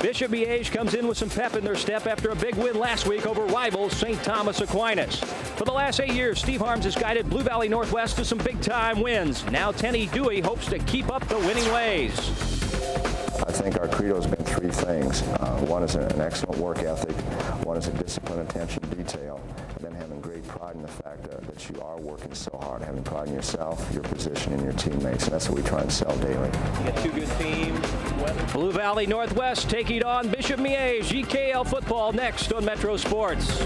Bishop Miege comes in with some pep in their step after a big win last week over rivals St. Thomas Aquinas. For the last 8 years, Steve Harms has guided Blue Valley Northwest to some big-time wins. Now Tenny Dewey hopes to keep up the winning ways. I think our credo has been three things. One is an excellent work ethic, one is a discipline, attention to detail, and then having great pride in the fact that you are working so hard, having pride in yourself, your position, and your teammates. And that's what we try and sell daily. You got two good teams. Blue Valley Northwest taking on Bishop Miege. EKL football next on Metro Sports.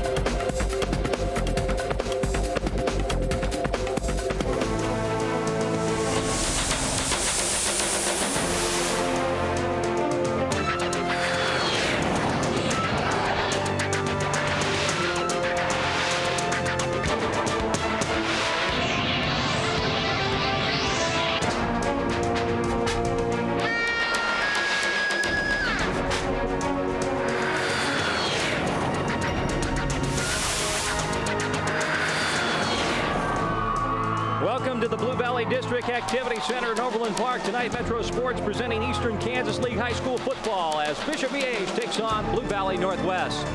Welcome to the Blue Valley District Activity Center in Overland Park. Tonight, Metro Sports presenting Eastern Kansas League High School football as Bishop Miege takes on Blue Valley Northwest.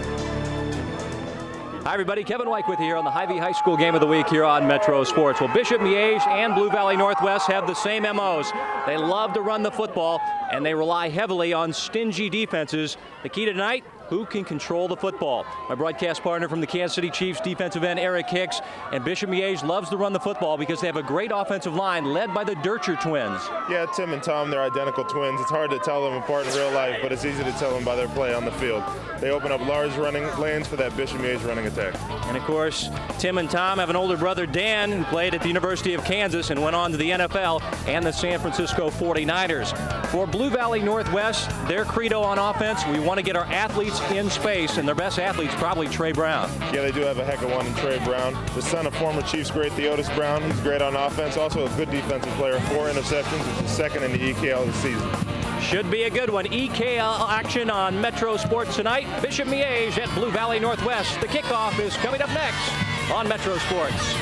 Hi, everybody. Kevin Wyke with you here on the Hy-Vee High School Game of the Week here on Metro Sports. Well, Bishop Miege and Blue Valley Northwest have the same MOs. They love to run the football, and they rely heavily on stingy defenses. The key tonight, who can control the football? My broadcast partner from the Kansas City Chiefs, defensive end Eric Hicks. And Bishop Miege loves to run the football because they have a great offensive line led by the Dircher twins. Yeah, Tim and Tom, they're identical twins. It's hard to tell them apart in real life, but it's easy to tell them by their play on the field. They open up large running lanes for that Bishop Miege running attack. And of course, Tim and Tom have an older brother, Dan, who played at the University of Kansas and went on to the NFL and the San Francisco 49ers. For Blue Valley Northwest, their credo on offense, we want to get our athletes in space, and their best athlete's probably Trey Brown. Yeah, they do have a heck of one in Trey Brown, the son of former Chiefs great Theodis Brown. He's great on offense, also a good defensive player. 4 interceptions, which is second in the EKL this season. Should be a good one. EKL action on Metro Sports tonight. Bishop Miege at Blue Valley Northwest. The kickoff is coming up next on Metro Sports.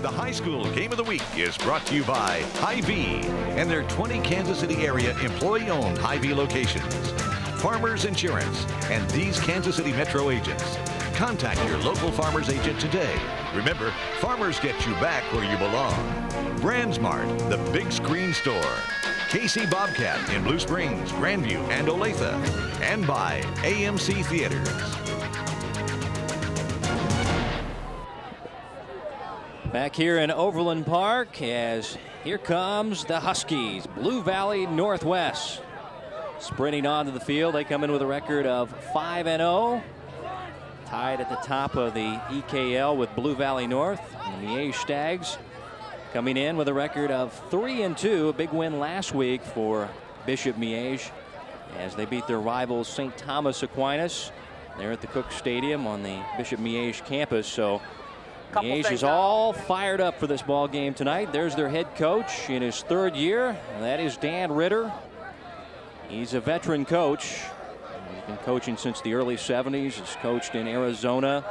The High School Game of the Week is brought to you by Hy-Vee and their 20 Kansas City area employee-owned Hy-Vee locations, Farmers Insurance, and these Kansas City Metro agents. Contact your local Farmers agent today. Remember, Farmers get you back where you belong. BrandsMart, the big screen store. KC Bobcat in Blue Springs, Grandview, and Olathe. And by AMC Theaters. Back here in Overland Park as here comes the Huskies, Blue Valley Northwest. Sprinting onto the field, they come in with a record of 5-0. Tied at the top of the EKL with Blue Valley North. And the Miege Stags coming in with a record of 3-2. A big win last week for Bishop Miege as they beat their rivals St. Thomas Aquinas. They're at the Cook Stadium on the Bishop Miege campus. So Miege is all fired up for this ball game tonight. There's their head coach in his third year, and that is Dan Ritter. He's a veteran coach. He's been coaching since the early 70s. He's coached in Arizona.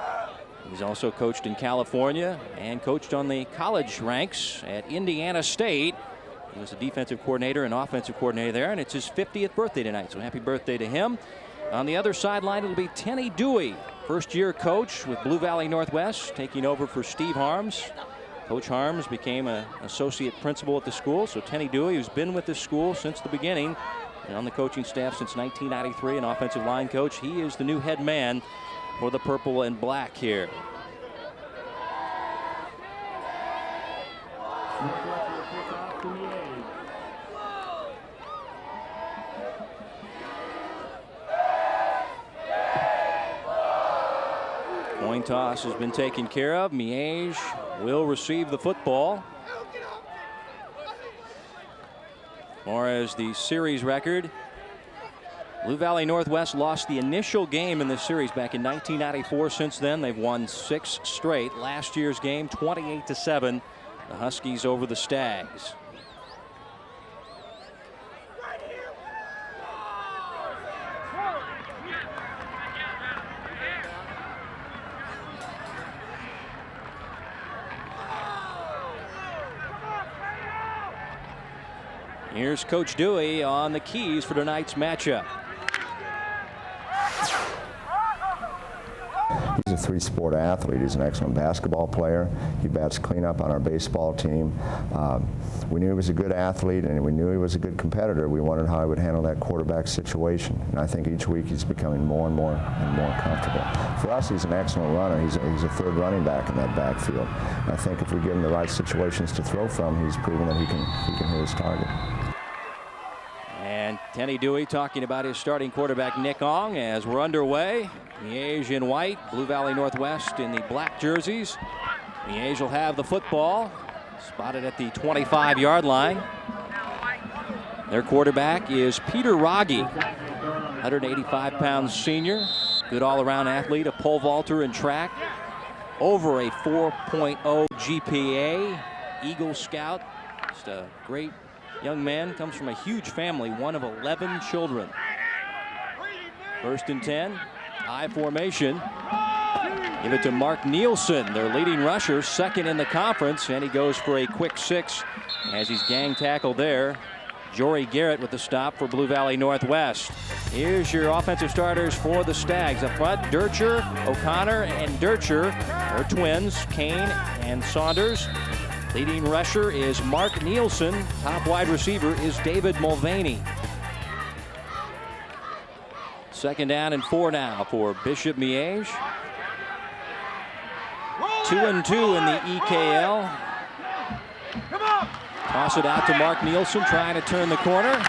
He's also coached in California and coached on the college ranks at Indiana State. He was a defensive coordinator and offensive coordinator there, and it's his 50th birthday tonight, so happy birthday to him. On the other sideline, it'll be Tenny Dewey, first-year coach with Blue Valley Northwest, taking over for Steve Harms. Coach Harms became an associate principal at the school, so Tenny Dewey, who's been with this school since the beginning and on the coaching staff since 1993, an offensive line coach, he is the new head man for the purple and black here. Coin toss has been taken care of. Miege will receive the football. As far as the series record, Blue Valley Northwest lost the initial game in this series back in 1994. Since then, they've won 6 straight. Last year's game, 28-7. The Huskies over the Stags. Here's Coach Dewey on the keys for tonight's matchup. He's a three-sport athlete. He's an excellent basketball player. He bats cleanup on our baseball team. We knew he was a good athlete, and we knew he was a good competitor. We wondered how he would handle that quarterback situation. And I think each week he's becoming more and more comfortable. For us, he's an excellent runner. He's a third running back in that backfield. And I think if we give him the right situations to throw from, he's proven that he can hit his target. And Kenny Dewey talking about his starting quarterback Nick Ong as we're underway. Miege in white, Blue Valley Northwest in the black jerseys. Miege will have the football, spotted at the 25-yard line. Their quarterback is Peter Rogge, 185-pound senior, good all-around athlete, a pole vaulter in track, over a 4.0 GPA, Eagle Scout, just a great young man, comes from a huge family, one of 11 children. 1st and 10, high formation. Give it to Mark Nielsen, their leading rusher, second in the conference, and he goes for a quick 6 as he's gang tackled there. Jory Garrett with the stop for Blue Valley Northwest. Here's your offensive starters for the Stags. Up front, Dercher, O'Connor, and Dercher. They're twins, Kane and Saunders. Leading rusher is Mark Nielsen. Top wide receiver is David Mulvaney. 2nd down and 4 now for Bishop Miege. 2-2 in the EKL. Toss it out to Mark Nielsen, trying to turn the corner.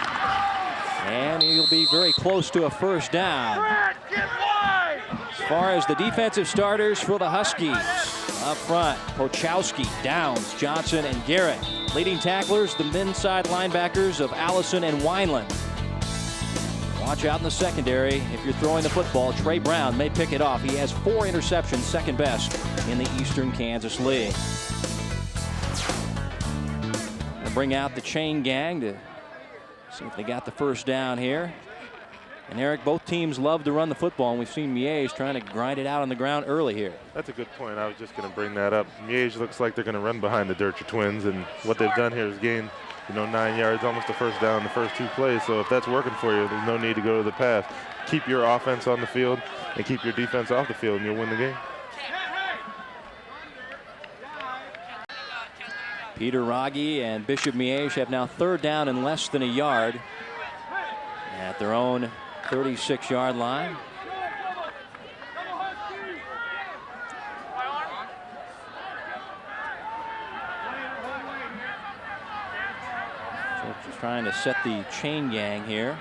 And he'll be very close to a 1st down. As far as the defensive starters for the Huskies, up front, Pochowski, Downs, Johnson, and Garrett. Leading tacklers, the men's side linebackers of Allison and Wineland. Watch out in the secondary. If you're throwing the football, Trey Brown may pick it off. He has 4 interceptions, second best in the Eastern Kansas League. Gonna bring out the chain gang to see if they got the 1st down here. And Eric, both teams love to run the football, and we've seen Miege trying to grind it out on the ground early here. That's a good point. I was just going to bring that up. Miege looks like they're going to run behind the Dercher twins, and what they've done here is gain, 9 yards, almost a 1st down in the first 2 plays. So if that's working for you, there's no need to go to the pass. Keep your offense on the field and keep your defense off the field, and you'll win the game. Peter Rogge and Bishop Miege have now 3rd down and less than a yard at their own 36-yard line. So just trying to set the chain gang here.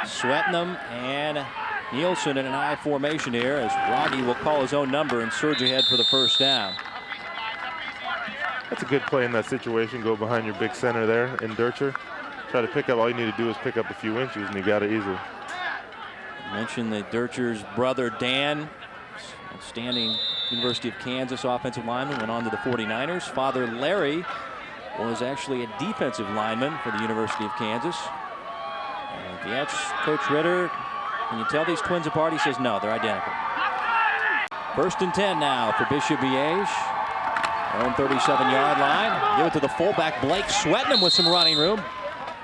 Swetnam and Nielsen in an I formation here as Rogge will call his own number and surge ahead for the 1st down. That's a good play in that situation. Go behind your big center there in Dercher. Try to pick up. All you need to do is pick up a few inches, and you got it easily. I mentioned that Dercher's brother Dan, outstanding University of Kansas offensive lineman, went on to the 49ers. Father Larry was actually a defensive lineman for the University of Kansas. And if you ask Coach Ritter, can you tell these twins apart? He says no, they're identical. 1st and 10 now for Bishop Miege. Own 37-yard line. Give it to the fullback, Blake Swetnam, with some running room.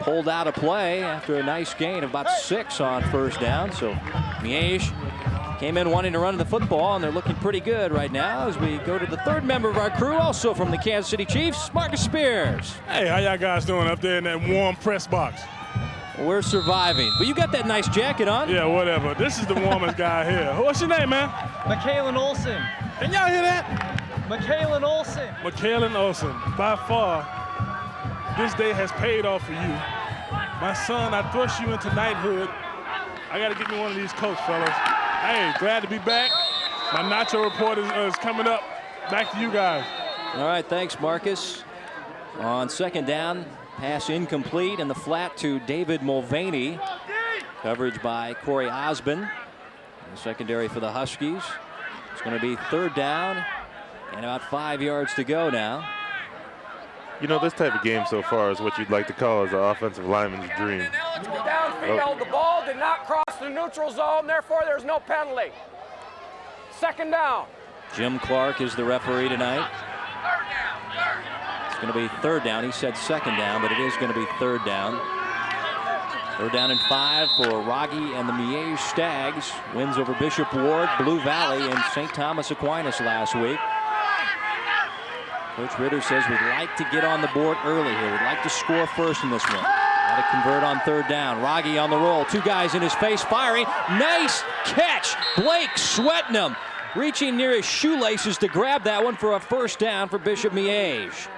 Pulled out of play after a nice gain of about 6 on 1st down. So Miege came in wanting to run the football, and they're looking pretty good right now as we go to the 3rd member of our crew, also from the Kansas City Chiefs, Marcus Spears. Hey, how y'all guys doing up there in that warm press box? We're surviving. But you got that nice jacket on. Yeah, whatever. This is the warmest guy here. What's your name, man? McKalen Olsen. Can y'all hear that? McKalen Olsen. McKalen Olsen. By far, this day has paid off for you. My son, I thrust you into knighthood. I got to get me one of these coats, fellas. Hey, glad to be back. My nacho report is coming up. Back to you guys. All right, thanks, Marcus. On 2nd down, pass incomplete in the flat to David Mulvaney. Coverage by Corey Osborne. The secondary for the Huskies. It's going to be 3rd down and about 5 yards to go now. This type of game so far is what you'd like to call as an offensive lineman's dream. Downfield, the ball did not cross the neutral zone, therefore there's no penalty. 2nd down. Jim Clark is the referee tonight. It's going to be third down. He said second down, but it is going to be third down. Third down and 5 for Rogge and the Miege Stags. Wins over Bishop Ward, Blue Valley, and St. Thomas Aquinas last week. Coach Ritter says we'd like to get on the board early here. We'd like to score first in this one. Got to convert on third down. Rogge on the roll. 2 guys in his face firing. Nice catch. Blake sweating him. Reaching near his shoelaces to grab that one for a first down for Bishop Miege.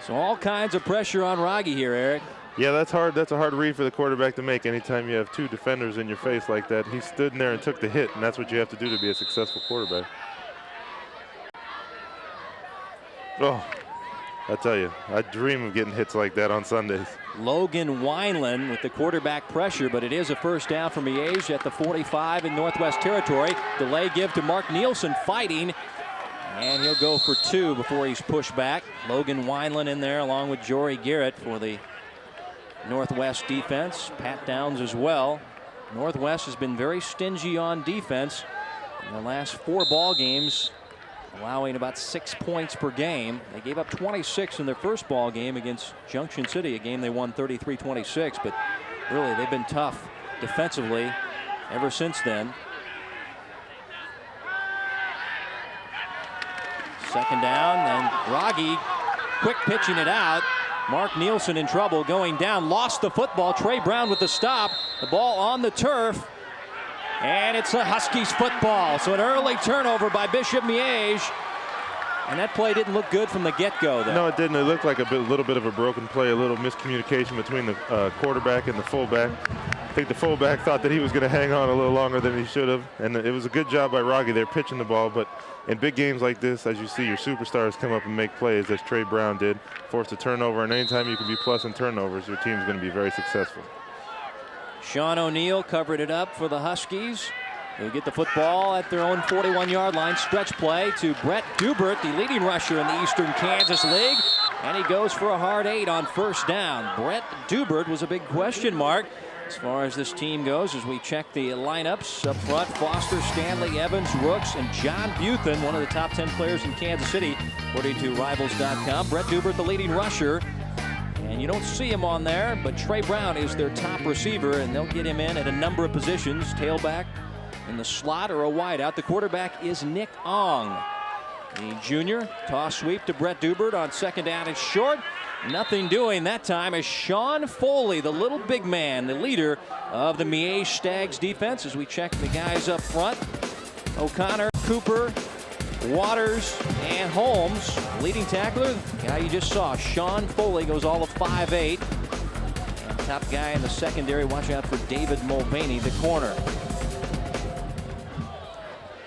So all kinds of pressure on Rogge here, Eric. Yeah, that's hard. That's a hard read for the quarterback to make anytime you have 2 defenders in your face like that. He stood in there and took the hit, and that's what you have to do to be a successful quarterback. Oh, I tell you, I dream of getting hits like that on Sundays. Logan Wineland with the quarterback pressure, but it is a first down for Miege at the 45 in Northwest Territory. Delay give to Mark Nielsen fighting, and he'll go for 2 before he's pushed back. Logan Wineland in there along with Jory Garrett for the Northwest defense. Pat Downs as well. Northwest has been very stingy on defense in the last 4 ball games, allowing about 6 points per game. They gave up 26 in their first ball game against Junction City, a game they won 33-26, but really they've been tough defensively ever since then. Second down, and Rogge quick pitching it out. Mark Nielsen in trouble going down, lost the football. Trey Brown with the stop. The ball on the turf, and it's a Huskies football. So an early turnover by Bishop Miege. And that play didn't look good from the get-go, though. No, it didn't. It looked like a little bit of a broken play, a little miscommunication between the quarterback and the fullback. I think the fullback thought that he was going to hang on a little longer than he should have. And it was a good job by Rogge there pitching the ball. But in big games like this, as you see your superstars come up and make plays, as Trey Brown did, force a turnover. And anytime you can be plus in turnovers, your team's going to be very successful. Sean O'Neill covered it up for the Huskies. They'll get the football at their own 41-yard line. Stretch play to Brett Dubert, the leading rusher in the Eastern Kansas League. And he goes for a hard 8 on first down. Brett Dubert was a big question mark as far as this team goes as we check the lineups. Up front, Foster, Stanley, Evans, Rooks, and John Buthen, one of the top 10 players in Kansas City, according to Rivals.com. Brett Dubert, the leading rusher. And you don't see him on there, but Trey Brown is their top receiver, and they'll get him in at a number of positions. Tailback, in the slot, or a wideout. The quarterback is Nick Ong, the junior. Toss sweep to Brett Dubert on second down and short. Nothing doing that time as Sean Foley, the little big man, the leader of the Miege Stags defense, as we check the guys up front. O'Connor, Cooper, Waters, and Holmes. Leading tackler, the guy you just saw, Sean Foley, goes all of 5'8". And top guy in the secondary, watch out for David Mulvaney, the corner.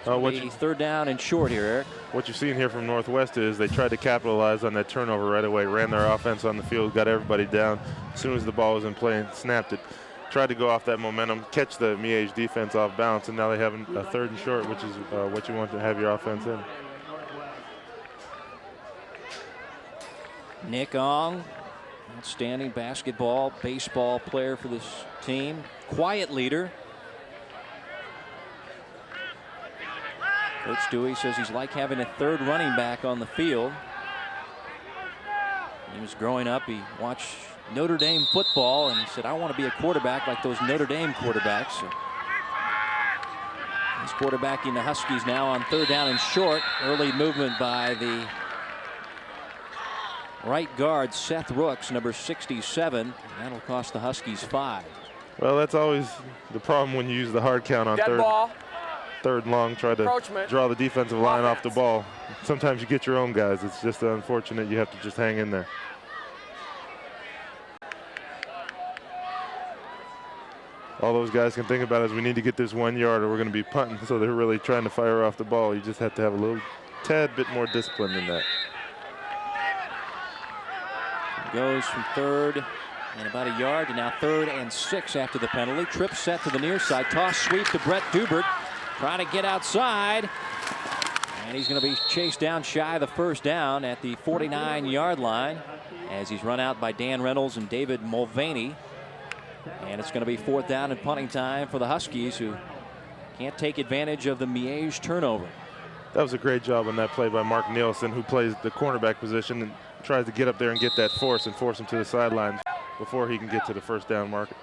Third down and short here, Eric. What you're seeing here from Northwest is they tried to capitalize on that turnover right away, ran their offense on the field, got everybody down as soon as the ball was in play and snapped it. Tried to go off that momentum, catch the Miege defense off balance, and now they have a third and short, which is what you want to have your offense in. Nick Ong, outstanding basketball, baseball player for this team. Quiet leader. Coach Dewey says he's like having a third running back on the field. He was growing up, he watched Notre Dame football, and he said, I want to be a quarterback like those Notre Dame quarterbacks. So he's quarterbacking the Huskies now on third down and short. Early movement by the right guard, Seth Rooks, number 67. That'll cost the Huskies 5. Well, that's always the problem when you use the hard count on third and long, try to draw the defensive line off the ball. Sometimes you get your own guys. It's just unfortunate you have to just hang in there. All those guys can think about is we need to get this 1 yard or we're going to be punting, so they're really trying to fire off the ball. You just have to have a little tad bit more discipline than that. Goes from third and about a yard to now 3rd and 6 after the penalty. Trip set to the near side. Toss sweep to Brett Dubert. Trying to get outside. And he's going to be chased down shy of the first down at the 49-yard line as he's run out by Dan Reynolds and David Mulvaney. And it's going to be 4th down and punting time for the Huskies, who can't take advantage of the Miege turnover. That was a great job on that play by Mark Nielsen, who plays the cornerback position and tries to get up there and get that force and force him to the sidelines before he can get to the first down marker.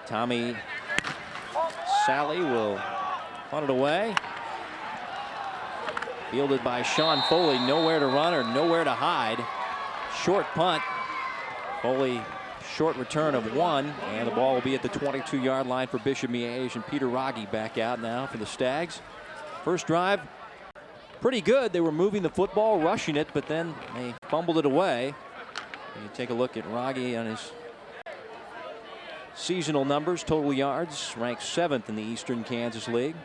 Tommy Sally will punt it away. Fielded by Sean Foley. Nowhere to run or nowhere to hide. Short punt. Foley, short return of 1, and the ball will be at the 22-yard line for Bishop Miege, and Peter Rogge back out now for the Stags. First drive, pretty good. They were moving the football, rushing it, but then they fumbled it away. And you take a look at Rogge on his seasonal numbers, total yards, ranked 7th in the Eastern Kansas League.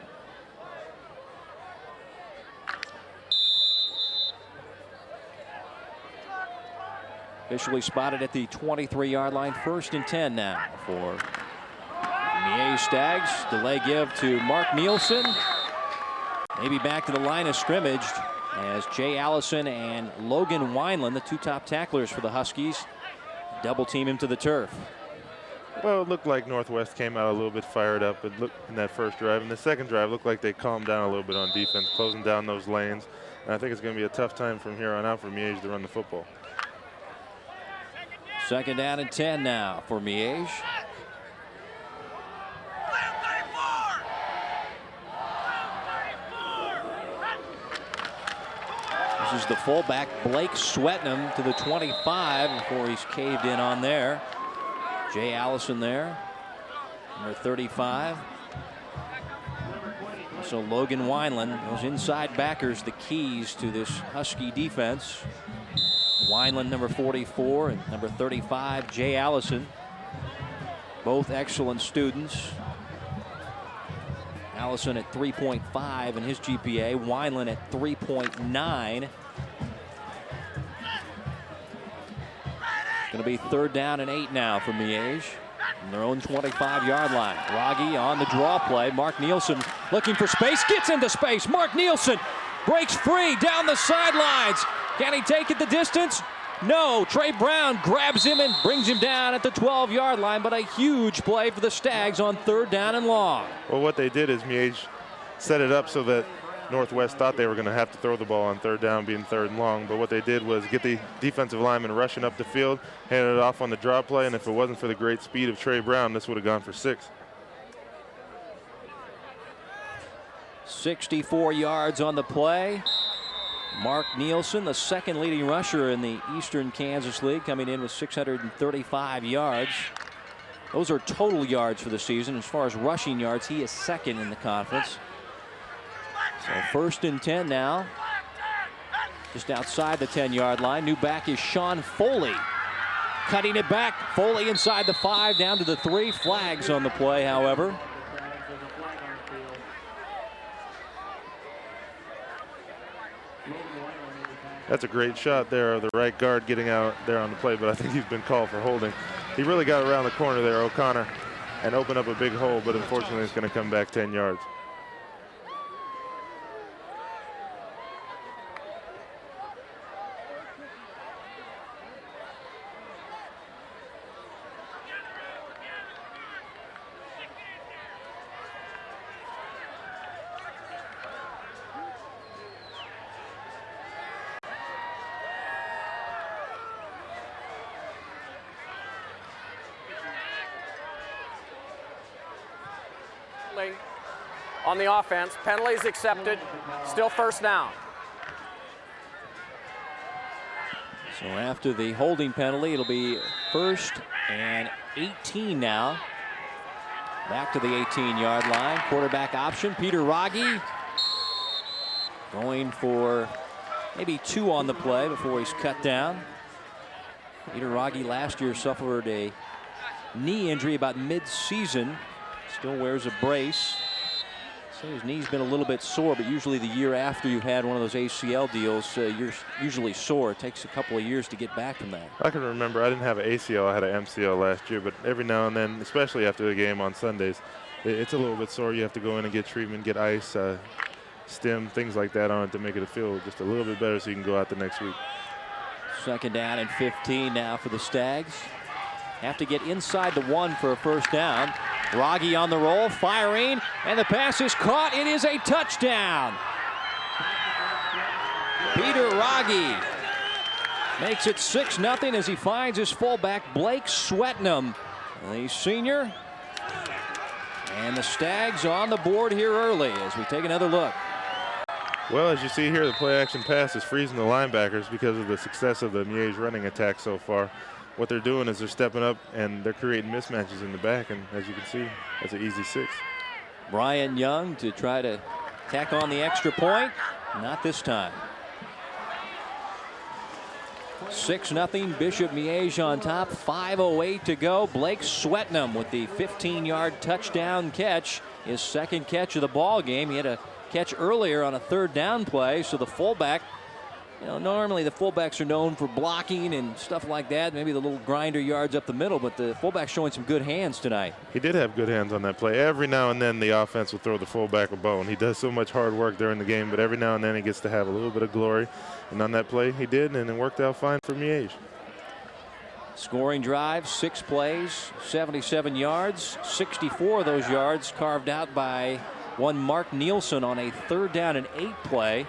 Officially spotted at the 23-yard line. 1st and 10 now for Miege Stags. Delay give to Mark Nielsen. Maybe back to the line of scrimmage as Jay Allison and Logan Wineland, the 2 top tacklers for the Huskies, double team him to the turf. Well, it looked like Northwest came out a little bit fired up. It looked in that first drive. And the second drive looked like they calmed down a little bit on defense, closing down those lanes. And I think it's going to be a tough time from here on out for Miege to run the football. 2nd down and 10 now for Miege. This is the fullback, Blake Swetnam, to the 25 before he's caved in on there. Jay Allison there, number 35. So Logan Wineland, those inside backers, the keys to this Husky defense. Wineland, number 44, and number 35, Jay Allison. Both excellent students. Allison at 3.5 in his GPA. Wineland at 3.9. Going to be 3rd down and 8 now for Miege. On their own 25-yard line. Rogge on the draw play. Mark Nielsen looking for space. Gets into space. Mark Nielsen breaks free down the sidelines. Can he take it the distance? No. Trey Brown grabs him and brings him down at the 12-yard line, but a huge play for the Stags on 3rd down and long. Well, what they did is Miege set it up so that Northwest thought they were going to have to throw the ball on 3rd down, being 3rd and long. But what they did was get the defensive lineman rushing up the field, handed it off on the draw play, and if it wasn't for the great speed of Trey Brown, this would have gone for 6. 64 yards on the play. Mark Nielsen, the 2nd leading rusher in the Eastern Kansas League, coming in with 635 yards. Those are total yards for the season. As far as rushing yards, he is 2nd in the conference. So 1st and 10 now. Just outside the 10-yard line. New back is Sean Foley. Cutting it back. Foley inside the 5, down to the 3. Flags on the play, however. That's a great shot there of the right guard getting out there on the play, but I think he's been called for holding. He really got around the corner there, O'Connor, and opened up a big hole, but unfortunately it's going to come back 10 yards. On the offense, penalties accepted, still 1st down. So after the holding penalty, it'll be 1st and 18 now. Back to the 18-yard line. Quarterback option, Peter Rogge. Going for maybe 2 on the play before he's cut down. Peter Rogge last year suffered a knee injury about mid-season. Still wears a brace. So his knee's been a little bit sore, but usually the year after you've had one of those ACL deals, you're usually sore. It takes a couple of years to get back from that. I can remember I didn't have an ACL, I had an MCL last year, but every now and then, especially after the game on Sundays, it's a little bit sore. You have to go in and get treatment, get ice, stim, things like that on it to make it feel just a little bit better so you can go out the next week. 2nd down and 15 now for the Stags. have to get inside the 1 for a first down. Raggi on the roll, firing, and the pass is caught. It is a touchdown. Peter Raggi makes it 6-0 as he finds his fullback, Blake Swetnam, the senior. And the Stags on the board here early as we take another look. Well, as you see here, the play-action pass is freezing the linebackers because of the success of the Miege running attack so far. What they're doing is they're stepping up and they're creating mismatches in the back, and as you can see, that's an easy 6. Brian Young to try to tack on the extra point. Not this time. 6-0 Bishop Miege on top. 5:08 to go. Blake Swetnam with the 15-yard touchdown catch. His second catch of the ball game. He had a catch earlier on a 3rd down play. So the fullback, you know, normally the fullbacks are known for blocking and stuff like that. Maybe the little grinder yards up the middle, but the fullback's showing some good hands tonight. He did have good hands on that play. Every now and then the offense will throw the fullback a bone. He does so much hard work during the game, but every now and then he gets to have a little bit of glory. And on that play, he did, and it worked out fine for Miege. Scoring drive, 6 plays, 77 yards. 64 of those yards carved out by one Mark Nielsen on a 3rd down and 8 play.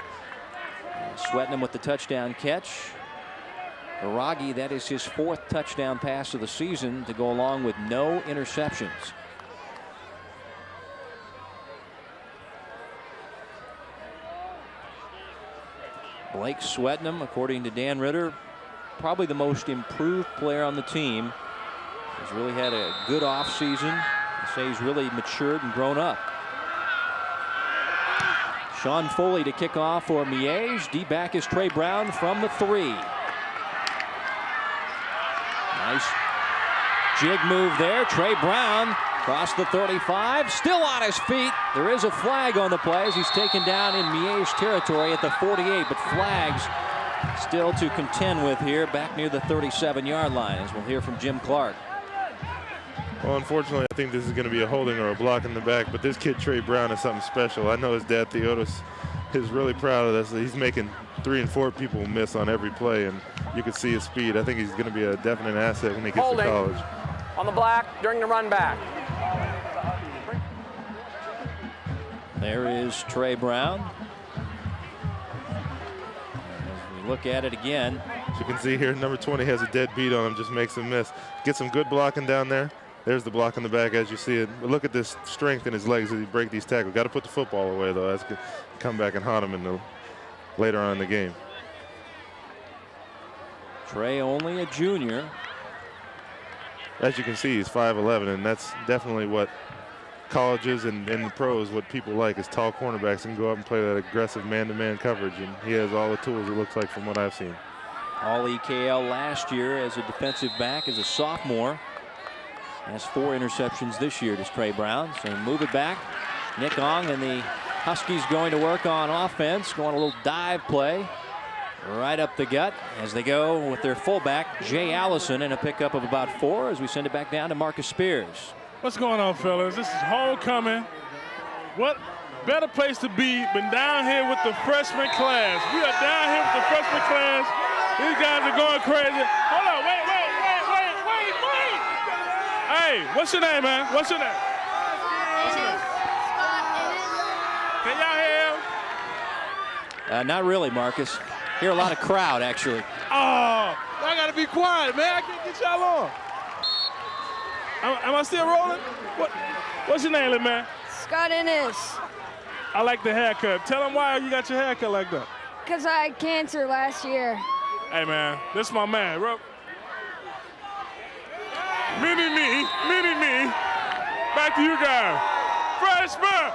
Swetnam with the touchdown catch. Raggi, that is his 4th touchdown pass of the season to go along with no interceptions. Blake Swetnam, according to Dan Ritter, probably the most improved player on the team. He's really had a good offseason. They say he's really matured and grown up. Sean Foley to kick off for Miege. D-back is Trey Brown from the 3. Nice jig move there. Trey Brown across the 35, still on his feet. There is a flag on the play as he's taken down in Miege territory at the 48, but flags still to contend with here back near the 37-yard line, as we'll hear from Jim Clark. Well, unfortunately, I think this is going to be a holding or a block in the back, but this kid, Trey Brown, is something special. I know his dad, Theodis, is really proud of this. He's making 3 and 4 people miss on every play, and you can see his speed. I think he's going to be a definite asset when he gets to college. On the block during the run back. There is Trey Brown. As we look at it again. As you can see here, number 20 has a dead beat on him, just makes him miss. Get some good blocking down there. There's the block in the back as you see it. But look at this strength in his legs as he break these tackles. Got to put the football away, though. That's going to come back and haunt him later on in the game. Trey only a junior. As you can see, he's 5'11", and that's definitely what colleges and the pros, what people like is tall cornerbacks and go up and play that aggressive man-to-man coverage, and he has all the tools, it looks like, from what I've seen. All EKL last year as a defensive back as a sophomore. Has 4 interceptions this year to Trey Brown. So move it back. Nick Ong and the Huskies going to work on offense. Going a little dive play right up the gut as they go with their fullback, Jay Allison, and a pickup of about 4 as we send it back down to Marcus Spears. What's going on, fellas? This is homecoming. What better place to be than down here with the freshman class? We are down here with the freshman class. These guys are going crazy. Hold on, wait. Hey, what's your name, man? What's your name? Can y'all hear him? Not really, Marcus. Hear a lot of crowd, actually. Oh, I gotta be quiet, man. I can't get y'all on. Am I still rolling? What's your name, little man? Scott Ennis. I like the haircut. Tell them why you got your haircut like that. Because I had cancer last year. Hey, man, this is my man, bro. Mini me. Back to you guys. Freshman.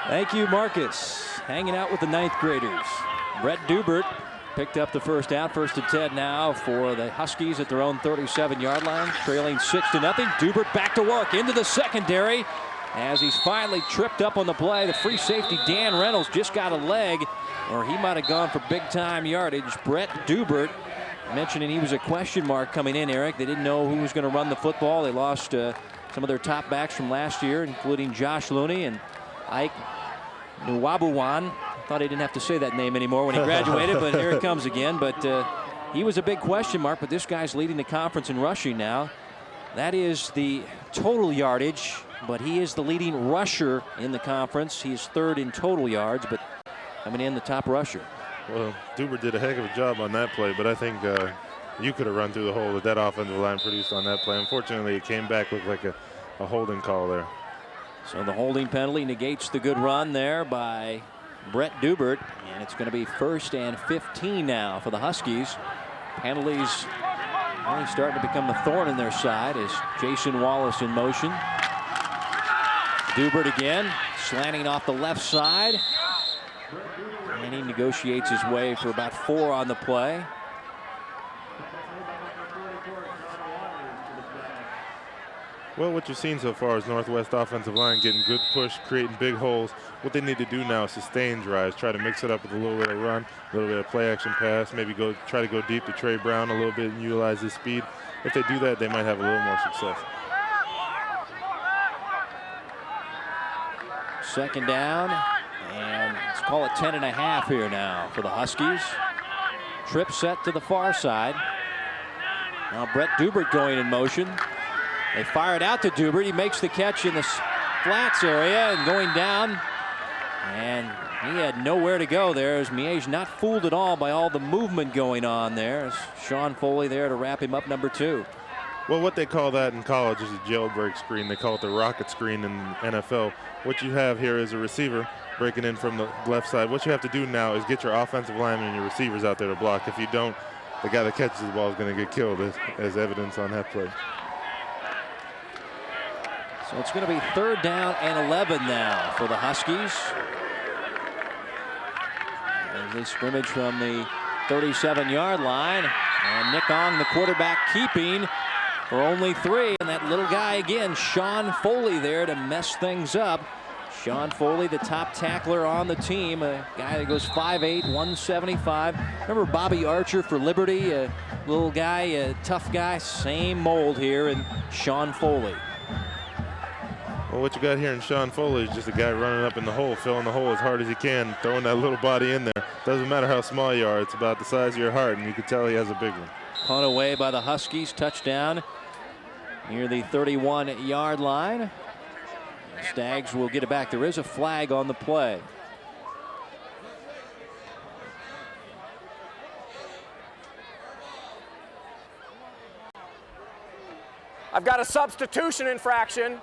Thank you, Marcus. Hanging out with the 9th graders. Brett Dubert picked up the first down. 1st and 10 now for the Huskies at their own 37-yard line, trailing 6-0. Dubert back to work into the secondary as he's finally tripped up on the play. The free safety, Dan Reynolds, just got a leg, or he might have gone for big-time yardage. Brett Dubert mentioning he was a question mark coming in, Eric. They didn't know who was going to run the football. They lost some of their top backs from last year, including Josh Looney and Ike Nwabuwan, Thought he didn't have to say that name anymore when he graduated, but here it comes again. But he was a big question mark, but this guy's leading the conference in rushing now. That is the total yardage, but he is the leading rusher in the conference. He is third in total yards, but coming in the top rusher. Well, Dubert did a heck of a job on that play, but I think you could have run through the hole that offensive line produced on that play. Unfortunately, it came back, looked like a holding call there. So the holding penalty negates the good run there by Brett Dubert, and it's going to be 1st and 15 now for the Huskies. Penalties really starting to become a thorn in their side as Jason Wallace in motion. Dubert again, slanting off the left side. And he negotiates his way for about 4 on the play. Well, what you've seen so far is Northwest offensive line getting good push, creating big holes. What they need to do now is sustain drives, try to mix it up with a little bit of run, a little bit of play action pass, maybe try to go deep to Trey Brown a little bit and utilize his speed. If they do that, they might have a little more success. 2nd down, and let's call it 10.5 here now for the Huskies. Trip set to the far side. Now Brett Dubert going in motion. They fire it out to Dubert. He makes the catch in the flats area and going down. And he had nowhere to go there as Miege not fooled at all by all the movement going on there. As Sean Foley there to wrap him up, number 2. Well, what they call that in college is a jailbreak screen. They call it the rocket screen in NFL. What you have here is a receiver breaking in from the left side. What you have to do now is get your offensive linemen and your receivers out there to block. If you don't, the guy that catches the ball is going to get killed, as evidence on that play. So it's going to be 3rd down and 11 now for the Huskies. As they scrimmage from the 37-yard line. And Nick Ong, the quarterback, keeping for only 3. And that little guy again, Sean Foley, there to mess things up. Sean Foley, the top tackler on the team, a guy that goes 5'8", 175. Remember Bobby Archer for Liberty, a little guy, a tough guy, same mold here, and Sean Foley. Well, what you got here in Sean Foley is just a guy running up in the hole, filling the hole as hard as he can, throwing that little body in there. Doesn't matter how small you are, it's about the size of your heart, and you can tell he has a big one. Punt away by the Huskies, touchdown near the 31-yard line. The Stags will get it back. There is a flag on the play. I've got a substitution infraction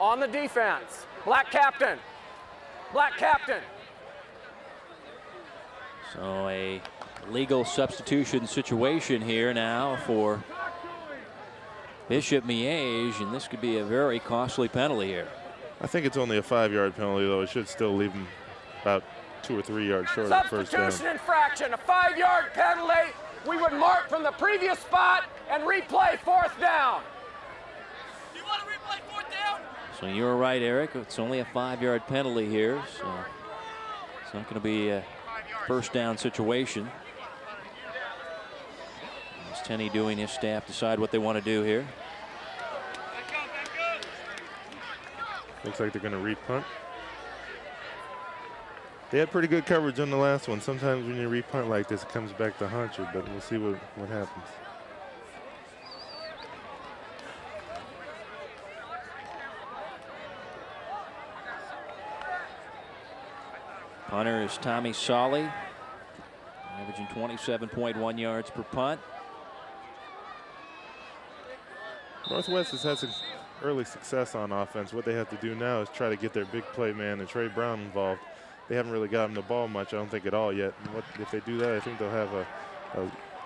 on the defense. Black captain. Black captain. So a legal substitution situation here now for Bishop Miege, and this could be a very costly penalty here. I think it's only a 5-yard penalty, though. It should still leave him about 2 or 3 yards short of first down. Substitution infraction, a 5-yard penalty. We would mark from the previous spot and replay 4th down. You want to replay 4th down? So you're right, Eric. It's only a 5-yard penalty here, so it's not going to be a first down situation. As Tenney doing his staff decide what they want to do here. Looks like they're going to re-punt. They had pretty good coverage on the last one. Sometimes when you re-punt like this, it comes back to haunt you, but we'll see what happens. Punter is Tommy Solly, averaging 27.1 yards per punt. Northwest has had some early success on offense. What they have to do now is try to get their big play man and Trey Brown involved. They haven't really got him the ball much, I don't think, at all yet. And if they do that, I think they'll have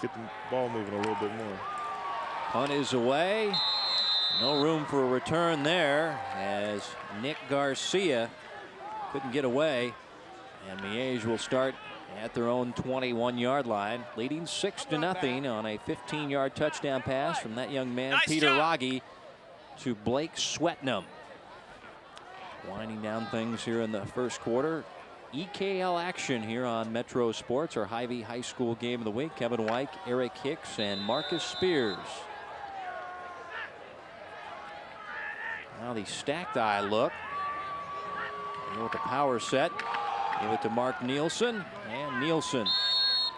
get the ball moving a little bit more. Punt is away. No room for a return there as Nick Garcia couldn't get away. And Miege will start at their own 21-yard line, leading 6-0 on a 15-yard touchdown pass from that young man, Nice Peter job. Rogge, to Blake Swetnam. Winding down things here in the first quarter. EKL action here on Metro Sports, our Hy-Vee High School game of the week. Kevin White, Eric Hicks, and Marcus Spears. Now the stacked eye look. With the power set. Give it to Mark Nielsen, and Nielsen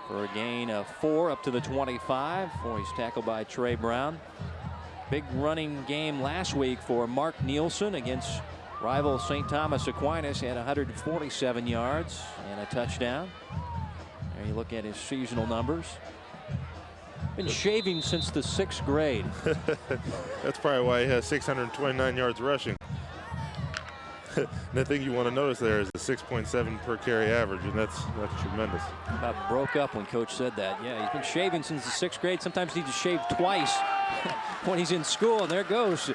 for a gain of 4 up to the 25 before he's tackled by Trey Brown. Big running game last week for Mark Nielsen against rival St. Thomas Aquinas. He had 147 yards and a touchdown. There you look at his seasonal numbers. Been shaving since the 6th grade. That's probably why he has 629 yards rushing. The thing you want to notice there is the 6.7 per carry average, and that's tremendous. About broke up when coach said that. Yeah, he's been shaving since the 6th grade. Sometimes he needs to shave twice when he's in school, and there goes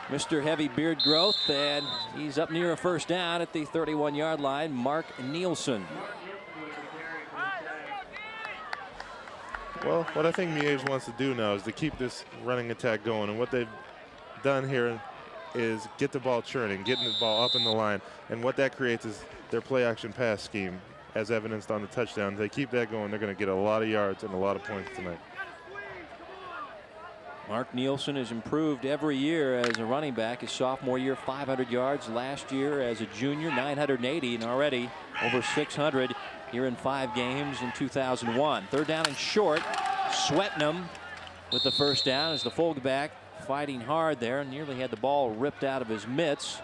Mr. Heavy beard growth, and he's up near a first down at the 31-yard line. Mark Nielsen. Well, what I think Miege wants to do now is to keep this running attack going, and what they've done here is get the ball churning, getting the ball up in the line, and what that creates is their play action pass scheme, as evidenced on the touchdown. If they keep that going, they're going to get a lot of yards and a lot of points tonight. Mark Nielsen has improved every year as a running back. His sophomore year, 500 yards. Last year as a junior, 980, and already over 600 here in 5 games in 2001. Third down and short. Swetnam with the first down as the fullback fighting hard there, and nearly had the ball ripped out of his mitts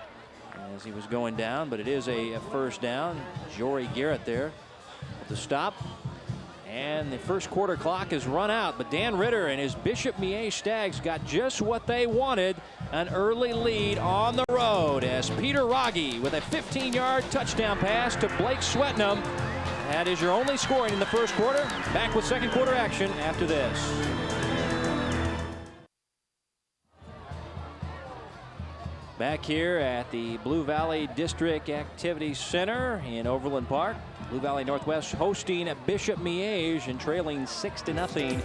as he was going down, but it is a first down. Jory Garrett there with the stop. And the first quarter clock has run out, but Dan Ritter and his Bishop Miege Stags got just what they wanted, an early lead on the road as Peter Rogge with a 15-yard touchdown pass to Blake Swetnam. That is your only scoring in the first quarter. Back with second quarter action after this. Back here at the Blue Valley District Activity Center in Overland Park. Blue Valley Northwest hosting Bishop Miege and trailing 6-0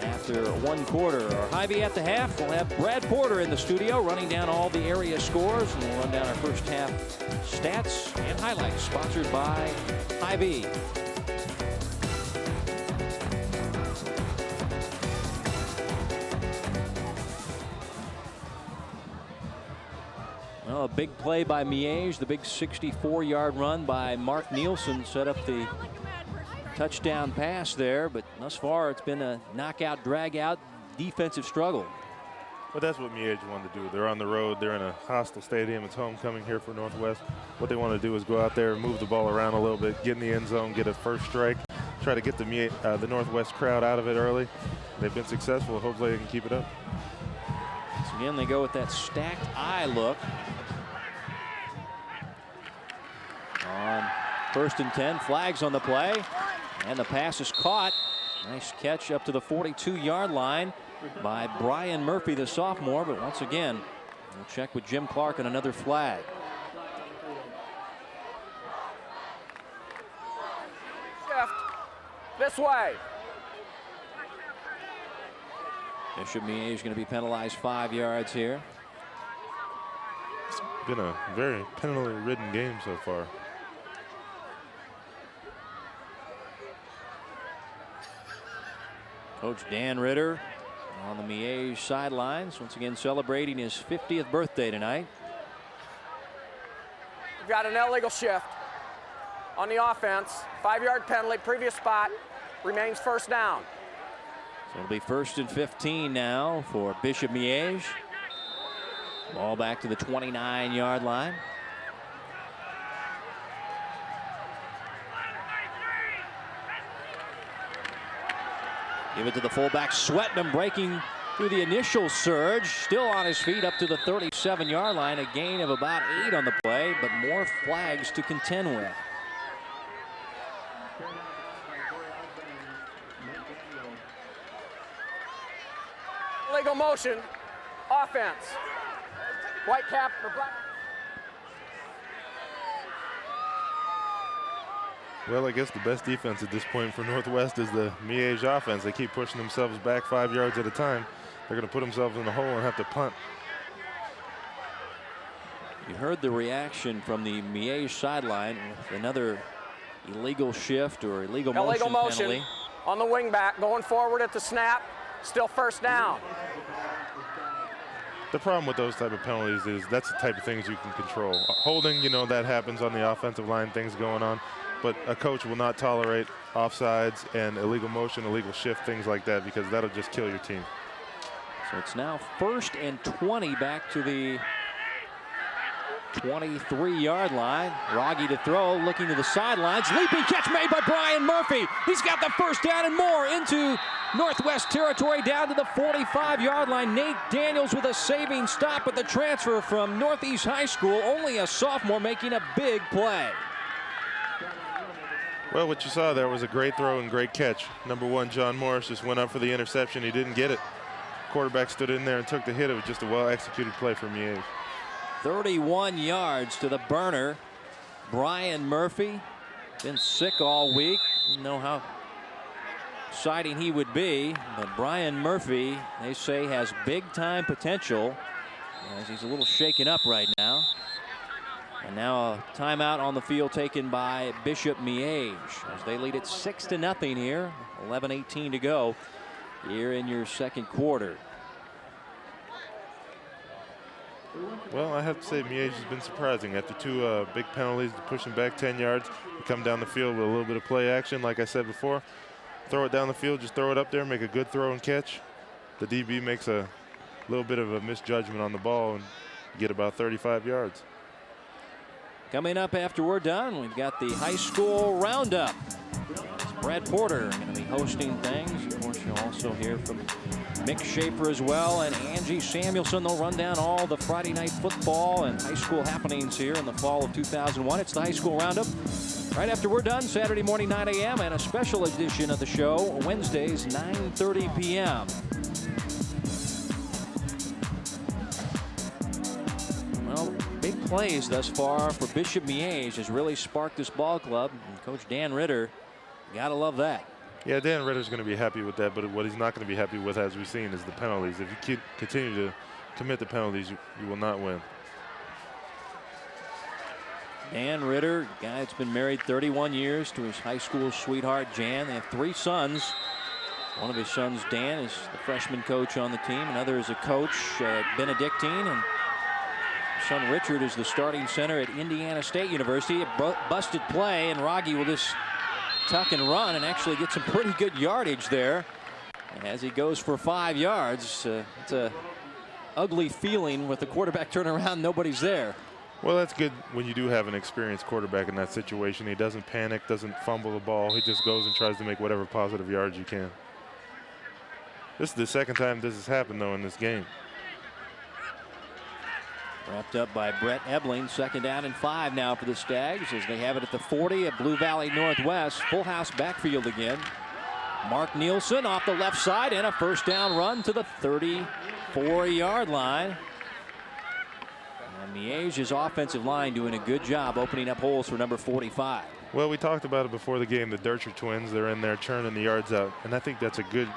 after one quarter. Our Hy-Vee at the half. We'll have Brad Porter in the studio running down all the area scores, and we'll run down our first half stats and highlights, sponsored by Hy-Vee. Well, a big play by Miege. The big 64-yard run by Mark Nielsen set up the touchdown pass there, but thus far it's been a knockout, drag-out defensive struggle. But that's what Miege wanted to do. They're on the road. They're in a hostile stadium. It's homecoming here for Northwest. What they want to do is go out there and move the ball around a little bit, get in the end zone, get a first strike, try to get the Northwest crowd out of it early. They've been successful. Hopefully they can keep it up. So again, they go with that stacked eye look. On 1st and 10, flags on the play, and the pass is caught. Nice catch up to the 42-yard line by Brian Murphy, the sophomore, but once again, we'll check with Jim Clark on another flag. Shift this way. Bishop Miege going to be penalized 5 yards here. It's been a very penalty-ridden game so far. Coach Dan Ritter on the Miege sidelines, once again celebrating his 50th birthday tonight. We've got an illegal shift on the offense. 5-yard penalty, previous spot, remains first down. So it'll be 1st and 15 now for Bishop Miege. Ball back to the 29-yard line. Give it to the fullback, Swetnam, breaking through the initial surge. Still on his feet up to the 37-yard line. A gain of about 8 on the play, but more flags to contend with. Illegal motion, offense. White cap or black. Well, I guess the best defense at this point for Northwest is the Miege offense. They keep pushing themselves back 5 yards at a time. They're going to put themselves in the hole and have to punt. You heard the reaction from the Miege sideline with another illegal shift or illegal motion penalty. On the wing back, going forward at the snap, still first down. The problem with those type of penalties is that's the type of things you can control. Holding, you know, that happens on the offensive line, things going on. But a coach will not tolerate offsides and illegal motion, illegal shift, things like that, because that'll just kill your team. So it's now 1st and 20 back to the 23-yard line. Rogge to throw, looking to the sidelines. Leaping catch made by Brian Murphy. He's got the first down and more into Northwest territory down to the 45-yard line. Nate Daniels with a saving stop at the transfer from Northeast High School. Only a sophomore making a big play. Well, what you saw there was a great throw and great catch. Number 1, John Morris, just went up for the interception. He didn't get it. Quarterback stood in there and took the hit. It was just a well-executed play from Miege. 31 yards to the burner. Brian Murphy, been sick all week. Didn't know how exciting he would be, but Brian Murphy, they say, has big-time potential, as he's a little shaken up right now. And now a timeout on the field taken by Bishop Miege as they lead it 6-0 here. 11:18 to go here in your second quarter. Well, I have to say Miege has been surprising. After 2 big penalties, pushing back 10 yards, you come down the field with a little bit of play action, like I said before. Throw it down the field, just throw it up there, make a good throw and catch. The DB makes a little bit of a misjudgment on the ball and get about 35 yards. Coming up after we're done, we've got the high school roundup. It's Brad Porter going to be hosting things. Of course, you'll also hear from Mick Schaefer as well, and Angie Samuelson. They'll run down all the Friday night football and high school happenings here in the fall of 2001. It's the high school roundup. Right after we're done, Saturday morning, 9 a.m., and a special edition of the show, Wednesdays, 9:30 p.m. Well, big plays thus far for Bishop Miege has really sparked this ball club. And Coach Dan Ritter, gotta love that. Yeah, Dan Ritter's going to be happy with that, but what he's not going to be happy with, as we've seen, is the penalties. If you continue to commit the penalties, you will not win. Dan Ritter, guy that's been married 31 years to his high school sweetheart, Jan. They have 3 sons. One of his sons, Dan, is the freshman coach on the team. Another is a coach at Benedictine. And his son, Richard, is the starting center at Indiana State University. A busted play, and Rogge will just tuck and run and actually get some pretty good yardage there. And as he goes for 5 yards, it's a ugly feeling with the quarterback turning around, nobody's there. Well, that's good when you do have an experienced quarterback in that situation. He doesn't panic, doesn't fumble the ball. He just goes and tries to make whatever positive yards you can. This is the second time this has happened, though, in this game. Wrapped up by Brett Ebling. 2nd down and 5 now for the Stags as they have it at the 40 at Blue Valley Northwest. Full house backfield again. Mark Nielsen off the left side and a first down run to the 34-yard line. And Miege's offensive line doing a good job opening up holes for number 45. Well, we talked about it before the game. The Dercher twins, they're in there churning the yards out. And I think that's a good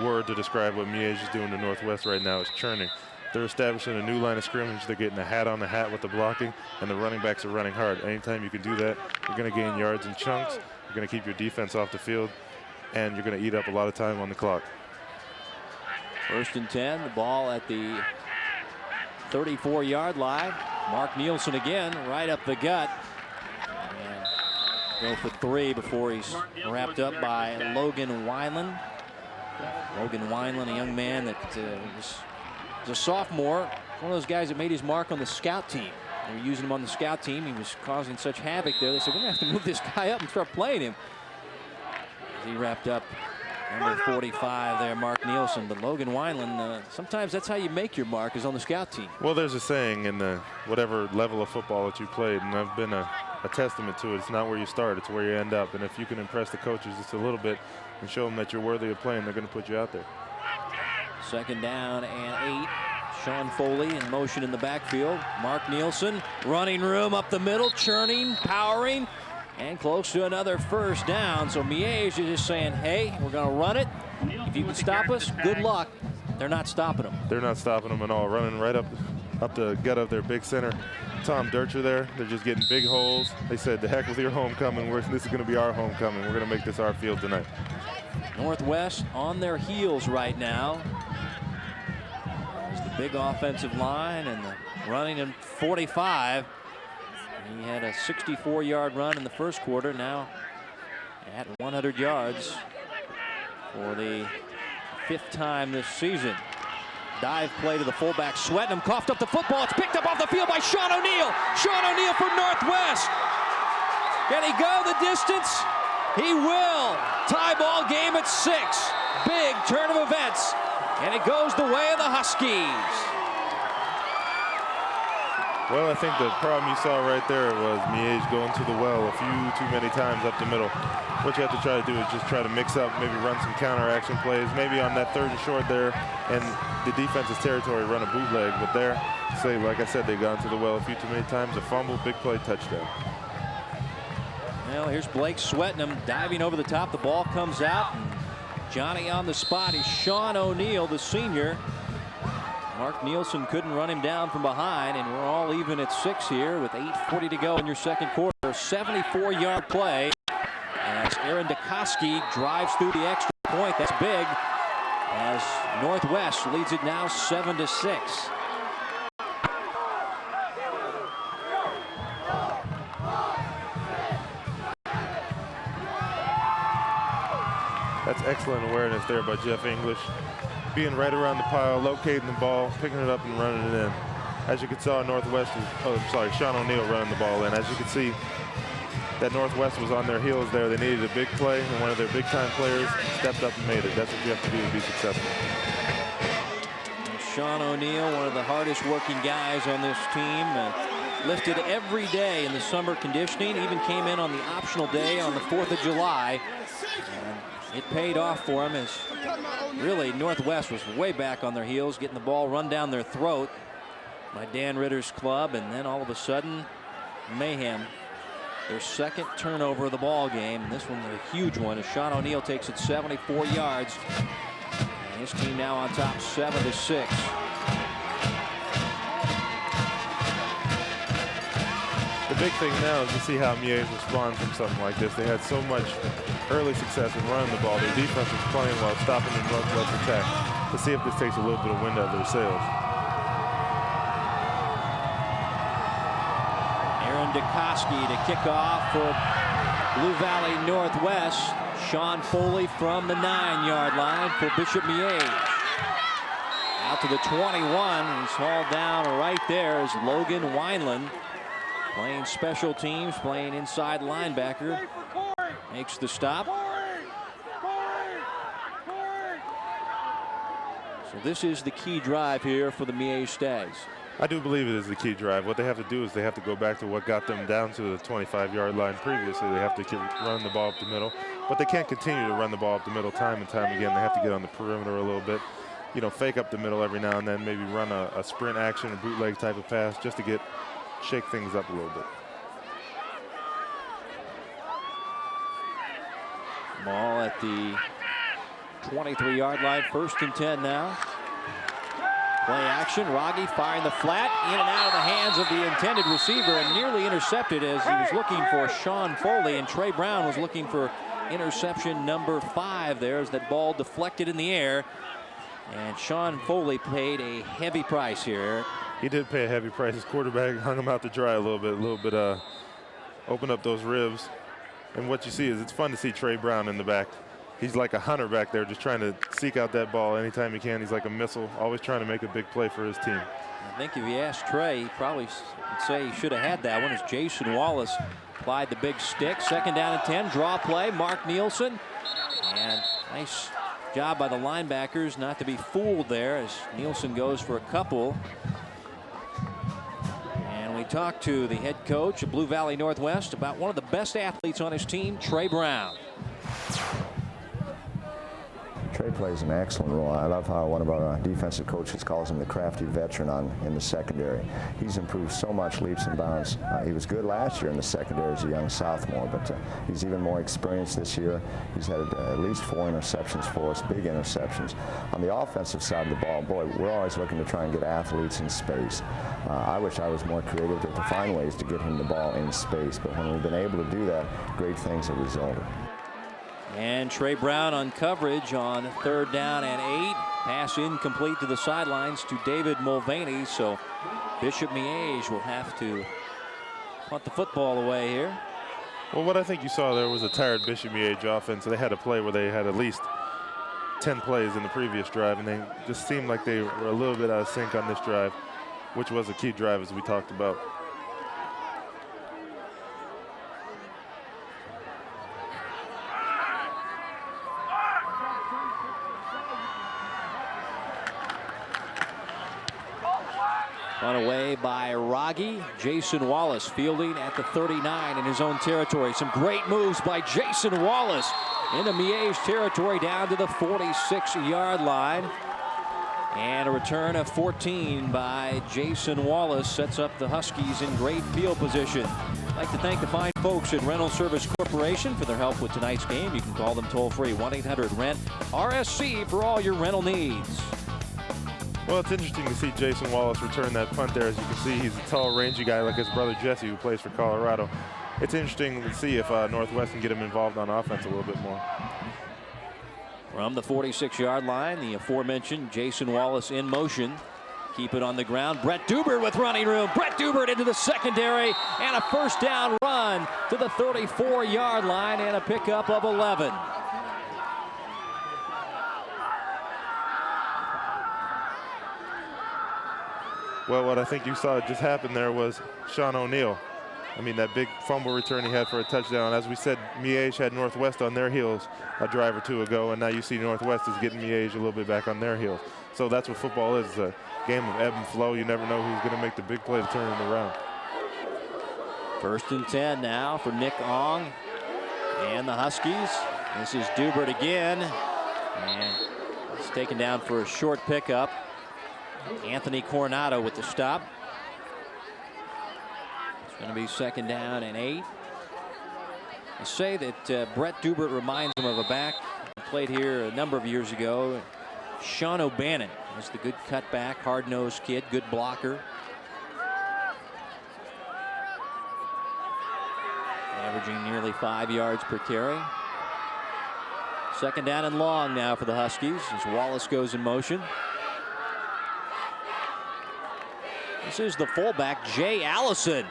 word to describe what Miege is doing to Northwest right now, is churning. They're establishing a new line of scrimmage. They're getting a hat on the hat with the blocking, and the running backs are running hard. Anytime you can do that, you're going to gain yards in chunks. You're going to keep your defense off the field, and you're going to eat up a lot of time on the clock. 1st and 10, the ball at the 34-yard line. Mark Nielsen again, right up the gut. And go for 3 before he's wrapped up by Logan Wineland. Logan Wineland, a young man that was a sophomore, one of those guys that made his mark on the scout team. They were using him on the scout team. He was causing such havoc there. They said, we're going to have to move this guy up and start playing him. As he wrapped up number 45 there, Mark Nielsen. But Logan Wineland, sometimes that's how you make your mark, is on the scout team. Well, there's a saying in whatever level of football that you played, and I've been a testament to it. It's not where you start, it's where you end up. And if you can impress the coaches just a little bit and show them that you're worthy of playing, they're going to put you out there. 2nd down and 8. Sean Foley in motion in the backfield. Mark Nielsen, running room up the middle, churning, powering, and close to another first down. So Miege is just saying, hey, we're going to run it. If you can stop us, good luck. They're not stopping them. They're not stopping them at all. Running right up the gut of their big center, Tom Dercher there. They're just getting big holes. They said, the heck with your homecoming. This is going to be our homecoming. We're going to make this our field tonight. Northwest on their heels right now. As the big offensive line and the running in 45. He had a 64-yard run in the first quarter, now at 100 yards for the 5th time this season. Dive play to the fullback. Swetnam coughed up the football. It's picked up off the field by Sean O'Neal. Sean O'Neal from Northwest. Can he go the distance? He will. Tie ball game at 6. Big turn of events. And it goes the way of the Huskies. Well, I think the problem you saw right there was Miege going to the well a few too many times up the middle. What you have to try to do is just try to mix up, maybe run some counter-action plays, maybe on that 3rd and short there, and the defense's territory run a bootleg. But there, say, like I said, they've gone to the well a few too many times. A fumble, big play, touchdown. Well, here's Blake Swetnam diving over the top. The ball comes out, and Johnny on the spot. He's Sean O'Neal, the senior. Mark Nielsen couldn't run him down from behind, and we're all even at 6 here with 8:40 to go in your second quarter. 74-yard play as Aaron Dukoski drives through the extra point. That's big as Northwest leads it now 7-6. That's excellent awareness there by Jeff English. Being right around the pile, locating the ball, picking it up and running it in. As you can see, Northwest is, Sean O'Neal running the ball in. As you can see, that Northwest was on their heels there. They needed a big play, and one of their big-time players stepped up and made it. That's what you have to do to be successful. And Sean O'Neal, one of the hardest working guys on this team, lifted every day in the summer conditioning, even came in on the optional day on the 4th of July. And it paid off for him as really Northwest was way back on their heels, getting the ball run down their throat by Dan Ritter's club, and then all of a sudden, mayhem. Their 2nd turnover of the ball game, and this one a huge one as Sean O'Neal takes it 74 yards. And his team now on top 7-6. The big thing now is to see how Miege responds from something like this. They had so much early success in running the ball. Their defense was playing well, stopping the Northwest attack. To see if this takes a little bit of wind out of their sails. Aaron Dukoski to kick off for Blue Valley Northwest. Sean Foley from the 9-yard line for Bishop Miege. Out to the 21. He's hauled down right there is Logan Wineland. Playing special teams, playing inside linebacker. Makes the stop. So this is the key drive here for the Miege Stags. I do believe it is the key drive. What they have to do is they have to go back to what got them down to the 25-yard line previously. They have to run the ball up the middle. But they can't continue to run the ball up the middle time and time again. They have to get on the perimeter a little bit. You know, fake up the middle every now and then, maybe run a sprint action, a bootleg type of pass just to shake things up a little bit. Ball at the 23-yard line, 1st and 10 now. Play action, Rogge firing the flat, in and out of the hands of the intended receiver and nearly intercepted as he was looking for Sean Foley, and Trey Brown was looking for interception number 5 there as that ball deflected in the air. And Sean Foley paid a heavy price here. He did pay a heavy price. His quarterback hung him out to dry a little bit, opened up those ribs. And what you see is it's fun to see Trey Brown in the back. He's like a hunter back there, just trying to seek out that ball anytime he can. He's like a missile, always trying to make a big play for his team. I think if you asked Trey, he probably would say he should have had that one as Jason Wallace applied the big stick. 2nd down and 10, draw play, Mark Nielsen. And nice job by the linebackers not to be fooled there as Nielsen goes for a couple. And we talked to the head coach of Blue Valley Northwest about one of the best athletes on his team, Trey Brown. Trey plays an excellent role. I love how one of our defensive coaches calls him the crafty veteran in the secondary. He's improved so much leaps and bounds. He was good last year in the secondary as a young sophomore, but he's even more experienced this year. He's had at least 4 interceptions for us, big interceptions. On the offensive side of the ball, boy, we're always looking to try and get athletes in space. I wish I was more creative to find ways to get him the ball in space, but when we've been able to do that, great things have resulted. And Trey Brown on coverage on 3rd down and 8. Pass incomplete to the sidelines to David Mulvaney. So Bishop Miege will have to punt the football away here. Well, what I think you saw there was a tired Bishop Miege offense. They had a play where they had at least 10 plays in the previous drive, and they just seemed like they were a little bit out of sync on this drive, which was a key drive as we talked about. Run away by Rogge. Jason Wallace fielding at the 39 in his own territory. Some great moves by Jason Wallace into Miege territory down to the 46-yard line. And a return of 14 by Jason Wallace sets up the Huskies in great field position. I'd like to thank the fine folks at Rental Service Corporation for their help with tonight's game. You can call them toll-free, 1-800-RENT-RSC for all your rental needs. Well, it's interesting to see Jason Wallace return that punt there. As you can see, he's a tall, rangy guy like his brother Jesse, who plays for Colorado. It's interesting to see if Northwest can get him involved on offense a little bit more. From the 46-yard line, the aforementioned Jason Wallace in motion. Keep it on the ground. Brett Dubert with running room. Brett Dubert into the secondary, and a first down run to the 34-yard line, and a pickup of 11. Well, what I think you saw just happen there was Sean O'Neill. I mean, that big fumble return he had for a touchdown. As we said, Miege had Northwest on their heels a drive or two ago, and now you see Northwest is getting Miege a little bit back on their heels. So that's what football is. It's a game of ebb and flow. You never know who's going to make the big play to turn it around. 1st and 10 now for Nick Ong and the Huskies. This is Dubert again, and it's taken down for a short pickup. Anthony Coronado with the stop. It's going to be 2nd down and 8. I say that Brett Dubert reminds him of a back who played here a number of years ago. Sean O'Bannon is the good cutback, hard-nosed kid, good blocker. Averaging nearly 5 yards per carry. 2nd down and long now for the Huskies as Wallace goes in motion. This is the fullback, Jay Allison.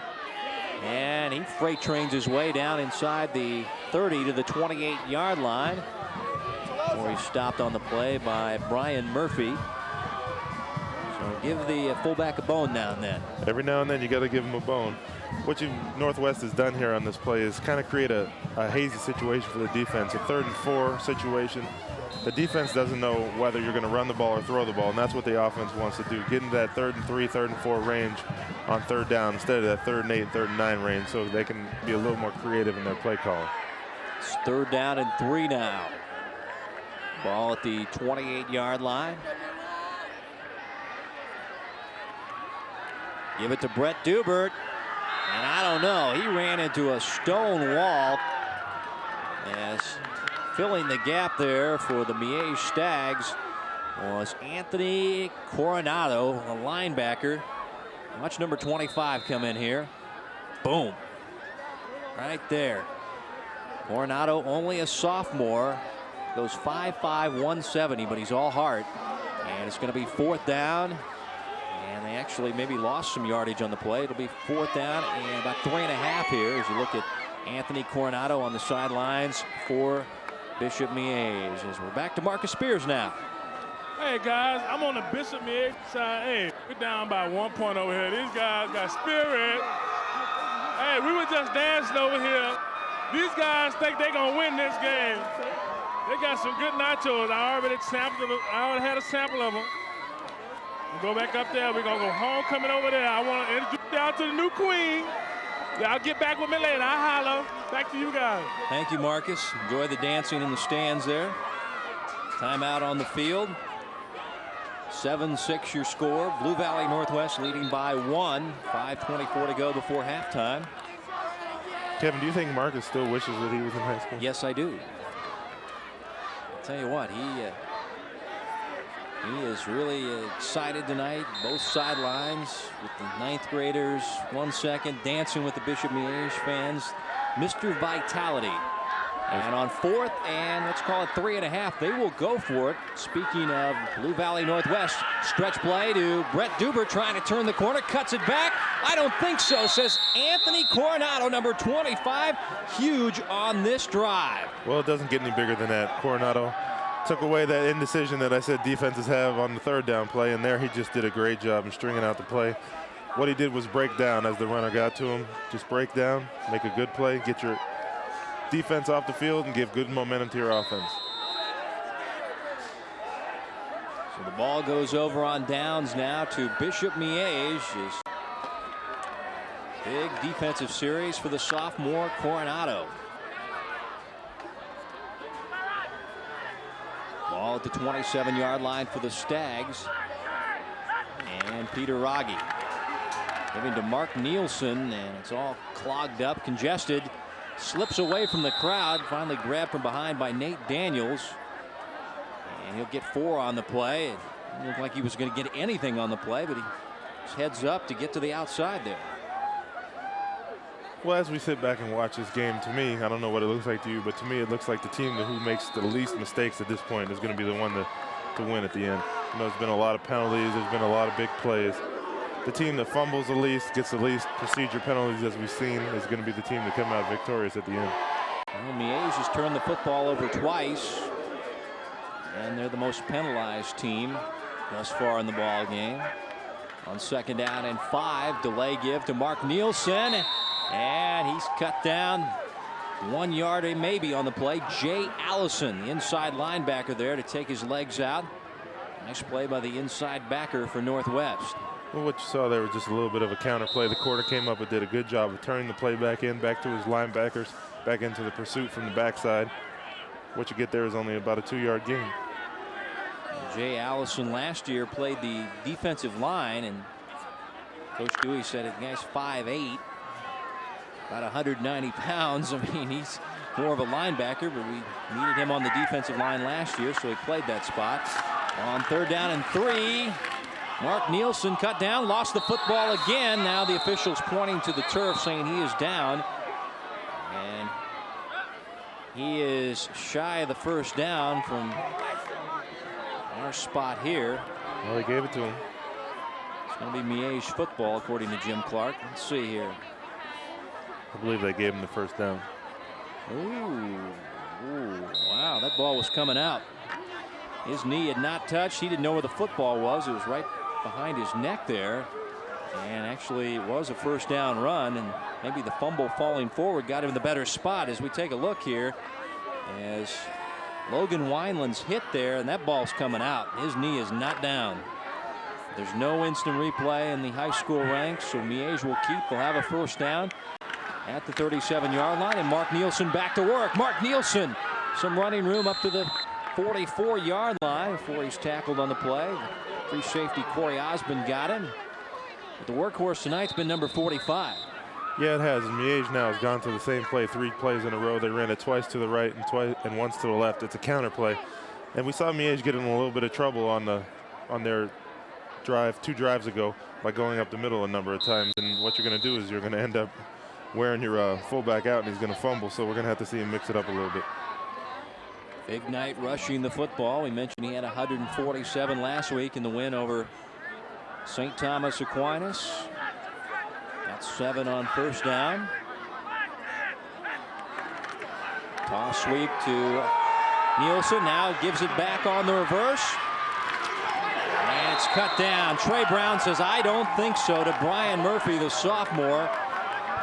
And he freight trains his way down inside the 30 to the 28-yard line, where he's stopped on the play by Brian Murphy. So give the fullback a bone now and then. Every now and then you got to give him a bone. What Northwest has done here on this play is kind of create a hazy situation for the defense, a 3rd and 4 situation. The defense doesn't know whether you're going to run the ball or throw the ball, and that's what the offense wants to do. Get into that 3rd and 3, 3rd and 4 range on 3rd down instead of that 3rd and 8, 3rd and 9 range, so they can be a little more creative in their play call. It's 3rd down and 3 now. Ball at the 28-yard line. Give it to Brett Dubert. And I don't know, he ran into a stone wall. As filling the gap there for the Miege Stags was Anthony Coronado, a linebacker. Watch number 25 come in here. Boom. Right there. Coronado, only a sophomore, goes 5'5", 170, but he's all heart. And it's going to be 4th down. And they actually maybe lost some yardage on the play. It'll be 4th down and about 3.5 here as you look at Anthony Coronado on the sidelines for Bishop Miege. As we're back to Marcus Spears now. Hey, guys, I'm on the Bishop Miege side. Hey, we're down by 1 point over here. These guys got spirit. Hey, we were just dancing over here. These guys think they're going to win this game. They got some good nachos. I already had a sample of them. We'll go back up there. We're going to go homecoming over there. I want to introduce y'all to the new queen. I'll get back with me later. I'll holler. Back to you guys. Thank you, Marcus. Enjoy the dancing in the stands there. Timeout on the field. 7-6 your score. Blue Valley Northwest leading by 1. 5:24 to go before halftime. Kevin, do you think Marcus still wishes that he was in high school? Yes, I do. I'll tell you what, he is really excited tonight. Both sidelines with the 9th graders, 1 second, dancing with the Bishop Miege fans. Mr. Vitality And on 4th and let's call it 3.5, they will go for it. Speaking of Blue Valley Northwest, stretch play to Brett Duber trying to turn the corner, cuts it back. I don't think so, says Anthony Coronado, number 25. Huge on this drive. Well, it doesn't get any bigger than that. Coronado took away that indecision that I said defenses have on the 3rd down play, and there he just did a great job in stringing out the play. What he did was break down as the runner got to him. Just break down, make a good play, get your defense off the field, and give good momentum to your offense. So the ball goes over on downs now to Bishop Miege. Big defensive series for the sophomore Coronado. Ball at the 27-yard line for the Stags. And Peter Raggi giving to Mark Nielsen, and it's all clogged up, congested. Slips away from the crowd, finally grabbed from behind by Nate Daniels. And he'll get 4 on the play. It didn't look like he was going to get anything on the play, but he just heads up to get to the outside there. Well, as we sit back and watch this game, to me, I don't know what it looks like to you, but to me it looks like the team who makes the least mistakes at this point is going to be the one to win at the end. You know, there's been a lot of penalties, there's been a lot of big plays. The team that fumbles the least, gets the least procedure penalties, as we've seen, is going to be the team to come out victorious at the end. Well, Miege has turned the football over twice, and they're the most penalized team thus far in the ball game. On 2nd down and 5, delay give to Mark Nielsen, and he's cut down 1 yard maybe on the play. Jay Allison, the inside linebacker there to take his legs out. Nice play by the inside backer for Northwest. Well, what you saw there was just a little bit of a counter play. The quarter came up and did a good job of turning the play back in, back to his linebackers, back into the pursuit from the backside. What you get there is only about a 2-yard gain. Jay Allison last year played the defensive line, and Coach Dewey said the guy's 5'8", about 190 pounds. I mean, he's more of a linebacker, but we needed him on the defensive line last year, so he played that spot. On 3rd down and 3. Mark Nielsen cut down, lost the football again. Now the officials pointing to the turf saying he is down. And he is shy of the 1st down from our spot here. Well, they gave it to him. It's going to be Miege football, according to Jim Clark. Let's see here. I believe they gave him the 1st down. Ooh, wow, that ball was coming out. His knee had not touched. He didn't know where the football was. It was right behind his neck there. And actually, it was a 1st down run. And maybe the fumble falling forward got him in the better spot as we take a look here. As Logan Wineland's hit there, and that ball's coming out. His knee is not down. There's no instant replay in the high school ranks, so Miege will keep. They'll have a 1st down at the 37-yard line, and Mark Nielsen back to work. Mark Nielsen, some running room up to the 44-yard line before he's tackled on the play. Free safety Corey Osmond got him. But the workhorse tonight's been number 45. Yeah, it has. And Miege now has gone to the same play 3 plays in a row. They ran it twice to the right and once to the left. It's a counter play. And we saw Miege get in a little bit of trouble on their drive 2 drives ago by going up the middle a number of times. And what you're going to do is you're going to end up wearing your fullback out, and he's going to fumble. So we're going to have to see him mix it up a little bit. Big night rushing the football. We mentioned he had 147 last week in the win over St. Thomas Aquinas. Got 7 on 1st down. Toss sweep to Nielsen. Now gives it back on the reverse. And it's cut down. Trey Brown says, I don't think so, to Brian Murphy, the sophomore.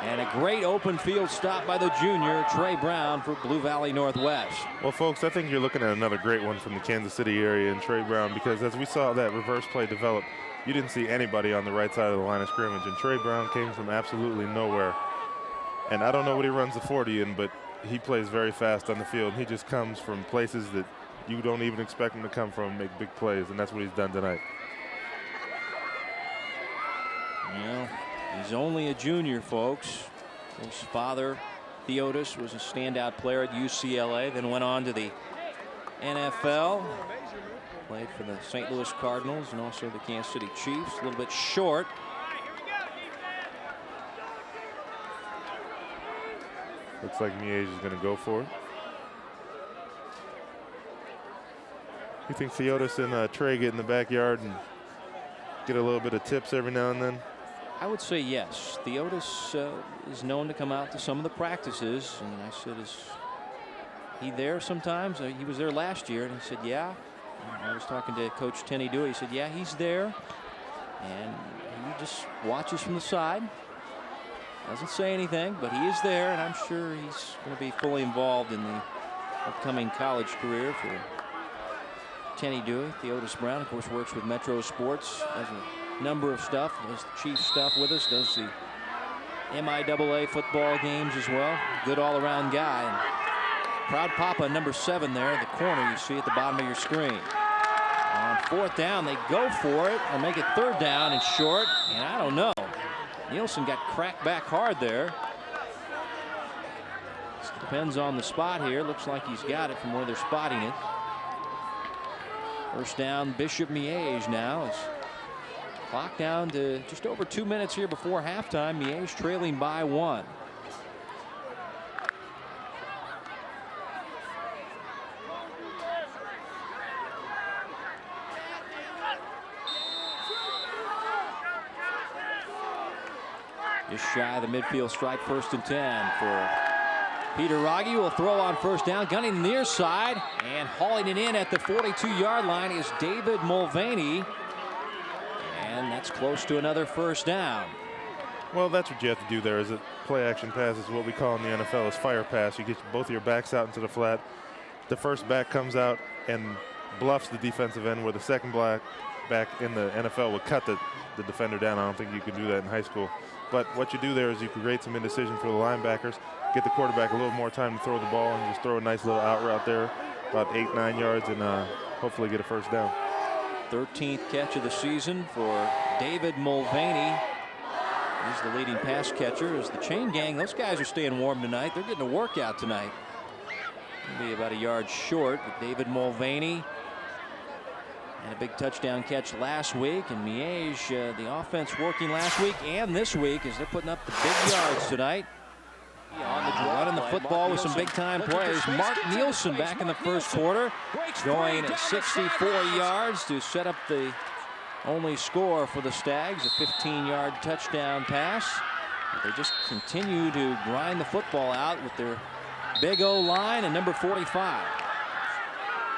And a great open field stop by the junior, Trey Brown, for Blue Valley Northwest. Well, folks, I think you're looking at another great one from the Kansas City area in Trey Brown, because as we saw that reverse play develop, you didn't see anybody on the right side of the line of scrimmage, and Trey Brown came from absolutely nowhere. And I don't know what he runs the 40 in, but he plays very fast on the field. He just comes from places that you don't even expect him to come from, make big plays, and that's what he's done tonight. Well, he's only a junior, folks. His father, Theodis, was a standout player at UCLA, then went on to the NFL. Played for the St. Louis Cardinals and also the Kansas City Chiefs. A little bit short. Looks like Miege is going to go for it. You think Theodis and Trey get in the backyard and get a little bit of tips every now and then? I would say yes. Theodis is known to come out to some of the practices, and I said, is he there sometimes? He was there last year, and he said, yeah. And I was talking to Coach Tenny Dewey. He said, yeah, he's there, and he just watches from the side. Doesn't say anything, but he is there, and I'm sure he's going to be fully involved in the upcoming college career for Tenny Dewey. Theodis Brown, of course, works with Metro Sports, does a number of stuff, does the chief stuff with us, does the MIAA football games as well. Good all-around guy. And proud papa, number 7 there, the corner you see at the bottom of your screen. On 4th down, they go for it or make it 3rd down and short, and I don't know. Nielsen got cracked back hard there. Depends on the spot here. Looks like he's got it from where they're spotting it. First down, Bishop Miege now. It's clock down to just over 2 minutes here before halftime. Miege trailing by 1. Just shy of the midfield stripe, 1st and 10 for Peter Raggi. Will throw on 1st down, gunning the near side, and hauling it in at the 42-yard line is David Mulvaney. And that's close to another 1st down. Well, that's what you have to do there. Is a play action pass is what we call in the NFL is fire pass. You get both of your backs out into the flat. The first back comes out and bluffs the defensive end, where the second back in the NFL would cut the defender down. I don't think you can do that in high school. But what you do there is you create some indecision for the linebackers, get the quarterback a little more time to throw the ball, and just throw a nice little out route there, about 8-9 yards, and hopefully get a 1st down. 13th catch of the season for David Mulvaney. He's the leading pass catcher. As the chain gang, those guys are staying warm tonight. They're getting a workout tonight. It'll be about a yard short, but David Mulvaney had a big touchdown catch last week, and Miege, the offense working last week and this week as they're putting up the big yards tonight. Running the football with some big-time plays. Mark Nielsen back in the 1st quarter, going 64 yards to set up the only score for the Stags, a 15-yard touchdown pass. But they just continue to grind the football out with their big O-line and number 45.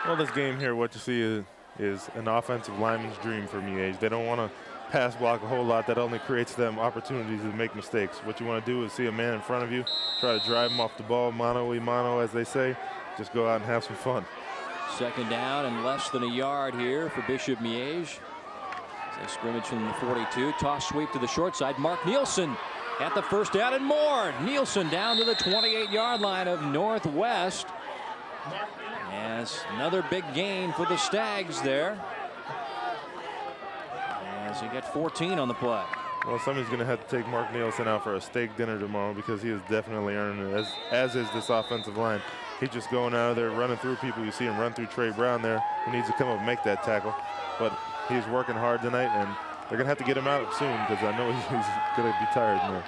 Well, this game here, what you see is an offensive lineman's dream for Miege. They don't want to pass block a whole lot. That only creates them opportunities to make mistakes. What you want to do is see a man in front of you, try to drive him off the ball, mano y mano, as they say. Just go out and have some fun. 2nd down and less than a yard here for Bishop Miege. They scrimmage from the 42. Toss sweep to the short side. Mark Nielsen at the 1st down and more. Nielsen down to the 28-yard line of Northwest. As another big gain for the Stags there. As he got 14 on the play. Well, somebody's going to have to take Mark Nielsen out for a steak dinner tomorrow, because he is definitely earning it, as is this offensive line. He's just going out of there, running through people. You see him run through Trey Brown there, who needs to come up and make that tackle. But he's working hard tonight, and they're going to have to get him out soon, because I know he's going to be tired now.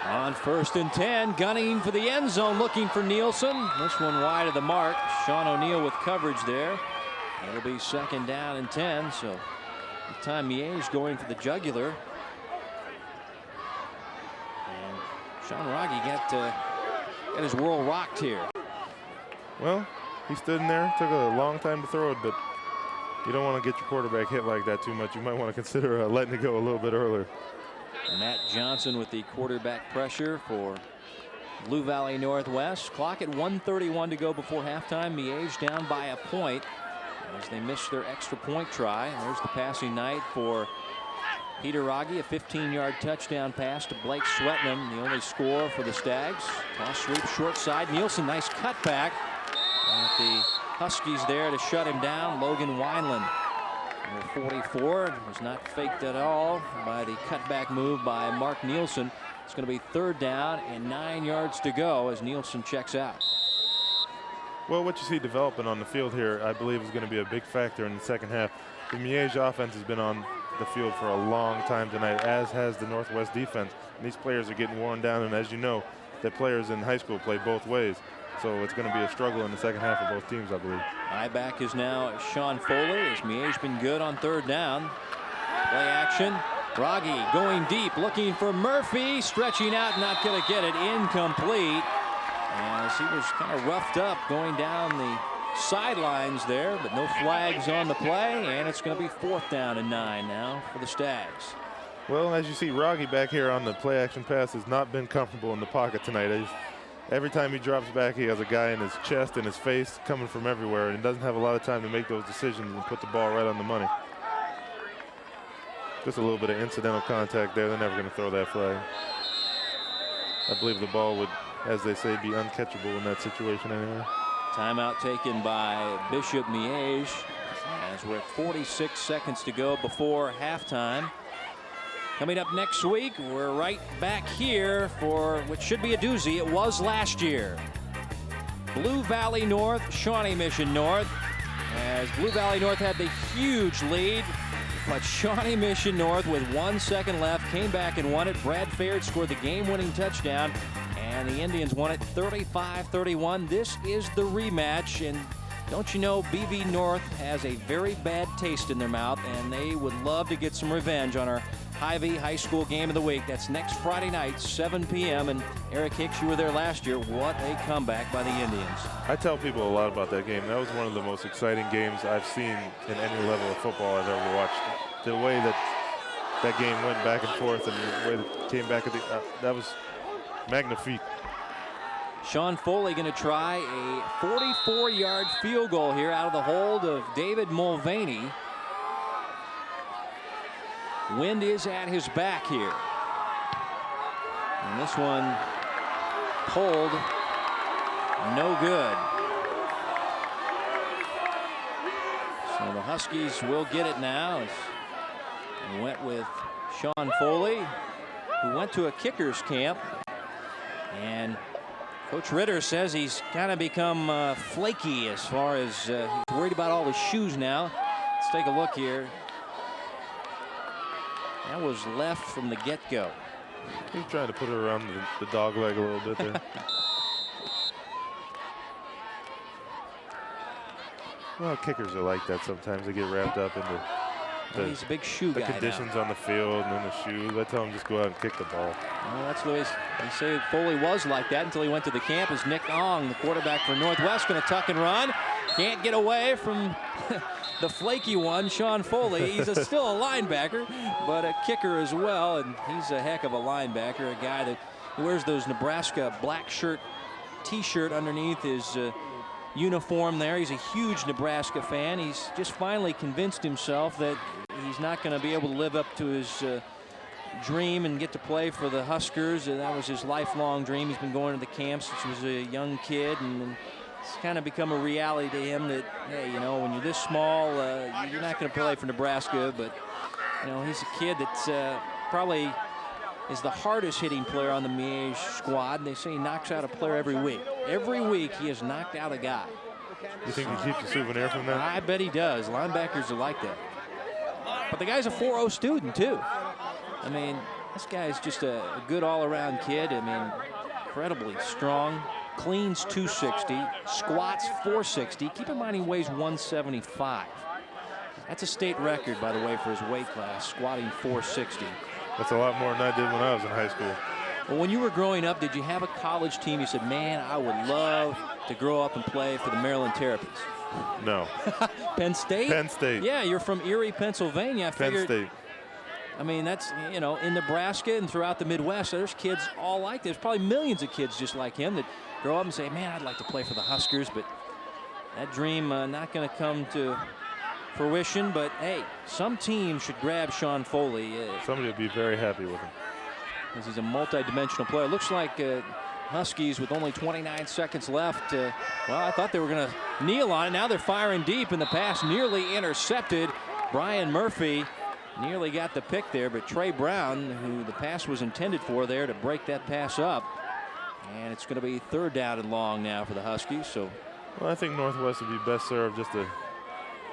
On 1st and 10, gunning for the end zone, looking for Nielsen. This one wide of the mark. Sean O'Neill with coverage there. It'll be 2nd down and 10, so the time Miege going for the jugular. And Sean Raggi got his world rocked here. Well, he stood in there, took a long time to throw it, but you don't want to get your quarterback hit like that too much. You might want to consider letting it go a little bit earlier. Matt Johnson with the quarterback pressure for Blue Valley Northwest. Clock at 1:31 to go before halftime. Miege down by a point as they miss their extra point try. There's the passing night for Peter Raggi, a 15-yard touchdown pass to Blake Swetnam, the only score for the Stags. Toss sweep short side. Nielsen, nice cutback. And the Huskies there to shut him down. Logan Wineland, number 44, was not faked at all by the cutback move by Mark Nielsen. It's going to be 3rd down and 9 yards to go as Nielsen checks out. Well, what you see developing on the field here, I believe, is going to be a big factor in the 2nd half. The Miege offense has been on the field for a long time tonight, as has the Northwest defense. And these players are getting worn down, and as you know, the players in high school play both ways. So it's going to be a struggle in the second half of both teams, I believe. High back is now Sean Foley, as Miege been good on third down. Play action. Bragi going deep, looking for Murphy, stretching out, not going to get it. Incomplete, as he was kind of roughed up going down the sidelines there, but no flags on the play, and it's going to be 4th down and 9 now for the Stags. Well, as you see, Rogge back here on the play action pass has not been comfortable in the pocket tonight. Every time he drops back, he has a guy in his chest and his face coming from everywhere, and he doesn't have a lot of time to make those decisions and put the ball right on the money. Just a little bit of incidental contact there. They're never going to throw that flag. I believe the ball would, as they say, be uncatchable in that situation anyway. Timeout taken by Bishop Miege, as we're at 46 seconds to go before halftime. Coming up next week, we're right back here for what should be a doozy. It was last year. Blue Valley North, Shawnee Mission North. As Blue Valley North had the huge lead, but Shawnee Mission North, with 1 second left, came back and won it. Brad Faird scored the game-winning touchdown, and the Indians won it 35-31. This is the rematch, and don't you know, BV North has a very bad taste in their mouth, and they would love to get some revenge on our Hy-Vee High School Game of the Week. That's next Friday night, 7 p.m. And Eric Hicks, you were there last year. What a comeback by the Indians. I tell people a lot about that game. That was one of the most exciting games I've seen in any level of football I've ever watched. The way that game went back and forth and the way that it came back at the that was magnifique. Sean Foley going to try a 44-yard field goal here out of the hold of David Mulvaney. Wind is at his back here. And this one pulled, no good. So the Huskies will get it now. And went with Sean Foley, who went to a kickers camp. And Coach Ritter says he's kind of become flaky as far as he's worried about all his shoes now. Let's take a look here. That was left from the get-go. He's trying to put it around the dog leg a little bit there. Well, kickers are like that sometimes. They get wrapped up into He's a big shoe guy conditions now. on the field and in the shoes. I tell him just go out and kick the ball. Well, that's the way they say Foley was like that until he went to the camp. As Nick Ong, the quarterback for Northwest, going to tuck and run. Can't get away from the flaky one, Sean Foley. He's still a linebacker, but a kicker as well, and he's a heck of a linebacker, a guy that wears those Nebraska black shirt, T-shirt underneath his uniform there. He's a huge Nebraska fan. He's just finally convinced himself that he's not going to be able to live up to his dream and get to play for the Huskers. That was his lifelong dream. He's been going to the camp since he was a young kid, and it's kind of become a reality to him that, hey, you know, when you're this small, you're not going to play for Nebraska, but, you know, he's a kid that probably is the hardest hitting player on the Miege squad. They say he knocks out a player every week. Every week he has knocked out a guy. You think he keeps a souvenir from that? I bet he does. Linebackers are like that. But the guy's a 4.0 student, too. I mean, this guy's just a good all-around kid. I mean, incredibly strong. Cleans 260, squats 460. Keep in mind he weighs 175. That's a state record, by the way, for his weight class, squatting 460. That's a lot more than I did when I was in high school. Well, when you were growing up, did you have a college team you said, man, I would love to grow up and play for the Maryland Terrapins? No. Penn State? Penn State. Yeah, you're from Erie, Pennsylvania. I Penn figured, State. I mean, that's, you know, in Nebraska and throughout the Midwest, there's kids all like this. Probably millions of kids just like him that grow up and say, man, I'd like to play for the Huskers, but that dream not going to come to fruition. But, hey, some team should grab Sean Foley. Somebody would be very happy with him. Because he's a multi-dimensional player. Looks like Huskies with only 29 seconds left. Well, I thought they were going to kneel on it. Now they're firing deep, and the pass nearly intercepted. Brian Murphy nearly got the pick there, but Trey Brown, who the pass was intended for there, to break that pass up. And it's going to be 3rd down and long now for the Huskies. So, well, I think Northwest would be best served just to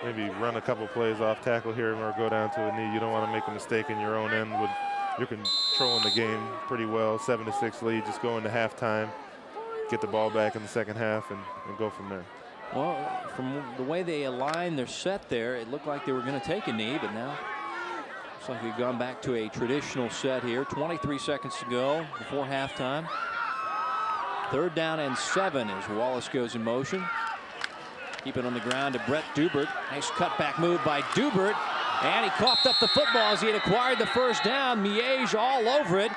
maybe run a couple plays off tackle here or go down to a knee. You don't want to make a mistake in your own end. You're controlling the game pretty well. 7-6 lead, just going to halftime. get the ball back in the second half and go from there. Well, from the way they aligned their set there, it looked like they were going to take a knee, but now looks like we've gone back to a traditional set here. 23 seconds to go before halftime. 3rd down and 7 as Wallace goes in motion. Keep it on the ground to Brett Dubert. Nice cutback move by Dubert. And he coughed up the football as he had acquired the first down. Miege all over it.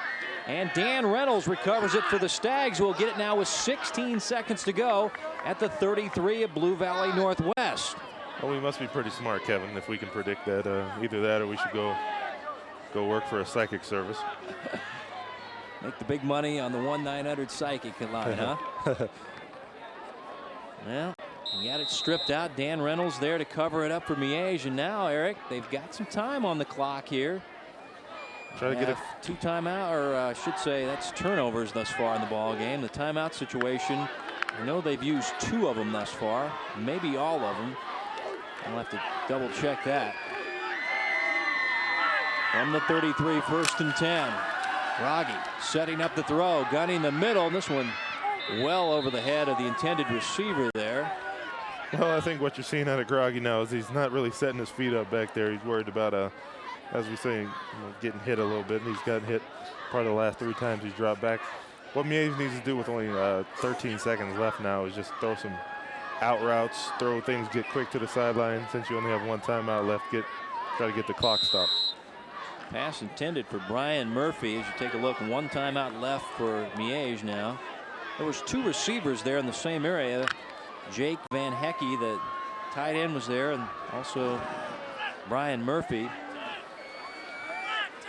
And Dan Reynolds recovers it for the Stags, who will get it now with 16 seconds to go at the 33 of Blue Valley Northwest. Well, we must be pretty smart, Kevin, if we can predict that. Either that or we should go work for a psychic service. Make the big money on the 1-900 psychic line, huh? Well, he got it stripped out. Dan Reynolds there to cover it up for Miege. And now, Eric, they've got some time on the clock here. Try to get a 2 timeout, or I should say that's turnovers thus far in the ball game. The timeout situation, I know they've used 2 of them thus far, maybe all of them. I'll have to double check that. From the 33, 1st and 10. Groggy setting up the throw, gunning the middle. And this one well over the head of the intended receiver there. Well, I think what you're seeing out of Groggy now is he's not really setting his feet up back there. He's worried about, as we say, getting hit a little bit. And he's gotten hit part of the last 3 times he's dropped back. What Miege needs to do with only 13 seconds left now is just throw some out routes, throw things, get quick to the sideline. Since you only have 1 timeout left, try to get the clock stopped. Pass intended for Brian Murphy. As you take a look, 1 timeout left for Miege now. There was 2 receivers there in the same area. Jake Van Hecky, the tight end, was there, and also Brian Murphy.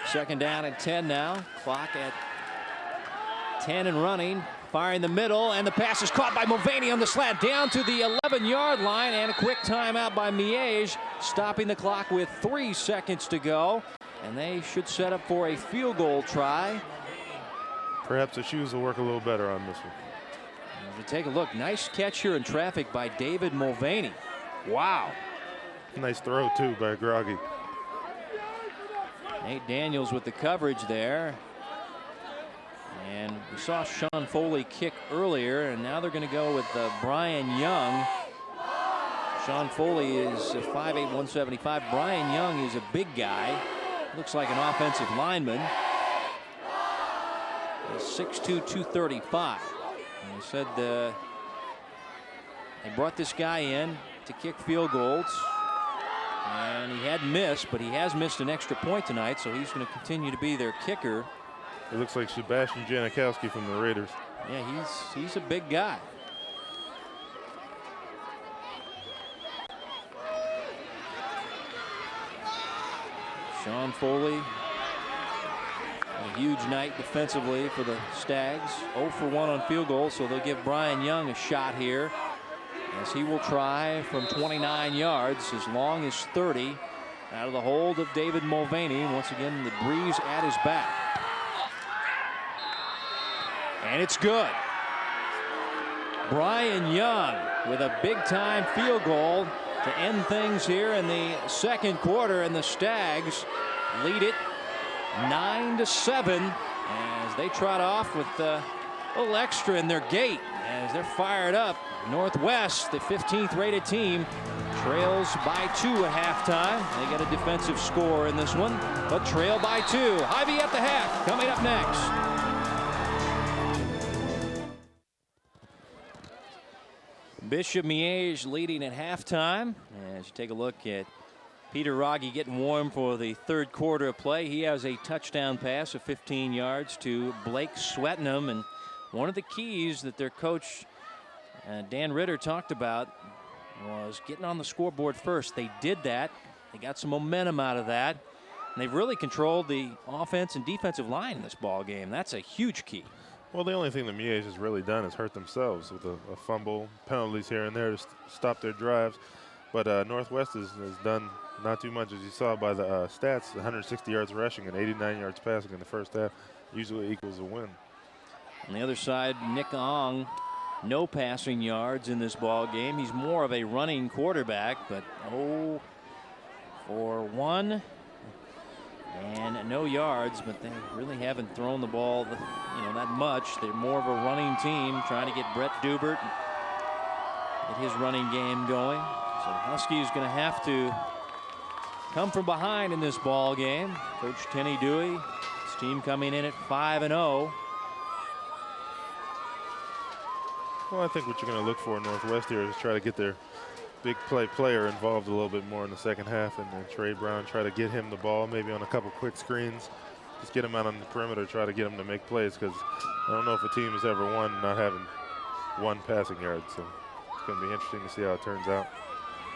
2nd down and 10 now. Clock at 10 and running. Firing the middle, and the pass is caught by Mulvaney on the slant down to the 11-yard line, and a quick timeout by Miege, stopping the clock with 3 seconds to go. And they should set up for a field goal try. Perhaps the shoes will work a little better on this one. As we take a look, nice catch here in traffic by David Mulvaney. Wow. Nice throw, too, by Groggy. Nate Daniels with the coverage there. And we saw Sean Foley kick earlier, and now they're going to go with Brian Young. Sean Foley is 5'8", 175. Brian Young is a big guy. Looks like an offensive lineman. He's 6'2", 235. And they said they brought this guy in to kick field goals. And he had missed, but he has missed an extra point tonight, so he's going to continue to be their kicker. It looks like Sebastian Janikowski from the Raiders. Yeah, he's a big guy. Sean Foley, a huge night defensively for the Stags. 0 for 1 on field goals, so they'll give Brian Young a shot here as he will try from 29 yards, as long as 30, out of the hold of David Mulvaney. Once again, the breeze at his back. And it's good. Brian Young with a big-time field goal to end things here in the 2nd quarter, and the Stags lead it 9-7 as they trot off with a little extra in their gait as they're fired up. Northwest, the 15th rated team, trails by 2 at halftime. They get a defensive score in this one, but trail by 2. Hy-Vee at the half coming up next. Bishop Miege leading at halftime. As you take a look at Peter Rogge getting warm for the 3rd quarter of play. He has a touchdown pass of 15 yards to Blake Swetnam. And one of the keys that their coach, Dan Ritter, talked about was getting on the scoreboard first. They did that. They got some momentum out of that. And they've really controlled the offense and defensive line in this ball game. That's a huge key. Well, the only thing that Miege has really done is hurt themselves with a fumble, penalties here and there to stop their drives. But Northwest has done not too much, as you saw by the stats. 160 yards rushing and 89 yards passing in the first half usually equals a win. On the other side, Nick Ong, no passing yards in this ball game. He's more of a running quarterback, but 0 for 1 And no yards, but they really haven't thrown the ball, that much. They're more of a running team, trying to get Brett Dubert, get his running game going. So Husky's going to have to come from behind in this ball game. Coach Tenny Dewey, his team coming in at 5-0. Well, I think what you're going to look for in Northwest here is try to get their big player involved a little bit more in the second half, and then Trey Brown, try to get him the ball maybe on a couple quick screens. Just get him out on the perimeter, try to get him to make plays, because I don't know if a team has ever won not having one passing yard. So it's going to be interesting to see how it turns out.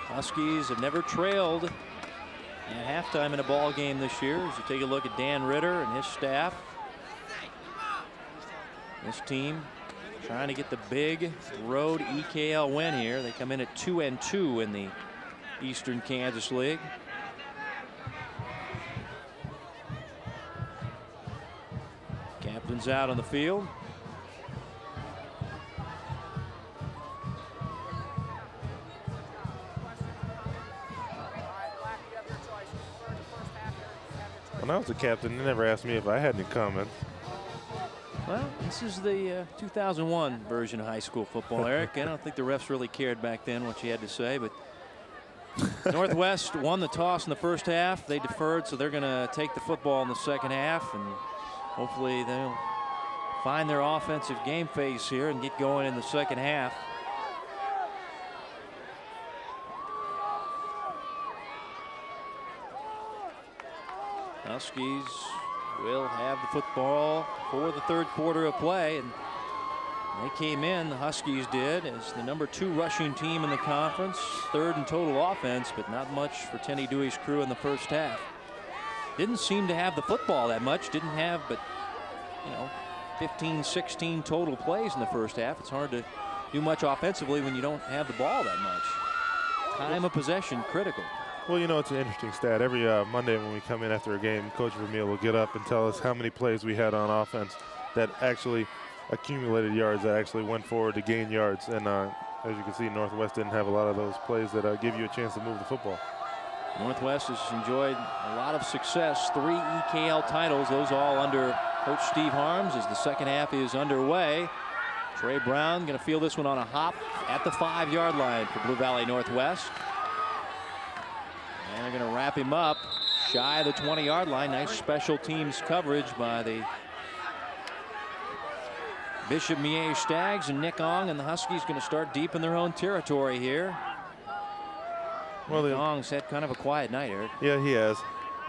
Huskies have never trailed at halftime in a ball game this year. As you take a look at Dan Ritter and his staff, this team trying to get the big road EKL win here. They come in at 2-2 in the Eastern Kansas League. Captain's out on the field. When I was a captain, they never asked me if I had any comments. Well, this is the 2001 version of high school football, Eric. I don't think the refs really cared back then what you had to say, but Northwest won the toss in the first half. They deferred, so they're going to take the football in the second half, and hopefully they'll find their offensive game face here and get going in the second half. Huskies will have the football for the third quarter of play, and they came in, the Huskies did, as the #2 rushing team in the conference, third in total offense, but not much for Tenny Dewey's crew in the first half. Didn't seem to have the football that much, didn't have but 15, 16 total plays in the first half. It's hard to do much offensively when you don't have the ball that much. Time of possession critical. Well, it's an interesting stat. Every Monday when we come in after a game, Coach Vermeil will get up and tell us how many plays we had on offense that actually accumulated yards, that actually went forward to gain yards. And as you can see, Northwest didn't have a lot of those plays that give you a chance to move the football. Northwest has enjoyed a lot of success. 3 EKL titles, those all under Coach Steve Harms as the second half is underway. Trey Brown going to field this one on a hop at the 5-yard line for Blue Valley Northwest. And they're going to wrap him up shy of the 20-yard line. Nice special teams coverage by the Bishop Miege Stags, and Nick Ong and the Huskies going to start deep in their own territory here. Well, Nick Ong's had kind of a quiet night, Eric. Yeah, he has.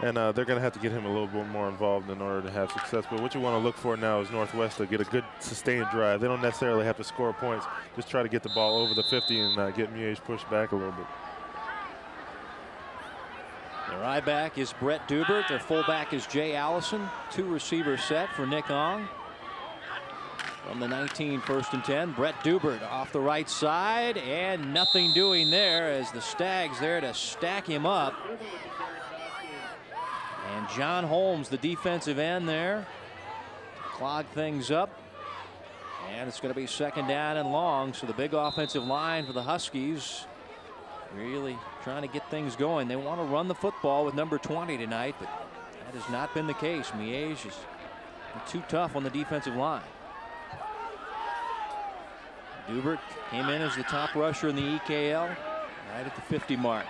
And they're going to have to get him a little bit more involved in order to have success. But what you want to look for now is Northwest to get a good sustained drive. They don't necessarily have to score points. Just try to get the ball over the 50 and get Miege pushed back a little bit. Their I-back is Brett Dubert. Their fullback is Jay Allison. 2 receivers set for Nick Ong. From the 19, 1st and 10. Brett Dubert off the right side, and nothing doing there as the Stags there to stack him up. And John Holmes, the defensive end there, to clog things up. And it's going to be 2nd down and long. So the big offensive line for the Huskies really trying to get things going. They want to run the football with number 20 tonight, but that has not been the case. Miege is too tough on the defensive line. Dubert came in as the top rusher in the EKL right at the 50 mark.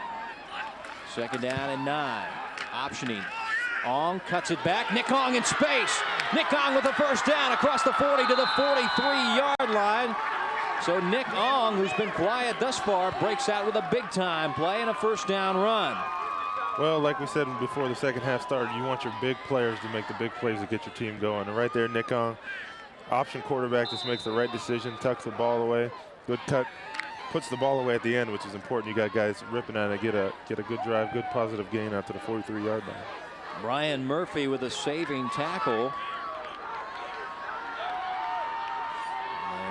2nd down and 9. Optioning. Ong cuts it back. Nick Ong in space. Nick Ong with a 1st down across the 40 to the 43-yard line. So Nick Ong, who's been quiet thus far, breaks out with a big-time play and a 1st down run. Well, like we said before the second half started, you want your big players to make the big plays to get your team going. And right there, Nick Ong, option quarterback, just makes the right decision, tucks the ball away. Good cut, puts the ball away at the end, which is important. You got guys ripping at it, get a good drive, good positive gain out to the 43-yard line. Brian Murphy with a saving tackle.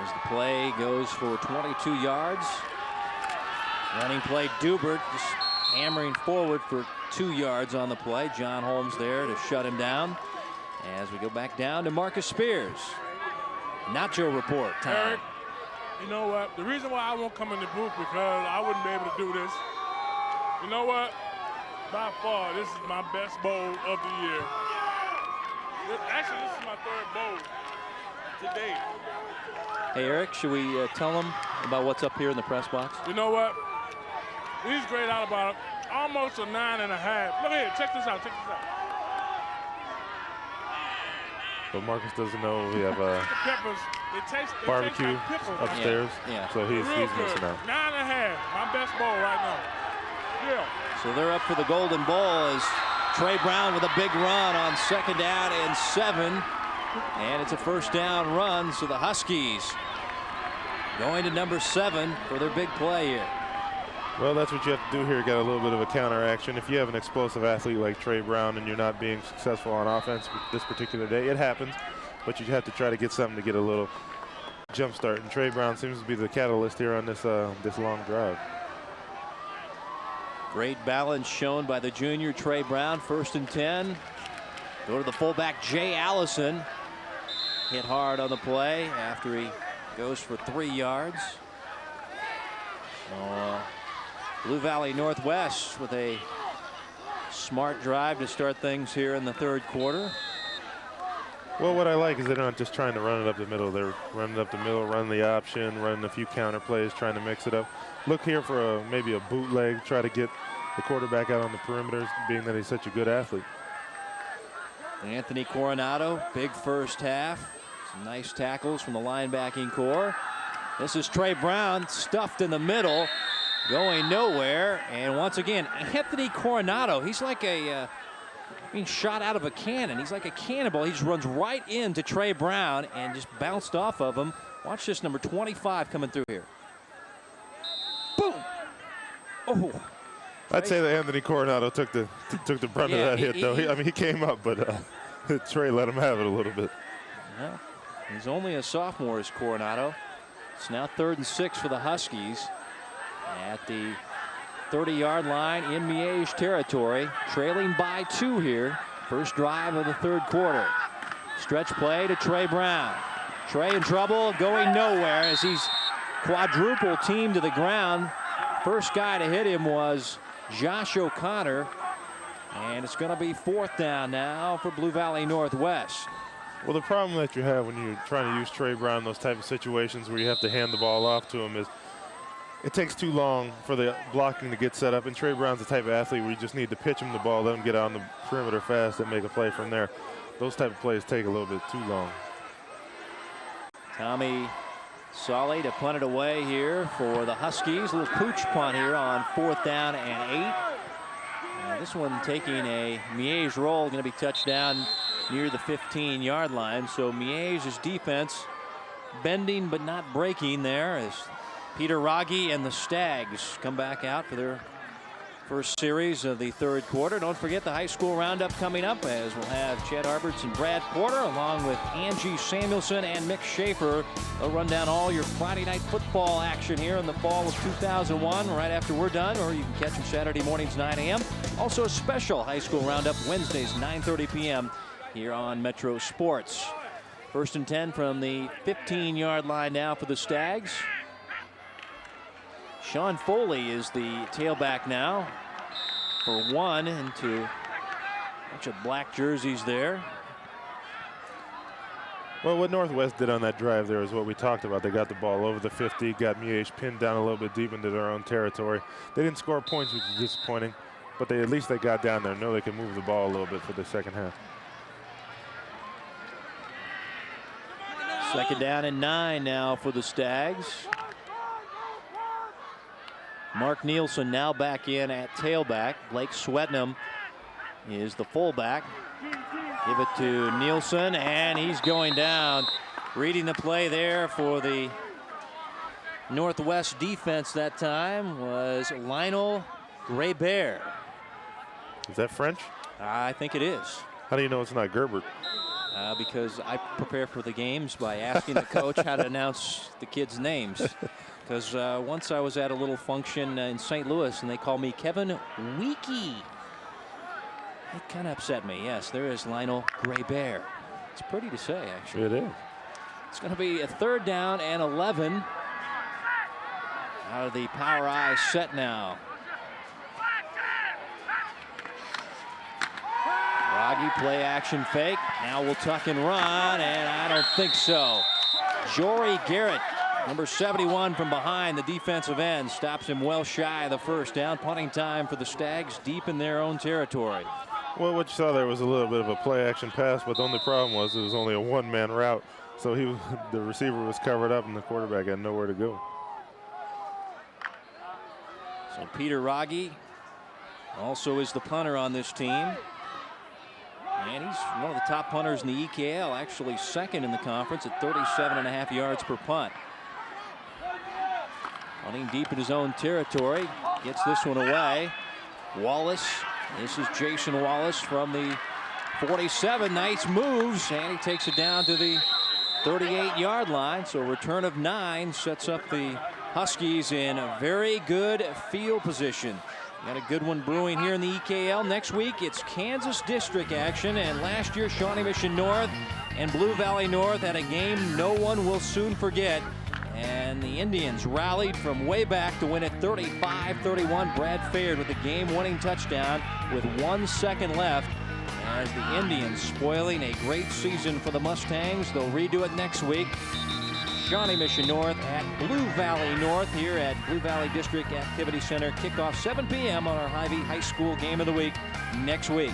As the play goes for 22 yards. Running play, Dubert just hammering forward for 2 yards on the play. John Holmes there to shut him down. As we go back down to Marcus Spears. Nacho report time. Eric, you know what? The reason why I won't come in the booth because I wouldn't be able to do this. You know what? By far, this is my best bowl of the year. Actually, this is my third bowl today. Hey, Eric, should we tell them about what's up here in the press box? You know what? These grade out about almost a 9.5. Look here, check this out, check this out. But Marcus doesn't know we have The peppers, they taste barbecue like pickles. upstairs. Yeah. So he's Real missing good. out. 9.5, my best bowl right now. Yeah. So they're up for the Golden Bowl as Trey Brown with a big run on 2nd down and 7. And it's a first down run, so the Huskies going to number 7 for their big play here. Well, that's what you have to do here. Get a little bit of a counter action. If you have an explosive athlete like Trey Brown and you're not being successful on offense this particular day, it happens. But you have to try to get something to get a little jump start. And Trey Brown seems to be the catalyst here on this this long drive. Great balance shown by the junior Trey Brown. 1st and 10. Go to the fullback Jay Allison. Hit hard on the play after he goes for 3 yards. So, Blue Valley Northwest with a smart drive to start things here in the 3rd quarter. Well, what I like is they're not just trying to run it up the middle. They're running up the middle, running the option, running a few counter plays, trying to mix it up. Look here for maybe a bootleg, try to get the quarterback out on the perimeters, being that he's such a good athlete. Anthony Coronado, big first half. Some nice tackles from the linebacking core. This is Trey Brown stuffed in the middle, going nowhere. And once again, Anthony Coronado, he's like being shot out of a cannon. He's like a cannonball. He just runs right into Trey Brown and just bounced off of him. Watch this, number 25 coming through here. Boom! Oh. I'd say that Anthony Coronado took the brunt of that hit, though. I mean, he came up, but Trey let him have it a little bit. Well, he's only a sophomore, is Coronado. It's now 3rd and 6 for the Huskies at the 30-yard line in Miege territory, trailing by 2 here. First drive of the 3rd quarter. Stretch play to Trey Brown. Trey in trouble, going nowhere as he's quadruple teamed to the ground. First guy to hit him was Josh O'Connor, and it's going to be 4th down now for Blue Valley Northwest. Well, the problem that you have when you're trying to use Trey Brown in those type of situations where you have to hand the ball off to him is it takes too long for the blocking to get set up. And Trey Brown's the type of athlete where you just need to pitch him the ball, let him get out on the perimeter fast and make a play from there. Those type of plays take a little bit too long. Tommy Solly to punt it away here for the Huskies. A little pooch punt here on 4th down and 8. This one taking a Miege roll, going to be touched down near the 15-yard line. So Miege's defense bending but not breaking there as Peter Raggi and the Stags come back out for their first series of the 3rd quarter. Don't forget the high school roundup coming up as we'll have Chad Arberts and Brad Porter along with Angie Samuelson and Mick Schaefer. They'll run down all your Friday night football action here in the fall of 2001 right after we're done, or you can catch them Saturday mornings 9 a.m. Also a special high school roundup Wednesdays 9:30 p.m. here on Metro Sports. 1st and 10 from the 15-yard line now for the Stags. Sean Foley is the tailback now for 1 into a bunch of black jerseys there. Well, what Northwest did on that drive there is what we talked about. They got the ball over the 50, got Miege pinned down a little bit deep into their own territory. They didn't score points, which is disappointing, but at least they got down there. Know they can move the ball a little bit for the second half. 2nd down and 9 now for the Stags. Mark Nielsen now back in at tailback. Blake Swetnam is the fullback. Give it to Nielsen, and he's going down. Reading the play there for the Northwest defense that time was Lionel Graybert. Is that French? I think it is. How do you know it's not Gerbert? Because I prepare for the games by asking the coach how to announce the kids' names. Because once I was at a little function in St. Louis and they called me Kevin Weekey. It kind of upset me. Yes, there is Lionel Graybert. It's pretty to say, actually. It is. It's going to be a 3rd down and 11. Out of the power I set now. Rogge play action fake. Now we'll tuck and run, and I don't think so. Jory Garrett, number 71 from behind the defensive end, stops him well shy of the first down. Punting time for the Stags deep in their own territory. Well, what you saw there was a little bit of a play action pass, but the only problem was it was only a one-man route. So the receiver was covered up and the quarterback had nowhere to go. So Peter Rogge also is the punter on this team. And he's one of the top punters in the EKL, actually second in the conference at 37.5 yards per punt. Punting deep in his own territory, gets this one away. Wallace, this is Jason Wallace from the 47, nice moves, and he takes it down to the 38-yard line. So return of 9 sets up the Huskies in a very good field position. Got a good one brewing here in the EKL. Next week, it's Kansas District action. And last year, Shawnee Mission North and Blue Valley North had a game no one will soon forget. And the Indians rallied from way back to win it 35-31. Brad Faird with the game-winning touchdown with 1 second left. As the Indians spoiling a great season for the Mustangs. They'll redo it next week. Shawnee Mission North at Blue Valley North here at Blue Valley District Activity Center. Kickoff 7 p.m. on our Hy-Vee High School Game of the Week next week.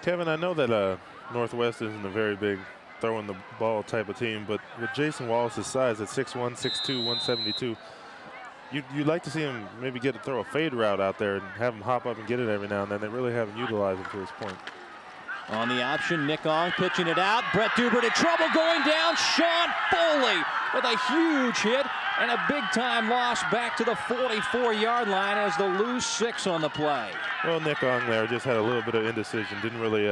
Kevin, I know that Northwest isn't a very big throwing the ball type of team, but with Jason Wallace's size at 6'1", 6'2", 172, you'd like to see him maybe throw a fade route out there and have him hop up and get it every now and then. They really haven't utilized him to this point. On the option, Nick Ong pitching it out. Brett Dubert in trouble going down. Sean Foley with a huge hit and a big-time loss back to the 44-yard line as they lose 6 on the play. Well, Nick Ong there just had a little bit of indecision. Didn't really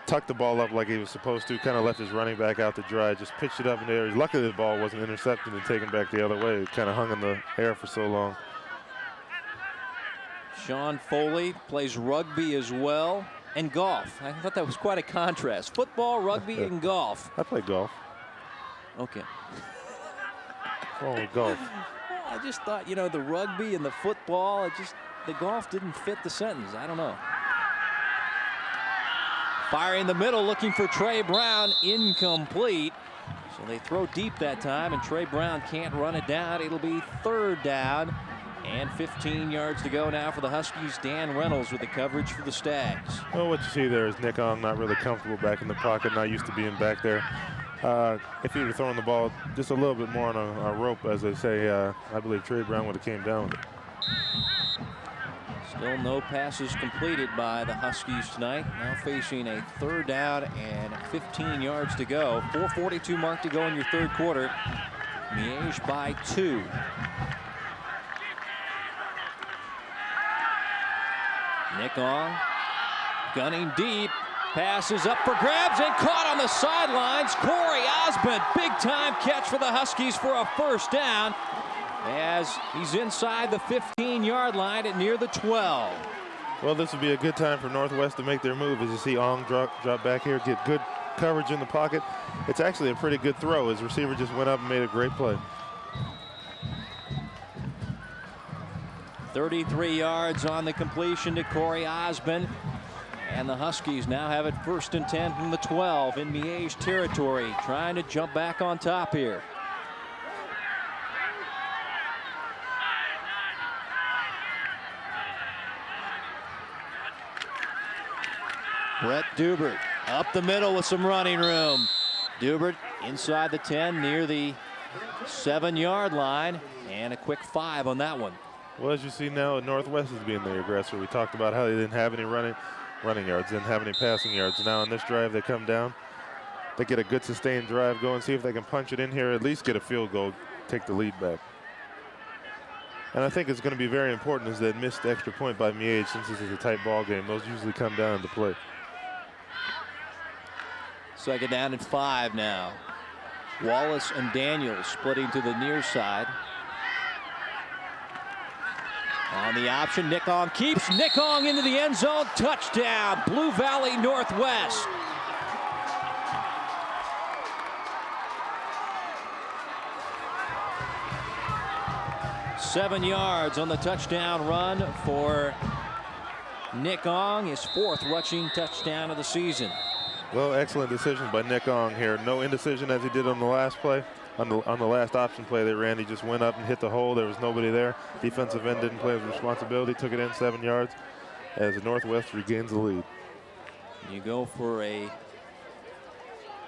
tuck the ball up like he was supposed to. Kind of left his running back out to dry. Just pitched it up in the air. Luckily, the ball wasn't intercepted and taken back the other way. It kind of hung in the air for so long. Sean Foley plays rugby as well and golf. I thought that was quite a contrast. Football, rugby, and golf. I play golf. Okay. Oh, golf. I just thought, you know, the rugby and the football, the golf didn't fit the sentence. I don't know. Firing the middle, looking for Trey Brown, incomplete. So they throw deep that time, and Trey Brown can't run it down. It'll be 3rd down. And 15 yards to go now for the Huskies. Dan Reynolds with the coverage for the Stags. Well, what you see there is Nick Ong not really comfortable back in the pocket, not used to being back there. If he were throwing the ball just a little bit more on a rope, as they say, I believe Trey Brown would have came down with it. Still no passes completed by the Huskies tonight. Now facing a 3rd down and 15 yards to go. 4:42 mark to go in your 3rd quarter. Miege by 2. Nick Ong gunning deep. Passes up for grabs and caught on the sidelines. Corey Osmond, big time catch for the Huskies for a 1st down as he's inside the 15-yard line at near the 12. Well, this would be a good time for Northwest to make their move. As you see Ong drop back here, get good coverage in the pocket. It's actually a pretty good throw. His receiver just went up and made a great play. 33 yards on the completion to Corey Osmond. And the Huskies now have it 1st and 10 from the 12 in Miege territory, trying to jump back on top here. Brett Dubert up the middle with some running room. Dubert inside the 10 near the 7-yard line, and a quick 5 on that one. Well, as you see now, Northwest is being the aggressor. We talked about how they didn't have any running yards, didn't have any passing yards. Now on this drive, they come down. They get a good sustained drive going, see if they can punch it in here, at least get a field goal, take the lead back. And I think it's going to be very important is that missed extra point by Miege, since this is a tight ball game. Those usually come down into play. 2nd down and 5 now. Wallace and Daniels splitting to the near side. On the option, Nick Ong keeps. Nick Ong into the end zone. Touchdown, Blue Valley Northwest. 7 yards on the touchdown run for Nick Ong, his 4th rushing touchdown of the season. Well, excellent decision by Nick Ong here. No indecision as he did on the last play. On the last option play they ran, he just went up and hit the hole. There was nobody there. Defensive end didn't play his responsibility, took it in 7 yards as Northwest regains the lead. You go for a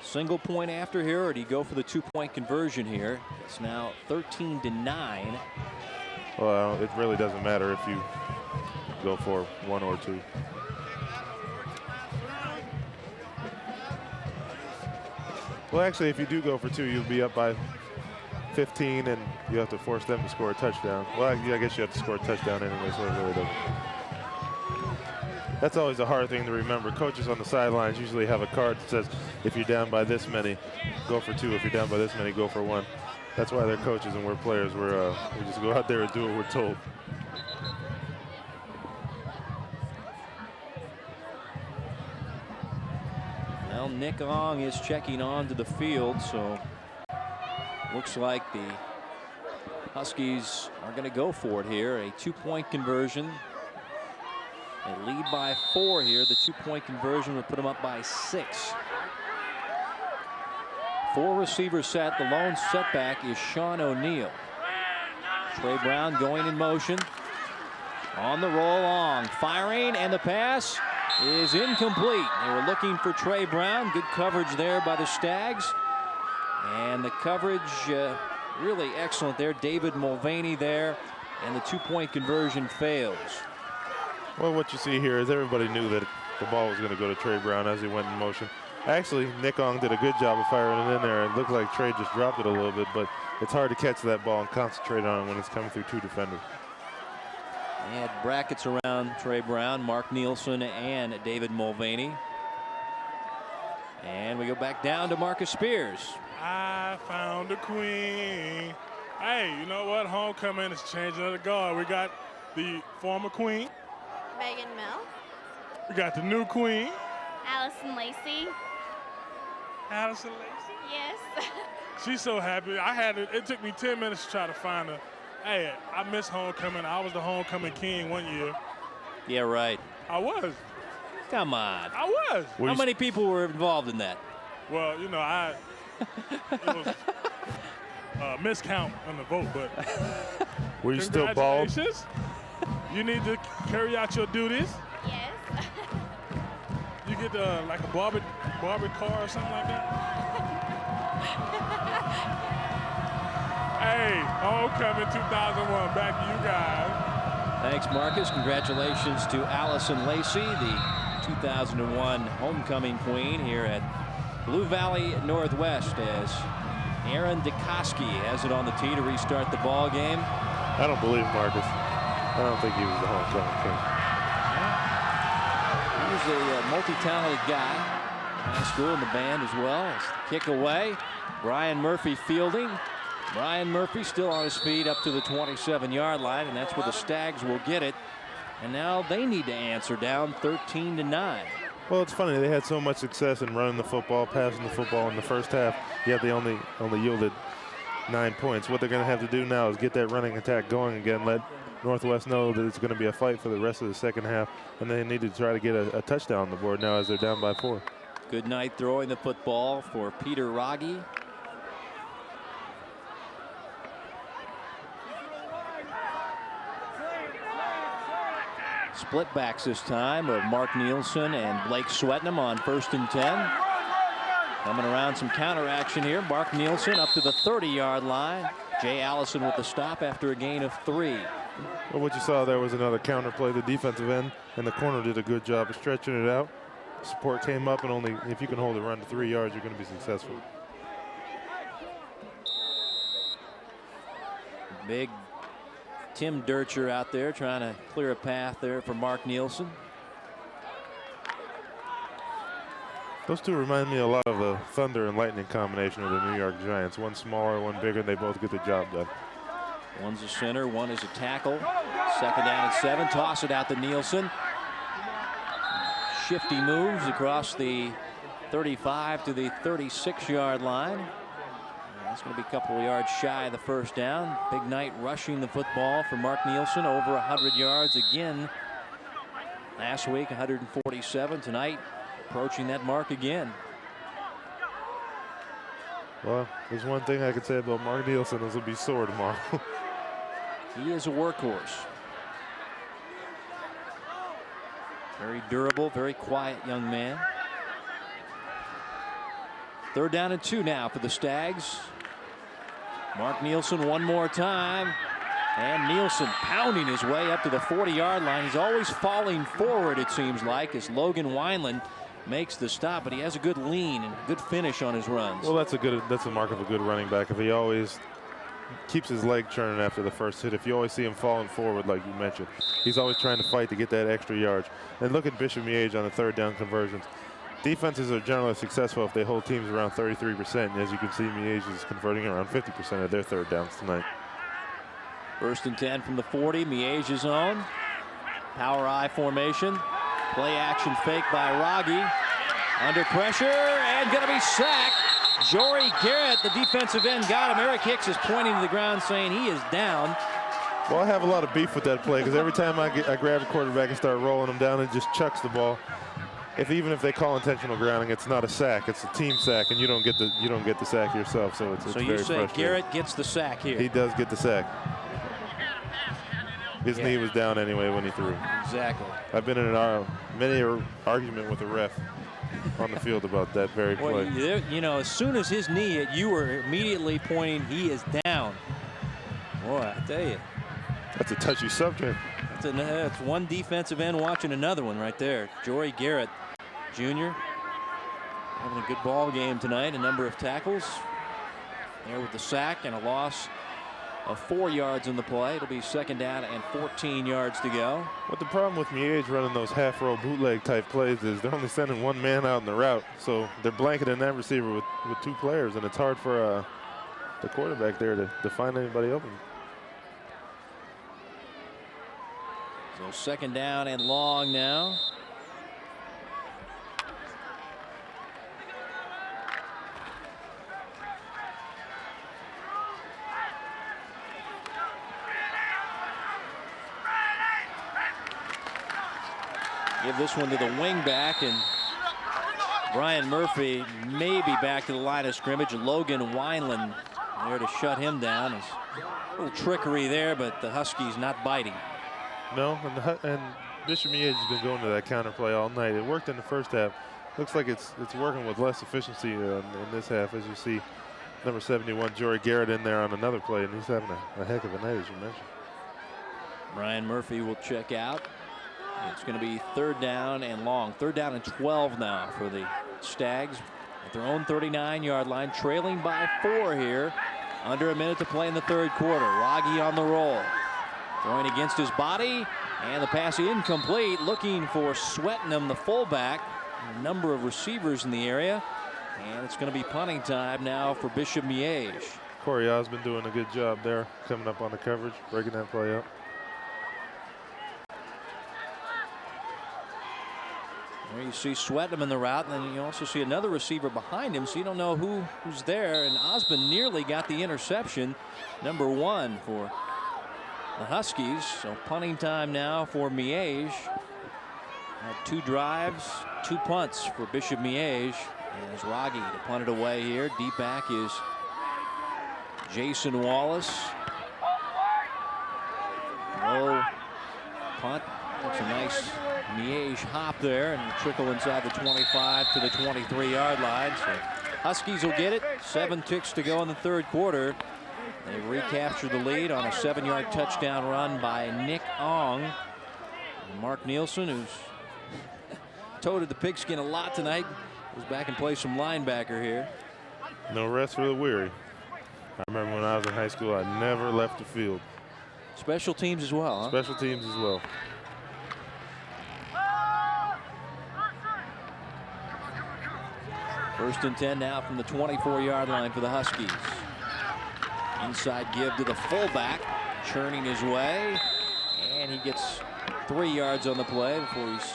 single point after here, or do you go for the 2-point conversion here? It's now 13-9. Well, it really doesn't matter if you go for 1 or 2. Well, actually, if you do go for 2, you'll be up by 15, and you have to force them to score a touchdown. Well, I guess you have to score a touchdown anyway, so it really doesn't. That's always a hard thing to remember. Coaches on the sidelines usually have a card that says, if you're down by this many, go for 2. If you're down by this many, go for 1. That's why they're coaches and we're players. We just go out there and do what we're told. Well, Nick Ong is checking on to the field, so looks like the Huskies are going to go for it here. A 2-point conversion. They lead by 4 here. The 2-point conversion would put them up by 6. 4 receiver set. The lone setback is Sean O'Neal. Trey Brown going in motion. On the roll, Ong firing, and the pass is incomplete. They were looking for Trey Brown. Good coverage there by the Stags. And the coverage really excellent there. David Mulvaney there. And the 2-point conversion fails. Well, what you see here is everybody knew that the ball was going to go to Trey Brown as he went in motion. Actually, Nick Ong did a good job of firing it in there. It looked like Trey just dropped it a little bit, but it's hard to catch that ball and concentrate on it when it's coming through 2 defenders. They had brackets around Trey Brown, Mark Nielsen, and David Mulvaney. And we go back down to Marcus Spears. I found the queen. Hey, you know what? Homecoming is changing of the guard. We got the former queen. Megan Mill. We got the new queen. Allison Lacey. Allison Lacey? Yes. She's so happy. It took me 10 minutes to try to find her. Hey, I miss homecoming. I was the homecoming king one year. Yeah, right. I was. Come on. I was. How many people were involved in that? Well, you know, it was a miscount on the vote, but were you still bald? You need to carry out your duties. Yes. You get like a Barbie car or something like that. Hey, homecoming 2001. Back to you guys. Thanks, Marcus. Congratulations to Allison Lacey, the 2001 homecoming queen here at Blue Valley Northwest, as Aaron DeKoski has it on the tee to restart the ball game. I don't believe Marcus. I don't think he was the homecoming king. He was a multi-talented guy. High school in the band as well. Kick away. Brian Murphy fielding. Brian Murphy still on his feet up to the 27-yard line, and that's where the Stags will get it. And now they need to answer, down 13-9. Well, it's funny. They had so much success in running the football, passing the football in the first half, yet they only yielded 9 points. What they're going to have to do now is get that running attack going again, let Northwest know that it's going to be a fight for the rest of the second half, and they need to try to get a touchdown on the board now as they're down by 4. Good night throwing the football for Peter Rogge. Split backs this time of Mark Nielsen and Blake Swetnam on 1st and 10. Coming around some counter action here. Mark Nielsen up to the 30-yard line. Jay Allison with the stop after a gain of 3. Well, what you saw there was another counter play. The defensive end and the corner did a good job of stretching it out. Support came up, and only if you can hold it run to 3 yards, you're going to be successful. Big Tim Dircher out there trying to clear a path there for Mark Nielsen. Those two remind me a lot of the Thunder and Lightning combination of the New York Giants. One smaller, one bigger, and they both get the job done. One's a center, one is a tackle. 2nd down and 7. Toss it out to Nielsen. Shifty moves across the 35 to the 36-yard line. That's going to be a couple of yards shy of the first down. Big night rushing the football for Mark Nielsen, over 100 yards again. Last week, 147. Tonight, approaching that mark again. Well, there's one thing I could say about Mark Nielsen, is he'll be sore tomorrow. He is a workhorse. Very durable, very quiet young man. 3rd down and 2 now for the Stags. Mark Nielsen one more time. And Nielsen pounding his way up to the 40-yard line. He's always falling forward, it seems like, as Logan Wineland makes the stop, but he has a good lean and good finish on his runs. Well, that's a mark of a good running back. If he always keeps his leg churning after the first hit, if you always see him falling forward like you mentioned, he's always trying to fight to get that extra yard. And look at Bishop Miege on the 3rd down conversions. Defenses are generally successful if they hold teams around 33%. And as you can see, Miege is converting around 50% of their 3rd downs tonight. 1st and 10 from the 40. Miege's own. Power I formation. Play action fake by Raggi. Under pressure and going to be sacked. Jory Garrett, the defensive end, got him. Eric Hicks is pointing to the ground saying he is down. Well, I have a lot of beef with that play because every time I grab a quarterback and start rolling him down, it just chucks the ball. Even if they call intentional grounding, it's not a sack; it's a team sack, and you don't get the sack yourself. So it's very frustrating. So you say Garrett gets the sack here? He does get the sack. His knee was down anyway when he threw. Exactly. I've been in many argument with the ref on the field about that very play. Well, you know, as soon as his knee hit, you were immediately pointing, he is down. Boy, I tell you. That's a touchy subject. That's one defensive end watching another one right there. Jory Garrett, Jr. having a good ball game tonight. A number of tackles. There with the sack and a loss of 4 yards in the play. It'll be 2nd down and 14 yards to go. What the problem with Miege running those half-row bootleg type plays is they're only sending one man out in the route. So they're blanketing that receiver with 2 players, and it's hard for the quarterback there to find anybody open. So 2nd down and long now. Give this one to the wing back, and Brian Murphy may be back to the line of scrimmage. Logan Wineland there to shut him down. There's a little trickery there, but the Huskies not biting. No, and Bishop Miege has been going to that counter play all night. It worked in the first half. Looks like it's working with less efficiency in this half, as you see number 71, Jory Garrett, in there on another play, and he's having a heck of a night, as you mentioned. Brian Murphy will check out. It's going to be 3rd down and long. 3rd down and 12 now for the Stags at their own 39-yard line, trailing by 4 here. Under a minute to play in the 3rd quarter. Raggi on the roll. Throwing against his body, and the pass incomplete. Looking for Swetnam, the fullback. A number of receivers in the area. And it's going to be punting time now for Bishop Miege. Corey Osmond doing a good job there, coming up on the coverage, breaking that play up. There you see Swetnam in the route, and then you also see another receiver behind him, so you don't know who's there. And Osmond nearly got the interception, number 1 for the Huskies. So punting time now for Miege. Had 2 drives, 2 punts for Bishop Miege. And as Raggi to punt it away here. Deep back is Jason Wallace. Low punt. That's a nice Miege hop there and trickle inside the 25 to the 23-yard line. So Huskies will get it. 7 ticks to go in the 3rd quarter. They recapture the lead on a 7-yard touchdown run by Nick Ong. And Mark Nielsen, who's toted the pigskin a lot tonight, goes back and plays some linebacker here. No rest for the weary. I remember when I was in high school, I never left the field. Special teams as well, huh? Special teams as well. First and 10 now from the 24-yard line for the Huskies. Inside give to the fullback, churning his way, and he gets 3 yards on the play before he's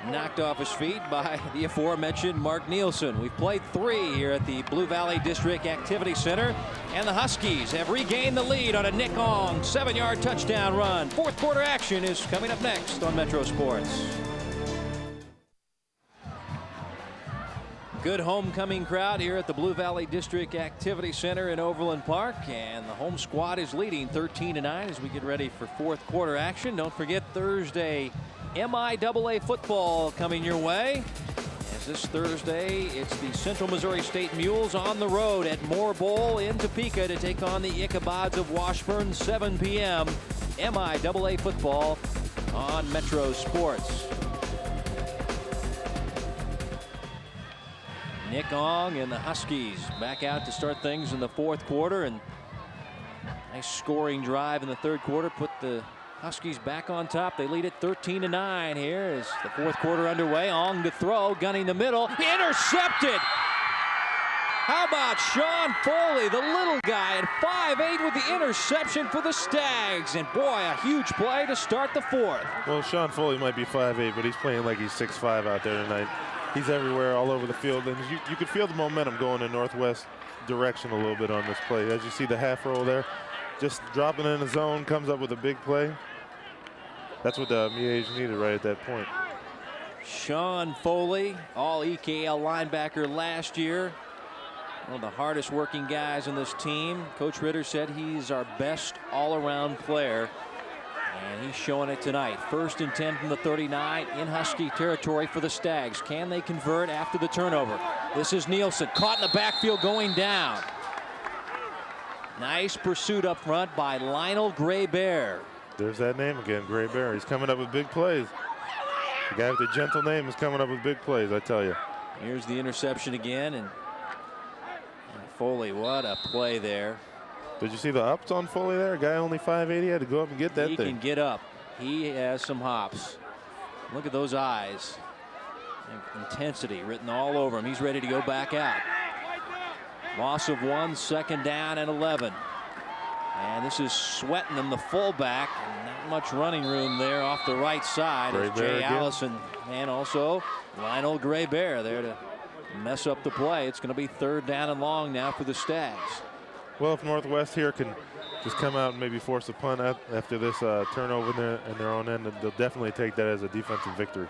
knocked off his feet by the aforementioned Mark Nielsen. We've played 3 here at the Blue Valley District Activity Center, and the Huskies have regained the lead on a Nick Ong 7-yard touchdown run. Fourth quarter action is coming up next on Metro Sports. Good homecoming crowd here at the Blue Valley District Activity Center in Overland Park, and the home squad is leading 13-9 as we get ready for fourth quarter action. Don't forget Thursday MIAA football coming your way. As this Thursday, it's the Central Missouri State Mules on the road at Moore Bowl in Topeka to take on the Ichabods of Washburn. 7 p.m. MIAA football on Metro Sports. Nick Ong and the Huskies back out to start things in the fourth quarter, and nice scoring drive in the third quarter put the Huskies back on top. They lead it 13-9 here as the fourth quarter underway. Ong to throw, gunning the middle, intercepted. How about Sean Foley, the little guy at 5'8" with the interception for the Stags, and boy, a huge play to start the fourth. Well, Sean Foley might be 5'8", but he's playing like he's 6'5" out there tonight. He's everywhere, all over the field, and you could feel the momentum going in northwest direction a little bit on this play. As you see the half roll there, just dropping in the zone, comes up with a big play. That's what the Miege needed right at that point. Sean Foley, all EKL linebacker last year. One of the hardest working guys on this team. Coach Ritter said he's our best all-around player, and he's showing it tonight. 1st and 10 from the 39 in Husky territory for the Stags. Can they convert after the turnover? This is Nielsen, caught in the backfield going down. Nice pursuit up front by Lionel Gray-Bear. There's that name again, Gray-Bear. He's coming up with big plays. The guy with the gentle name is coming up with big plays, I tell you. Here's the interception again, and Foley, what a play there. Did you see the ups on Foley there? A guy only 5'8", he had to go up and get that thing. He can get up. He has some hops. Look at those eyes. Intensity written all over him. He's ready to go back out. Loss of 1, 2nd down and 11. And this is Swettenham, the fullback. Not much running room there off the right side. As Jay Allison and also Lionel Gray-Bear there to mess up the play. It's going to be 3rd down and long now for the Stags. Well, if Northwest here can just come out and maybe force a punt after this turnover in their own end, they'll definitely take that as a defensive victory.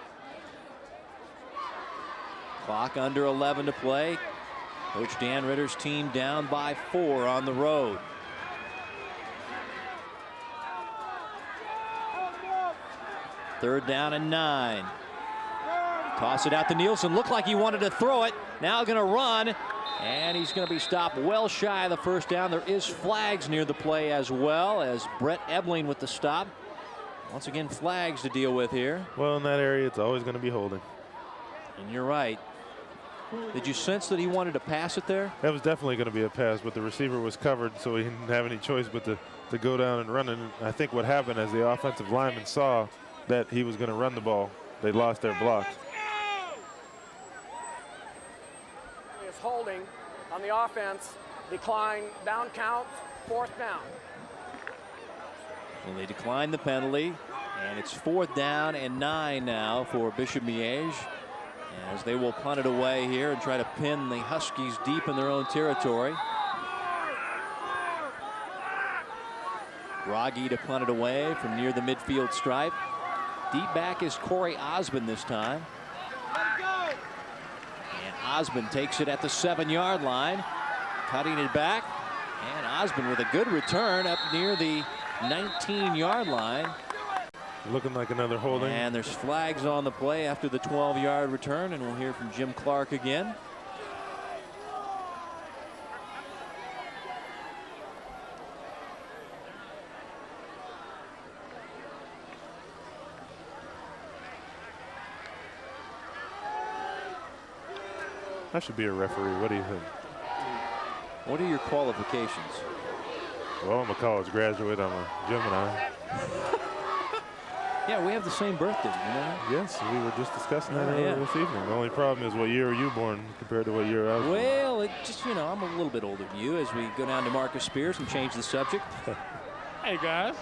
Clock under 11 to play. Coach Dan Ritter's team down by 4 on the road. Third down and 9. Toss it out to Nielsen. Looked like he wanted to throw it. Now going to run. And he's going to be stopped well shy of the 1st down. There is flags near the play as well, as Brett Ebling with the stop. Once again, flags to deal with here. Well, in that area, it's always going to be holding. And you're right. Did you sense that he wanted to pass it there? That was definitely going to be a pass, but the receiver was covered, so he didn't have any choice but to go down and run. And I think what happened as the offensive lineman saw that he was going to run the ball, they lost their blocks. Is holding on the offense, decline, down count, 4th down. Well, they declined the penalty, and it's 4th down and 9 now for Bishop Miege, as they will punt it away here and try to pin the Huskies deep in their own territory. Groggy to punt it away from near the midfield stripe. Deep back is Corey Osmond this time. And Osmond takes it at the 7-yard line, cutting it back. And Osmond with a good return up near the 19-yard line. Looking like another holding. And there's flags on the play after the 12-yard return, and we'll hear from Jim Clark again. I should be a referee. What do you think? What are your qualifications? Well, I'm a college graduate. I'm a Gemini. Yeah, we have the same birthday, you know? Yes, we were just discussing that earlier this evening. The only problem is what year are you born compared to what year I was born? Well, it just, you know, I'm a little bit older than you as we go down to Marcus Spears and change the subject. Hey, guys.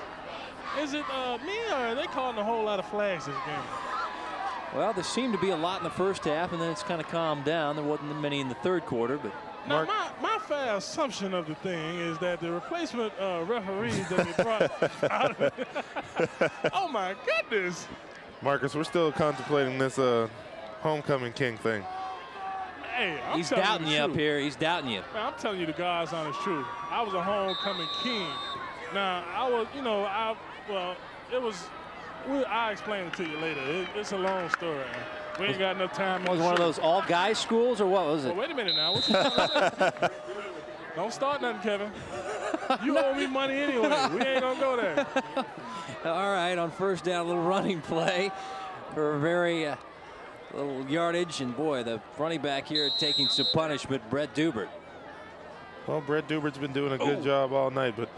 Is it me or are they calling a whole lot of flags this game? Well, there seemed to be a lot in the first half, and then it's kind of calmed down. There wasn't many in the third quarter, but now, my fair assumption of the thing is that the replacement referees that they brought out of it. Oh, my goodness. Marcus, we're still contemplating this homecoming king thing. Hey, he's doubting you up here. He's doubting you. Man, I'm telling you the God's honest truth. I was a homecoming king. Now, I was, you know, it was, I'll explain it to you later. It's a long story. We ain't got enough time. Was one of those all-guys schools, or what was it? Oh, wait a minute now. What you Don't start nothing, Kevin. You owe me money anyway. We ain't gonna go there. All right, on first down, a little running play for a very little yardage, and boy, the running back here taking some punishment, Brett Dubert. Well, Brett Dubert's been doing a good job all night, but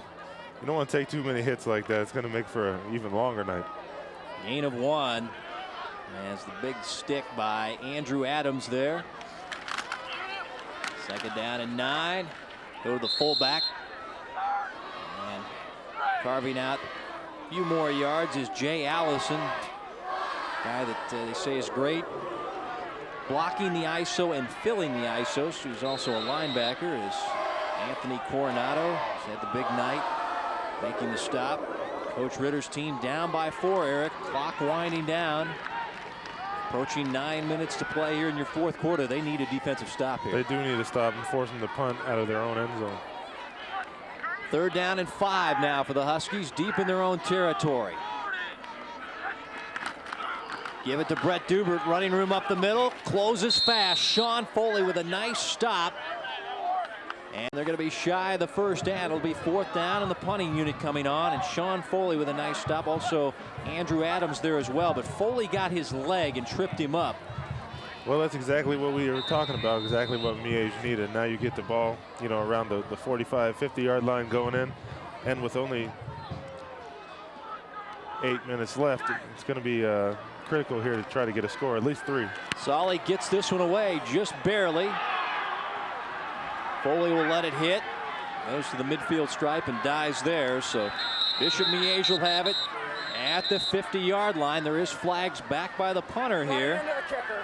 you don't want to take too many hits like that. It's going to make for an even longer night. Gain of 1 as the big stick by Andrew Adams there. Second down and 9. Go to the fullback. And carving out a few more yards is Jay Allison. Guy that they say is great blocking the ISO and filling the ISO. Who's also a linebacker is Anthony Coronado. He's had the big night making the stop. Coach Ritter's team down by 4, Eric. Clock winding down. Approaching 9 minutes to play here in your fourth quarter. They need a defensive stop here. They do need to stop and force them to punt out of their own end zone. Third down and 5 now for the Huskies, deep in their own territory. Give it to Brett Dubert, running room up the middle, closes fast. Sean Foley with a nice stop. And they're going to be shy of the first down. It'll be fourth down, and the punting unit coming on. And Sean Foley with a nice stop. Also, Andrew Adams there as well. But Foley got his leg and tripped him up. Well, that's exactly what we were talking about, exactly what Miege needed. Now you get the ball, you know, around the 45, 50-yard line going in. And with only 8 minutes left, it's going to be critical here to try to get a score, at least 3. Solly gets this one away just barely. Foley will let it hit. Goes to the midfield stripe and dies there. So Bishop Miege will have it at the 50-yard line. There is flags back by the punter here. Into the kicker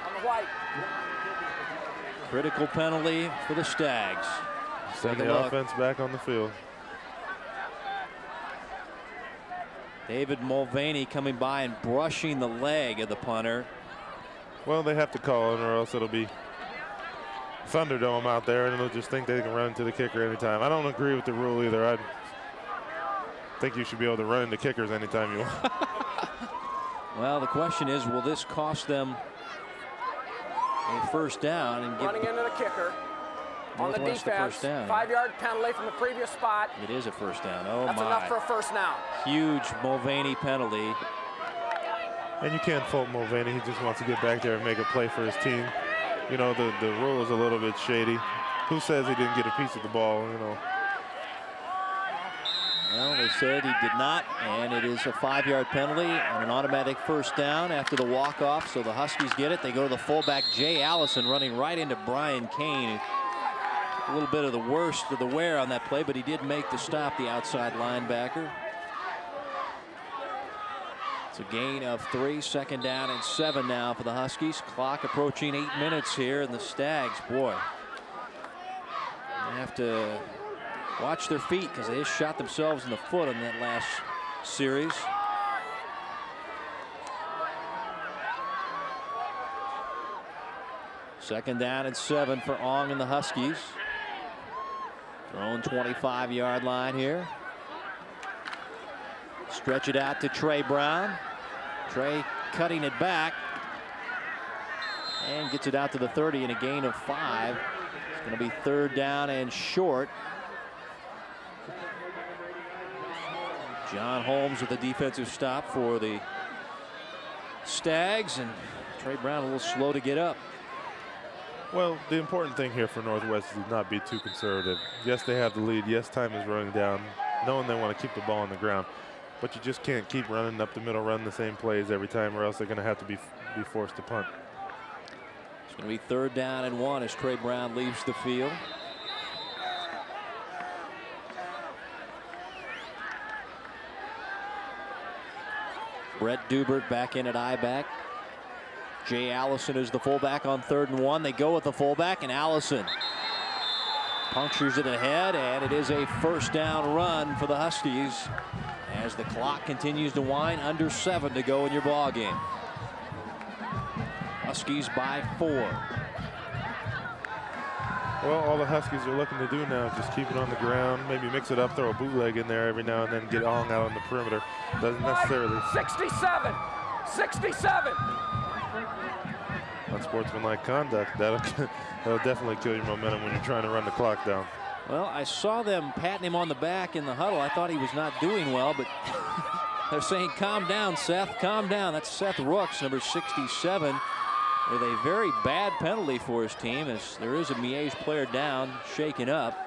on the white. Critical penalty for the Stags. Send the offense back on the field. David Mulvaney coming by and brushing the leg of the punter. Well, they have to call it, or else it'll be Thunderdome out there, and they'll just think they can run into the kicker anytime. I don't agree with the rule either. I think you should be able to run into kickers anytime you want. Well, the question is, will this cost them a first down and running into the kicker on the defense? 5-yard penalty from the previous spot. It is a first down. Oh, that's my. enough for a first down. Huge Mulvaney penalty. And you can't fault Mulvaney. He just wants to get back there and make a play for his team. You know, the rule is a little bit shady. Who says he didn't get a piece of the ball, you know? Well, they said he did not, and it is a 5-yard penalty and an automatic first down after the walk-off. So the Huskies get it. They go to the fullback, Jay Allison, running right into Brian Kane. A little bit of the worst of the wear on that play, but he did make the stop, the outside linebacker. It's a gain of 3, second down and 7 now for the Huskies. Clock approaching 8 minutes here, and the Stags, boy, they have to watch their feet because they just shot themselves in the foot in that last series. Second down and 7 for Ong and the Huskies. Their own 25-yard line here. Stretch it out to Trey Brown. Trey cutting it back and gets it out to the 30 and a gain of 5. It's going to be third down and short. John Holmes with a defensive stop for the Stags, and Trey Brown a little slow to get up. Well, the important thing here for Northwest is to not be too conservative. Yes, they have the lead. Yes, time is running down, knowing they want to keep the ball on the ground. But you just can't keep running up the middle, running the same plays every time, or else they're going to have to be forced to punt. It's going to be third down and 1 as Trey Brown leaves the field. Brett Dubert back in at I-back. Jay Allison is the fullback on 3rd and 1. They go with the fullback, and Allison punctures it ahead, and it is a first down run for the Huskies as the clock continues to wind. Under 7 to go in your ball game. Huskies by 4. Well, all the Huskies are looking to do now is just keep it on the ground, maybe mix it up, throw a bootleg in there every now and then, get Ong out on the perimeter. Doesn't necessarily. 67, 67. Unsportsmanlike conduct, that'll definitely kill your momentum when you're trying to run the clock down. Well, I saw them patting him on the back in the huddle. I thought he was not doing well, but they're saying, calm down, Seth, calm down. That's Seth Rooks, number 67, with a very bad penalty for his team, as there is a Miege player down, shaken up.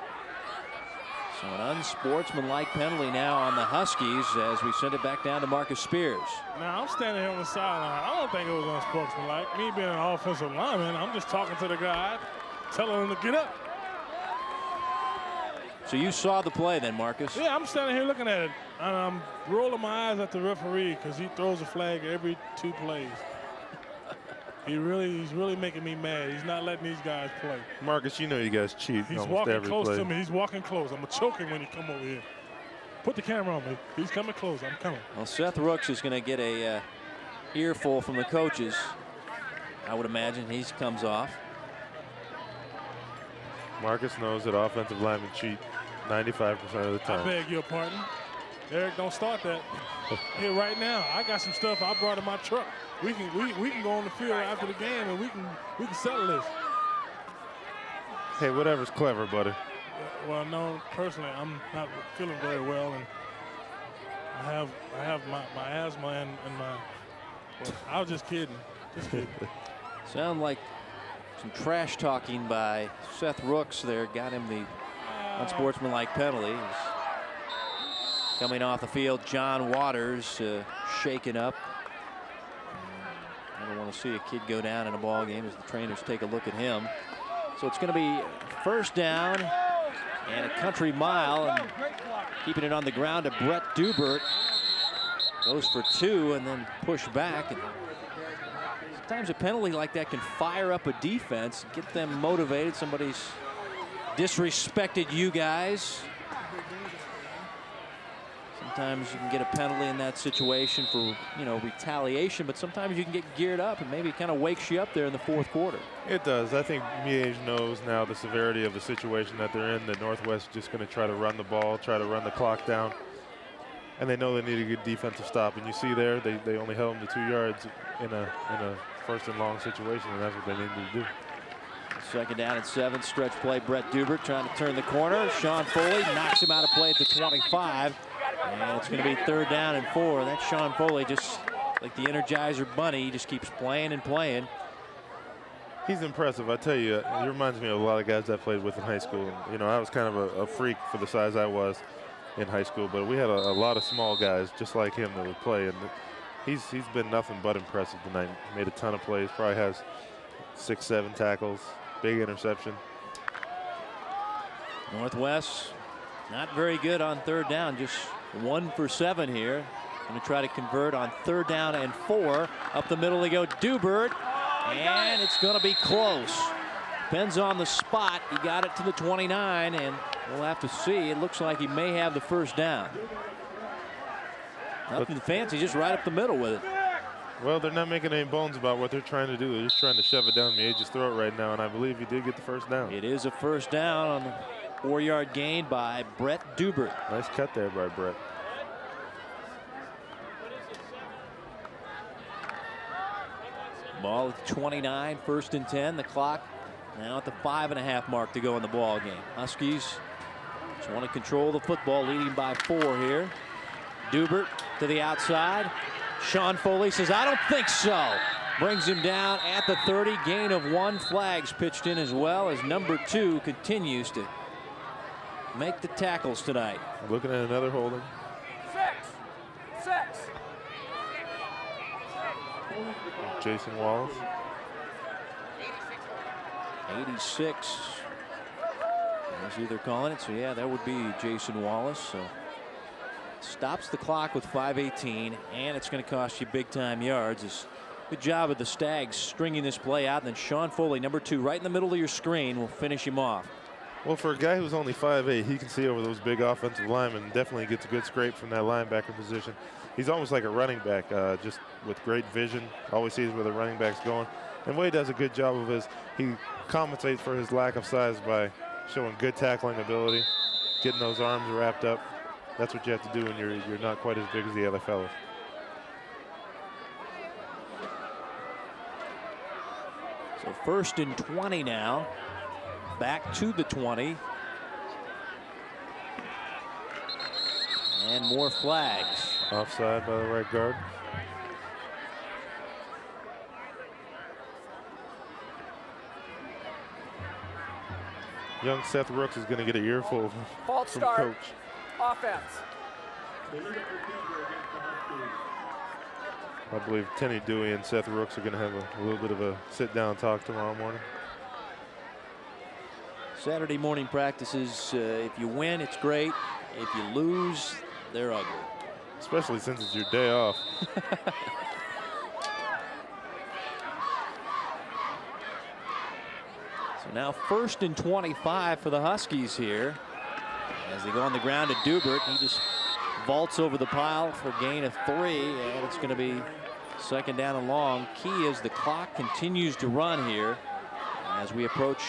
So an unsportsmanlike penalty now on the Huskies as we send it back down to Marcus Spears. Now, I'm standing here on the sideline. I don't think it was unsportsmanlike. Me being an offensive lineman, I'm just talking to the guy, telling him to get up. So you saw the play then, Marcus? Yeah, I'm standing here looking at it, and I'm rolling my eyes at the referee because he throws a flag every 2 plays. He's really making me mad. He's not letting these guys play. Marcus, you know you guys cheat. He's almost walking every close play. to me. He's walking close. I'm going to choke him when he come over here. Put the camera on me. He's coming close. I'm coming. Well, Seth Rooks is going to get a earful from the coaches. I would imagine he comes off. Marcus knows that offensive linemen cheat 95% of the time. I beg your pardon. Eric, don't start that. Here right now, I got some stuff I brought in my truck. We can go on the field after the game and we can settle this. Hey, whatever's clever, buddy. Well, no, personally, I'm not feeling very well, and I have my asthma and my. Well, I was just kidding. Just kidding. Sound like some trash talking by Seth Rooks there got him the unsportsmanlike penalty. Coming off the field, John Waters shaken up. I don't want to see a kid go down in a ball game as the trainers take a look at him. So it's going to be first down and a country mile, and keeping it on the ground to Brett Dubert. Goes for 2 and then push back. And sometimes a penalty like that can fire up a defense, get them motivated. Somebody's disrespected you guys. Sometimes you can get a penalty in that situation for, retaliation, but sometimes you can get geared up and maybe it kind of wakes you up there in the 4th quarter. It does. I think Miege knows now the severity of the situation that they're in. The Northwest is just going to try to run the ball, try to run the clock down. And they know they need a good defensive stop. And you see there, they only held them to 2 yards in a 1st and long situation, and that's what they need to do. 2nd down and 7, stretch play. Brett Dubert trying to turn the corner. Sean Foley knocks him out of play at the 25. And it's going to be 3rd down and 4. That's Sean Foley, just like the Energizer Bunny. He just keeps playing and playing. He's impressive. I tell you, he reminds me of a lot of guys I played with in high school. I was kind of a freak for the size I was in high school, but we had a lot of small guys just like him that would play, and he's been nothing but impressive tonight. Made a ton of plays, probably has 6, 7 tackles, big interception. Northwest not very good on 3rd down, just 1 for 7 here. Going to try to convert on 3rd down and 4. Up the middle they go, Dubert, and it's going to be close. Depends on the spot. He got it to the 29, and we'll have to see. It looks like he may have the first down. Nothing fancy, just right up the middle with it. Well, they're not making any bones about what they're trying to do. They're just trying to shove it down Miege's throat right now, and I believe he did get the first down. It is a first down on the 4-yard gain by Brett Dubert. Nice cut there by Brett. Ball at 29, 1st and 10. The clock now at the 5.5 mark to go in the ball game. Huskies just want to control the football, leading by 4 here. Dubert to the outside. Sean Foley says, I don't think so. Brings him down at the 30. Gain of 1. Flags pitched in as well as number 2 continues to make the tackles tonight. Looking at another holding. 6. Jason Wallace. 86. As either calling it, so yeah, that would be Jason Wallace. So stops the clock with 5:18, and it's going to cost you big time yards. Good job of the Stags stringing this play out, and then Sean Foley, number 2, right in the middle of your screen, will finish him off. Well, for a guy who's only 5'8", he can see over those big offensive linemen and definitely gets a good scrape from that linebacker position. He's almost like a running back, just with great vision, always sees where the running back's going. And Wade does a good job of he compensates for his lack of size by showing good tackling ability, getting those arms wrapped up. That's what you have to do when you're not quite as big as the other fellows. So 1st and 20 now. Back to the 20. And more flags. Offside by the right guard. Young Seth Rooks is going to get an earful False from start. coach. Offense. I believe Tenny Dewey and Seth Rooks are going to have a little bit of a sit-down talk tomorrow morning. Saturday morning practices, if you win, it's great. If you lose, they're ugly. Especially since it's your day off. So now 1st and 25 for the Huskies here. As they go on the ground to Dubert, he just vaults over the pile for a gain of 3, and it's going to be 2nd down and long. Key is the clock continues to run here as we approach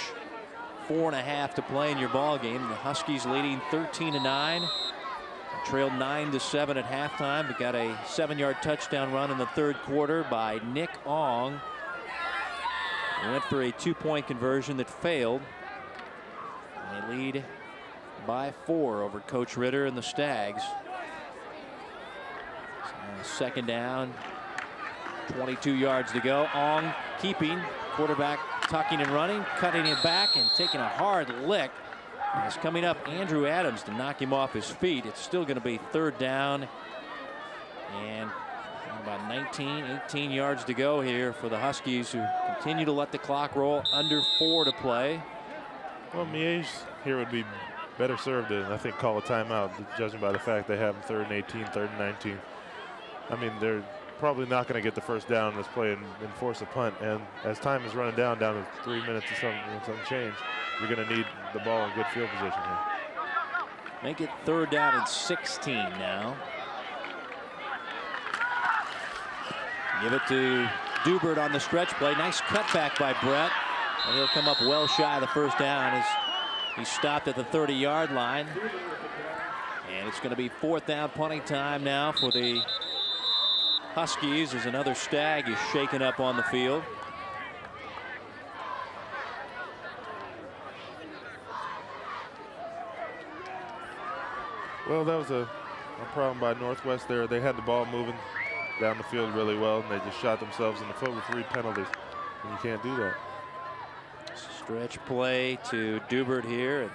4.5 to play in your ball game. The Huskies leading 13-9, trailed 9-7 at halftime. We got a 7-yard touchdown run in the 3rd quarter by Nick Ong. They went for a 2-point conversion that failed. And they lead by 4 over Coach Ritter and the Stags. So 2nd down, 22 yards to go. Ong keeping, quarterback tucking and running, cutting it back and taking a hard lick. And it's coming up Andrew Adams to knock him off his feet. It's still going to be 3rd down and about 18 yards to go here for the Huskies, who continue to let the clock roll. Under 4 to play. Well, Miege here would be better served to, I think, call a timeout, judging by the fact they have them 3rd and 18, 3rd and 19. I mean, they're probably not going to get the first down in this play and force a punt. And as time is running down to 3 minutes or some change, you're going to need the ball in good field position here. Make it 3rd down and 16 now. Give it to Dubert on the stretch play. Nice cutback by Brett. And he'll come up well shy of the 1st down as he stopped at the 30-yard line. And it's going to be 4th down punting time now for the Huskies as another Stag is shaken up on the field. Well, that was a problem by Northwest there. They had the ball moving down the field really well, and they just shot themselves in the foot with 3 penalties. And you can't do that. Stretch play to Dubert here. And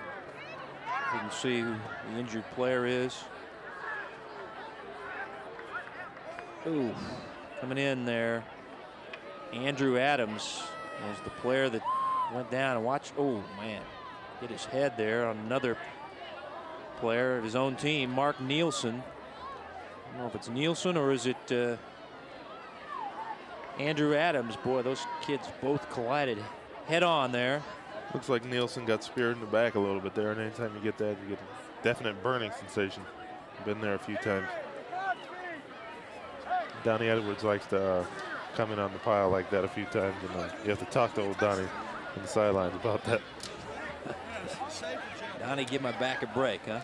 you can see who the injured player is. Ooh, coming in there. Andrew Adams was the player that went down and watched. Oh, man. Hit his head there on another player of his own team, Mark Nielsen. I don't know if it's Nielsen or is it Andrew Adams. Boy, those kids both collided head on there. Looks like Nielsen got speared in the back a little bit there, and anytime you get that, you get a definite burning sensation. Been there a few times. Donnie Edwards likes to come in on the pile like that a few times, and you have to talk to old Donnie on the sidelines about that. Donnie, give my back a break, huh?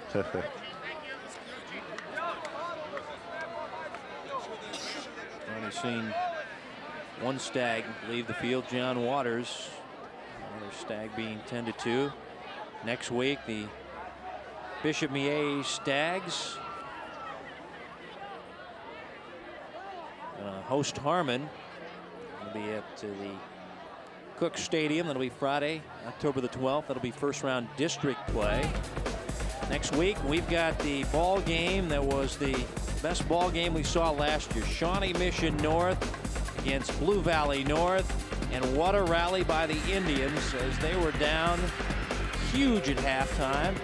Only seen one Stag leave the field, John Waters. Another Stag being tended to. Next week, the Bishop Miege Stags host Harmon. It'll be at the Cook Stadium. That'll be Friday, October the 12th. That'll be 1st round district play. Next week, we've got the ball game that was the best ball game we saw last year. Shawnee Mission North against Blue Valley North. And what a rally by the Indians as they were down huge at halftime.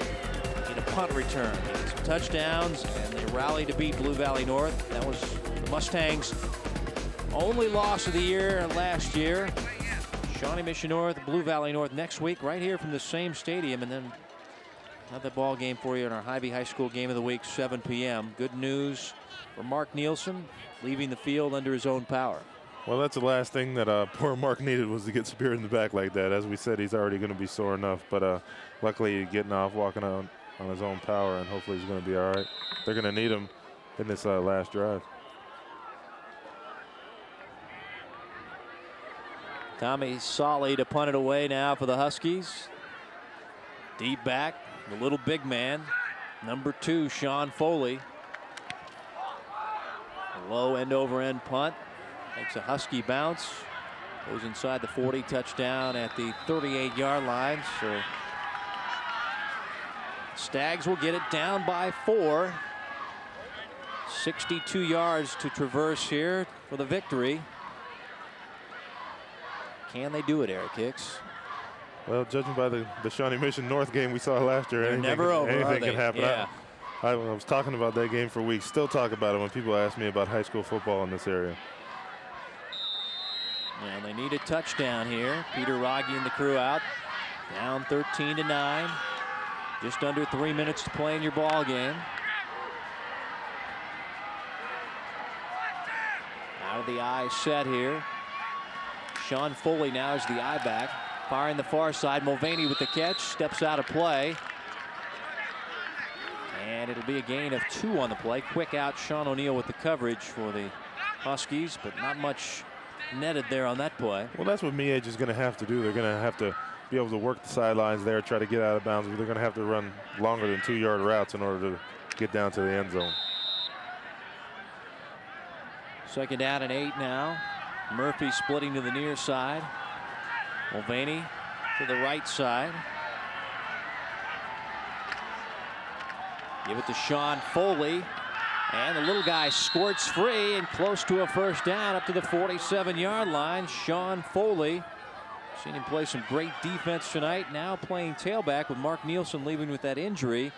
in a punt return. Some touchdowns, and they rally to beat Blue Valley North. That was the Mustangs' only loss of the year last year. Shawnee Mission North, Blue Valley North next week, right here from the same stadium, and then have the ball game for you in our Hy-Vee High School Game of the Week, 7 p.m. Good news for Mark Nielsen, leaving the field under his own power. Well, that's the last thing that poor Mark needed, was to get speared in the back like that. As we said, he's already going to be sore enough, but luckily getting off, walking on his own power, and hopefully he's going to be all right. They're going to need him in this last drive. Tommy Solly to punt it away now for the Huskies. Deep back, the little big man, number 2, Sean Foley. A low end-over-end punt. Makes a Husky bounce. Goes inside the 40, touchdown at the 38-yard line. So Stags will get it down by 4. 62 yards to traverse here for the victory. Can they do it, Eric Hicks? Well, judging by the Shawnee Mission North game we saw last year, They're never over, anything can happen. Yeah. I was talking about that game for weeks. Still talk about it when people ask me about high school football in this area. Well, they need a touchdown here. Peter Rogge and the crew out. Down 13-9. Just under 3 minutes to play in your ball game. Out of the I set here. Sean Foley now is the I back. Firing the far side. Mulvaney with the catch. Steps out of play. And it'll be a gain of 2 on the play. Quick out. Sean O'Neill with the coverage for the Huskies, but not much netted there on that play. Well, that's what Miege is going to have to do. They're going to have to be able to work the sidelines there, try to get out of bounds. They're going to have to run longer than 2-yard routes in order to get down to the end zone. 2nd down and 8 now. Murphy splitting to the near side. Mulvaney to the right side. Give it to Sean Foley. And the little guy squirts free and close to a first down up to the 47-yard line. Sean Foley. Seen him play some great defense tonight. Now playing tailback with Mark Nielsen leaving with that injury.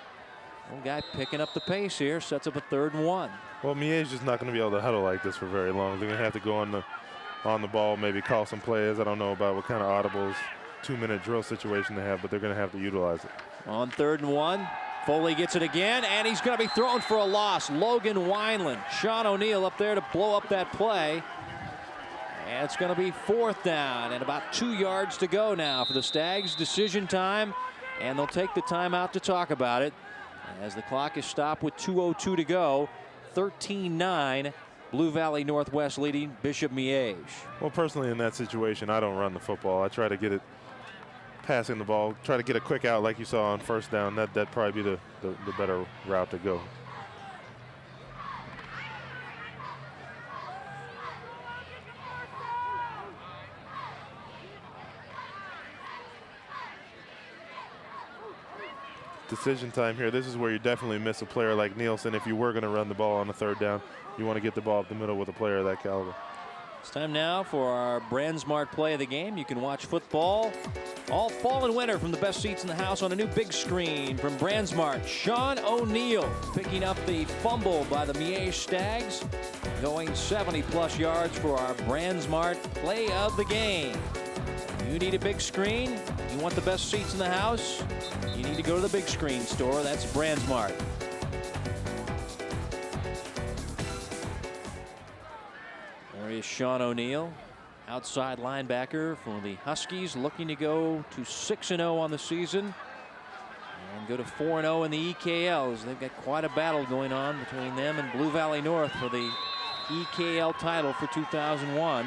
Little guy picking up the pace here. Sets up a 3rd and 1. Well, Miege is not going to be able to huddle like this for very long. They're going to have to go on the ball, maybe call some plays. I don't know about what kind of audibles, 2-minute drill situation they have, but they're going to have to utilize it. On 3rd and 1. Foley gets it again, and he's going to be thrown for a loss. Logan Wineland. Sean O'Neill up there to blow up that play. And it's going to be 4th down and about 2 yards to go now for the Stags. Decision time, and they'll take the timeout to talk about it as the clock is stopped with 2:02 to go. 13-9. Blue Valley Northwest leading Bishop Miege. Well, personally, in that situation, I don't run the football. I try to get it passing the ball, try to get a quick out like you saw on 1st down. That'd probably be the better route to go. Decision time here. This is where you definitely miss a player like Nielsen. If you were going to run the ball on the 3rd down, you want to get the ball up the middle with a player of that caliber. It's time now for our BrandSmart play of the game. You can watch football all fall and winter from the best seats in the house on a new big screen from BrandSmart. Sean O'Neill picking up the fumble by the Miege Stags, going 70+ yards for our BrandSmart play of the game. You need a big screen, you want the best seats in the house, you need to go to the big screen store. That's BrandSmart. There is Sean O'Neill, outside linebacker for the Huskies, looking to go to 6-0 on the season and go to 4-0 in the EKLs. They've got quite a battle going on between them and Blue Valley North for the EKL title for 2001.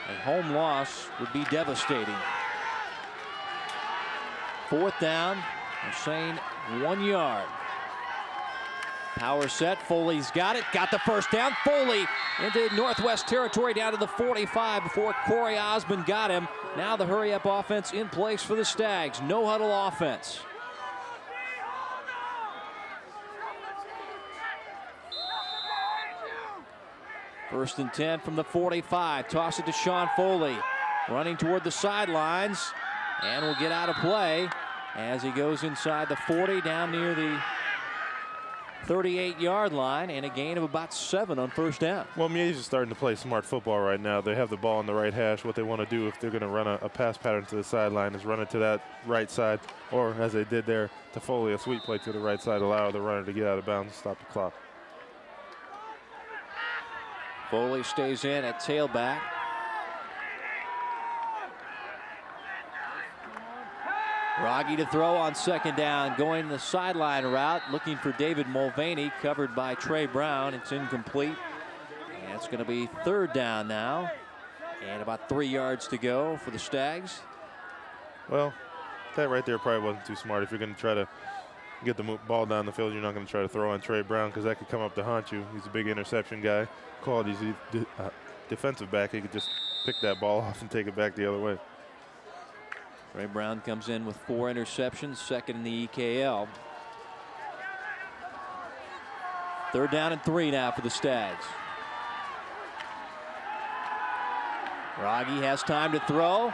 A home loss would be devastating. 4th down, they're saying 1 yard. Power set, Foley's got it, got the first down. Foley into Northwest territory down to the 45 before Corey Osmond got him. Now the hurry-up offense in place for the Stags. No huddle offense. First and 10 from the 45. Toss it to Sean Foley. Running toward the sidelines. And will get out of play. as he goes inside the 40 down near the 38-yard line, and a gain of about 7 on first down. Well, Miege is starting to play smart football right now. They have the ball on the right hash. What they want to do if they're going to run a pass pattern to the sideline is run it to that right side, or as they did there to Foley, a sweep play to the right side, allow the runner to get out of bounds and stop the clock. Foley stays in at tailback. Rogge to throw on second down, going the sideline route, looking for David Mulvaney, covered by Trey Brown. It's incomplete. And it's going to be third down now. And about 3 yards to go for the Stags. Well, that right there probably wasn't too smart. If you're going to try to get the ball down the field, you're not going to try to throw on Trey Brown, because that could come up to haunt you. He's a big interception guy. Called, he's a defensive back. He could just pick that ball off and take it back the other way. Trey Brown comes in with 4 interceptions, second in the EKL. Third down and 3 now for the Stags. Rogge has time to throw.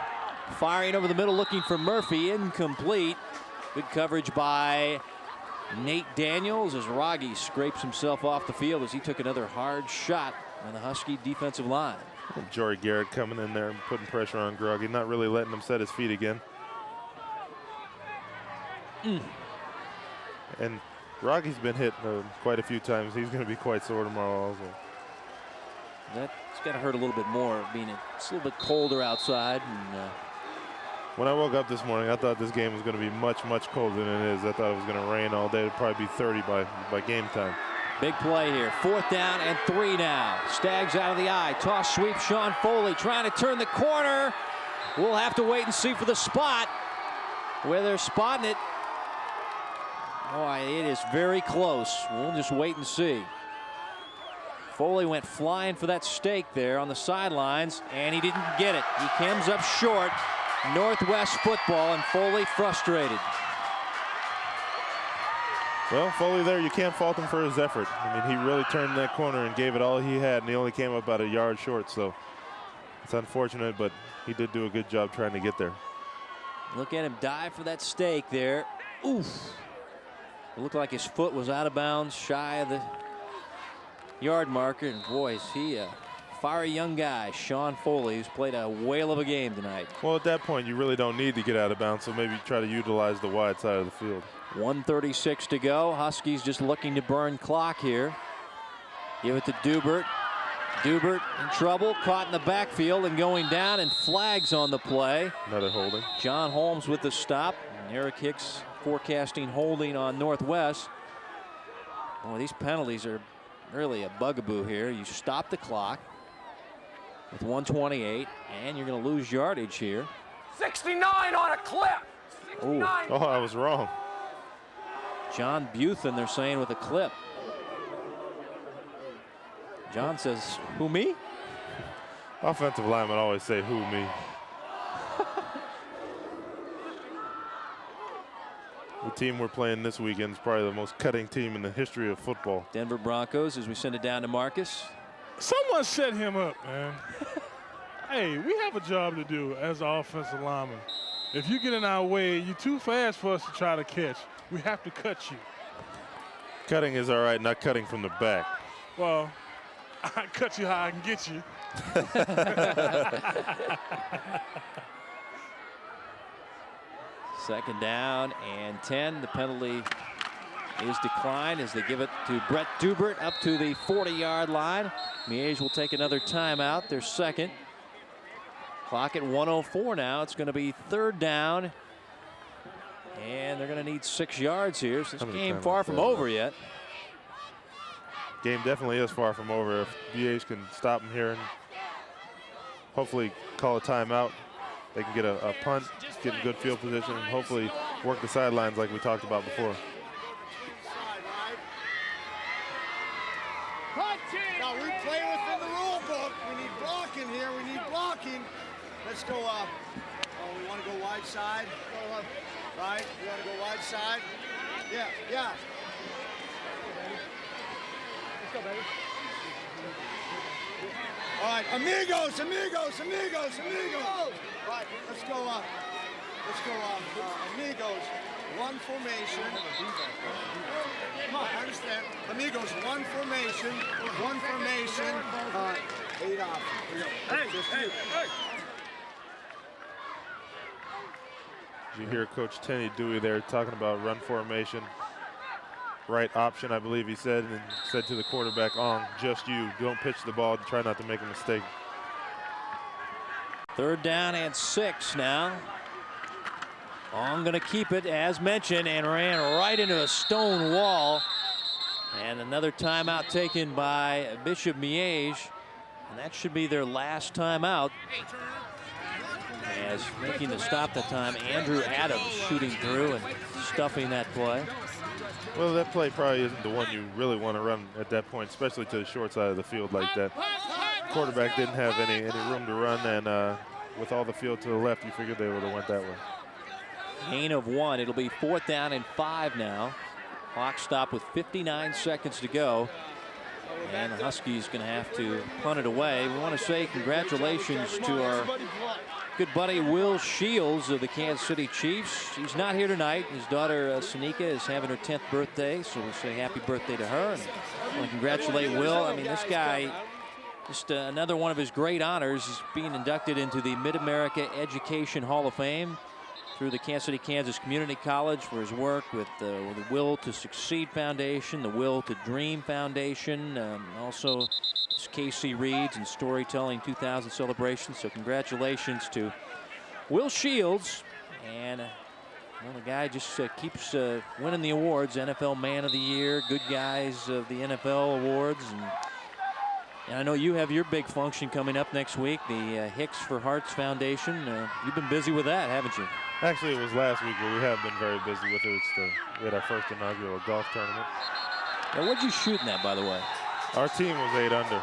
Firing over the middle, looking for Murphy. Incomplete. Good coverage by Nate Daniels as Rogge scrapes himself off the field as he took another hard shot on the Husky defensive line. Jory Garrett coming in there and putting pressure on Rogge, not really letting him set his feet again. And Rogge's been hit quite a few times. He's going to be quite sore tomorrow also. That's got to hurt a little bit more, being it's a little bit colder outside. And, when I woke up this morning, I thought this game was going to be much, much colder than it is. I thought it was going to rain all day. It'd probably be 30 by game time. big play here. 4th down and 3 now. Stags out of the eye. Toss sweep. Sean Foley trying to turn the corner. We'll have to wait and see for the spot where they're spotting it. Boy, it is very close. We'll just wait and see. Foley went flying for that stake there on the sidelines, and he didn't get it. He comes up short. Northwest football, and Foley frustrated. Well, Foley there, you can't fault him for his effort. I mean, he really turned that corner and gave it all he had, and he only came up about a yard short, so it's unfortunate, but he did do a good job trying to get there. Look at him dive for that stake there. Oof. It looked like his foot was out of bounds, shy of the yard marker, and boy, is he a fiery young guy, Sean Foley, who's played a whale of a game tonight. Well, at that point, you really don't need to get out of bounds, so maybe try to utilize the wide side of the field. 1:36 to go. Huskies just looking to burn clock here. Give it to Dubert. Dubert in trouble, caught in the backfield and going down, and flags on the play. Another holding. John Holmes with the stop. And Eric Hicks forecasting holding on Northwest. Oh, these penalties are really a bugaboo here. You stop the clock with 1:28, and you're going to lose yardage here. 69 on a clip. 69. Oh, I was wrong. John Buthen, they're saying, with a clip. John says, who, me? Offensive linemen always say, who, me? The team we're playing this weekend is probably the most cutting team in the history of football. Denver Broncos, as we send it down to Marcus. Someone set him up, man. Hey, we have a job to do as an offensive lineman. If you get in our way, you're too fast for us to try to catch. We have to cut you. Cutting is all right, not cutting from the back. Well, I cut you how I can get you. Second down and 10. The penalty is declined as they give it to Brett Dubert up to the 40-yard line. Miege will take another timeout, their second. Clock at 1:04 now. It's going to be third down. And they're going to need 6 yards here. So this game far from over yet. Game definitely is far from over. If Miege can stop them here and hopefully call a timeout, they can get a punt, get in good field position, and hopefully work the sidelines like we talked about before. Now we play within the rule book. We need blocking here. We need blocking. Let's go up. Oh, we want to go wide side. Right? We want to go wide side. Yeah, yeah. Let's go, baby. All right, amigos, amigos, amigos, amigos. All right, let's go up. Let's go, Amigos, one formation. Come on, I understand. Amigos, one formation, 8 off. You hear Coach Tenney Dewey there talking about run formation. Right option, I believe he said, and said to the quarterback, just you. Don't pitch the ball. Try not to make a mistake. 3rd down and 6 now. Ong going to keep it, as mentioned, and ran right into a stone wall. And another timeout taken by Bishop Miege. And that should be their last timeout. As making the stop that time, Andrew Adams shooting through and stuffing that play. Well, that play probably isn't the one you really want to run at that point, especially to the short side of the field like that. Quarterback didn't have any room to run, and with all the field to the left, you figured they would have went that way. Gain of 1. It'll be 4th down and 5 now. Clock stopped with 59 seconds to go. And the Huskies going to have to punt it away. We want to say congratulations to our good buddy Will Shields of the Kansas City Chiefs. She's not here tonight. His daughter Sanika is having her 10th birthday, so we'll say happy birthday to her. And I want to congratulate Will. I mean, this guy, just another one of his great honors. He's being inducted into the Mid-America Education Hall of Fame through the Kansas City, Kansas Community College for his work with the Will to Succeed Foundation, the Will to Dream Foundation, also KC Reads and Storytelling 2000 celebration. So congratulations to Will Shields. And well, the guy just keeps winning the awards. NFL Man of the Year, Good Guys of the NFL Awards. And I know you have your big function coming up next week, the Hicks for Hearts Foundation. You've been busy with that, haven't you? Actually, it was last week, but we have been very busy with it. We had our first inaugural golf tournament. Now, what'd you shoot in that, by the way? Our team was 8 under.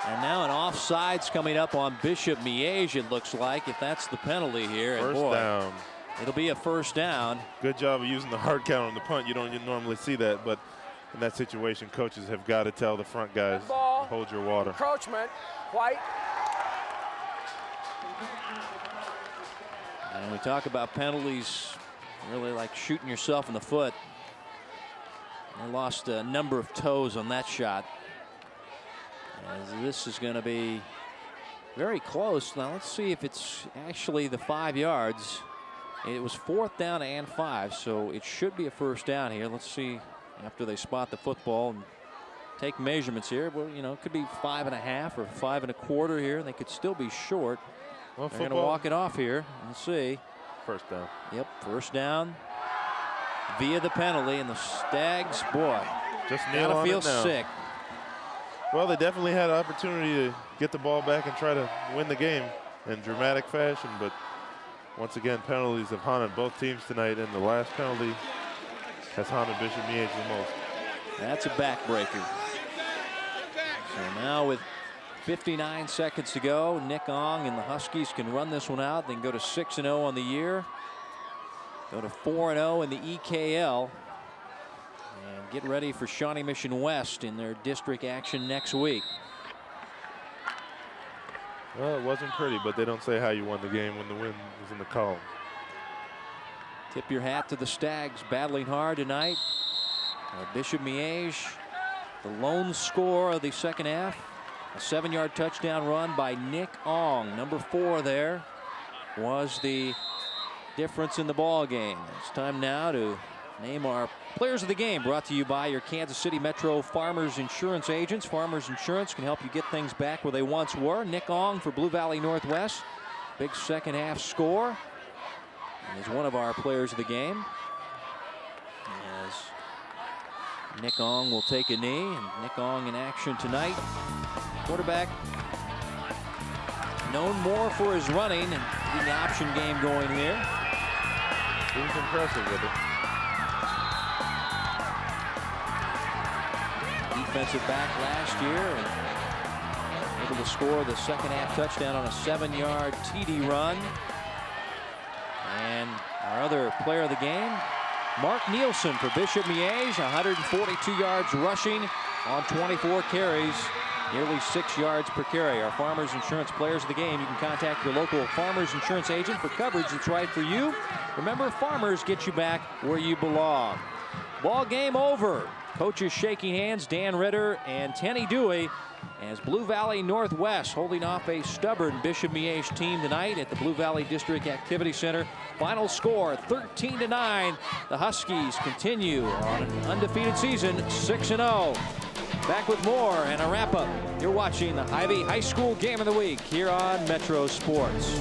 And now an offsides coming up on Bishop Miege, it looks like, if that's the penalty here. And First boy, down. It'll be a 1st down. Good job of using the hard count on the punt. You don't normally see that, but in that situation, coaches have got to tell the front guys, hold your water. Encroachment, White. And we talk about penalties, really like shooting yourself in the foot. They lost a number of toes on that shot. As this is going to be very close. Now let's see if it's actually the 5 yards. It was 4th down and 5, so it should be a 1st down here. Let's see after they spot the football and take measurements here. Well, you know, it could be 5.5 or 5 1/4 here. They could still be short. Well, they're going to walk it off here. Let's see. 1st down. Yep, 1st down via the penalty, and the Stags, boy, just gotta feel sick. Well, they definitely had an opportunity to get the ball back and try to win the game in dramatic fashion, but once again, penalties have haunted both teams tonight, and the last penalty has haunted Bishop Miege the most. That's a backbreaker. So now with 59 seconds to go, Nick Ong and the Huskies can run this one out. They can go to 6-0 on the year, go to 4-0 in the EKL, and get ready for Shawnee Mission West in their district action next week. Well, it wasn't pretty, but they don't say how you won the game when the win was in the column. Tip your hat to the Stags, battling hard tonight. Bishop Miege, the lone score of the 2nd half. A 7-yard touchdown run by Nick Ong. Number 4 there was the difference in the ball game. It's time now to name our players of the game, brought to you by your Kansas City Metro Farmers Insurance agents. Farmers Insurance can help you get things back where they once were. Nick Ong for Blue Valley Northwest. Big 2nd half score. And is one of our players of the game. As Nick Ong will take a knee, and Nick Ong in action tonight. Quarterback known more for his running and getting the option game going here. He was impressive with it. Defensive back last year and able to score the 2nd half touchdown on a 7-yard TD run. And our other player of the game, Mark Nielsen for Bishop Miege, 142 yards rushing on 24 carries, nearly 6 yards per carry. Our Farmers Insurance players of the game. You can contact your local Farmers Insurance agent for coverage that's right for you. Remember, Farmers get you back where you belong. Ball game over. Coaches shaking hands, Dan Ritter and Tenny Dewey, as Blue Valley Northwest holding off a stubborn Bishop Miege team tonight at the Blue Valley District Activity Center. Final score 13-9. The Huskies continue on an undefeated season, 6-0. Back with more and a wrap-up. You're watching the Hy-Vee High School Game of the Week here on Metro Sports.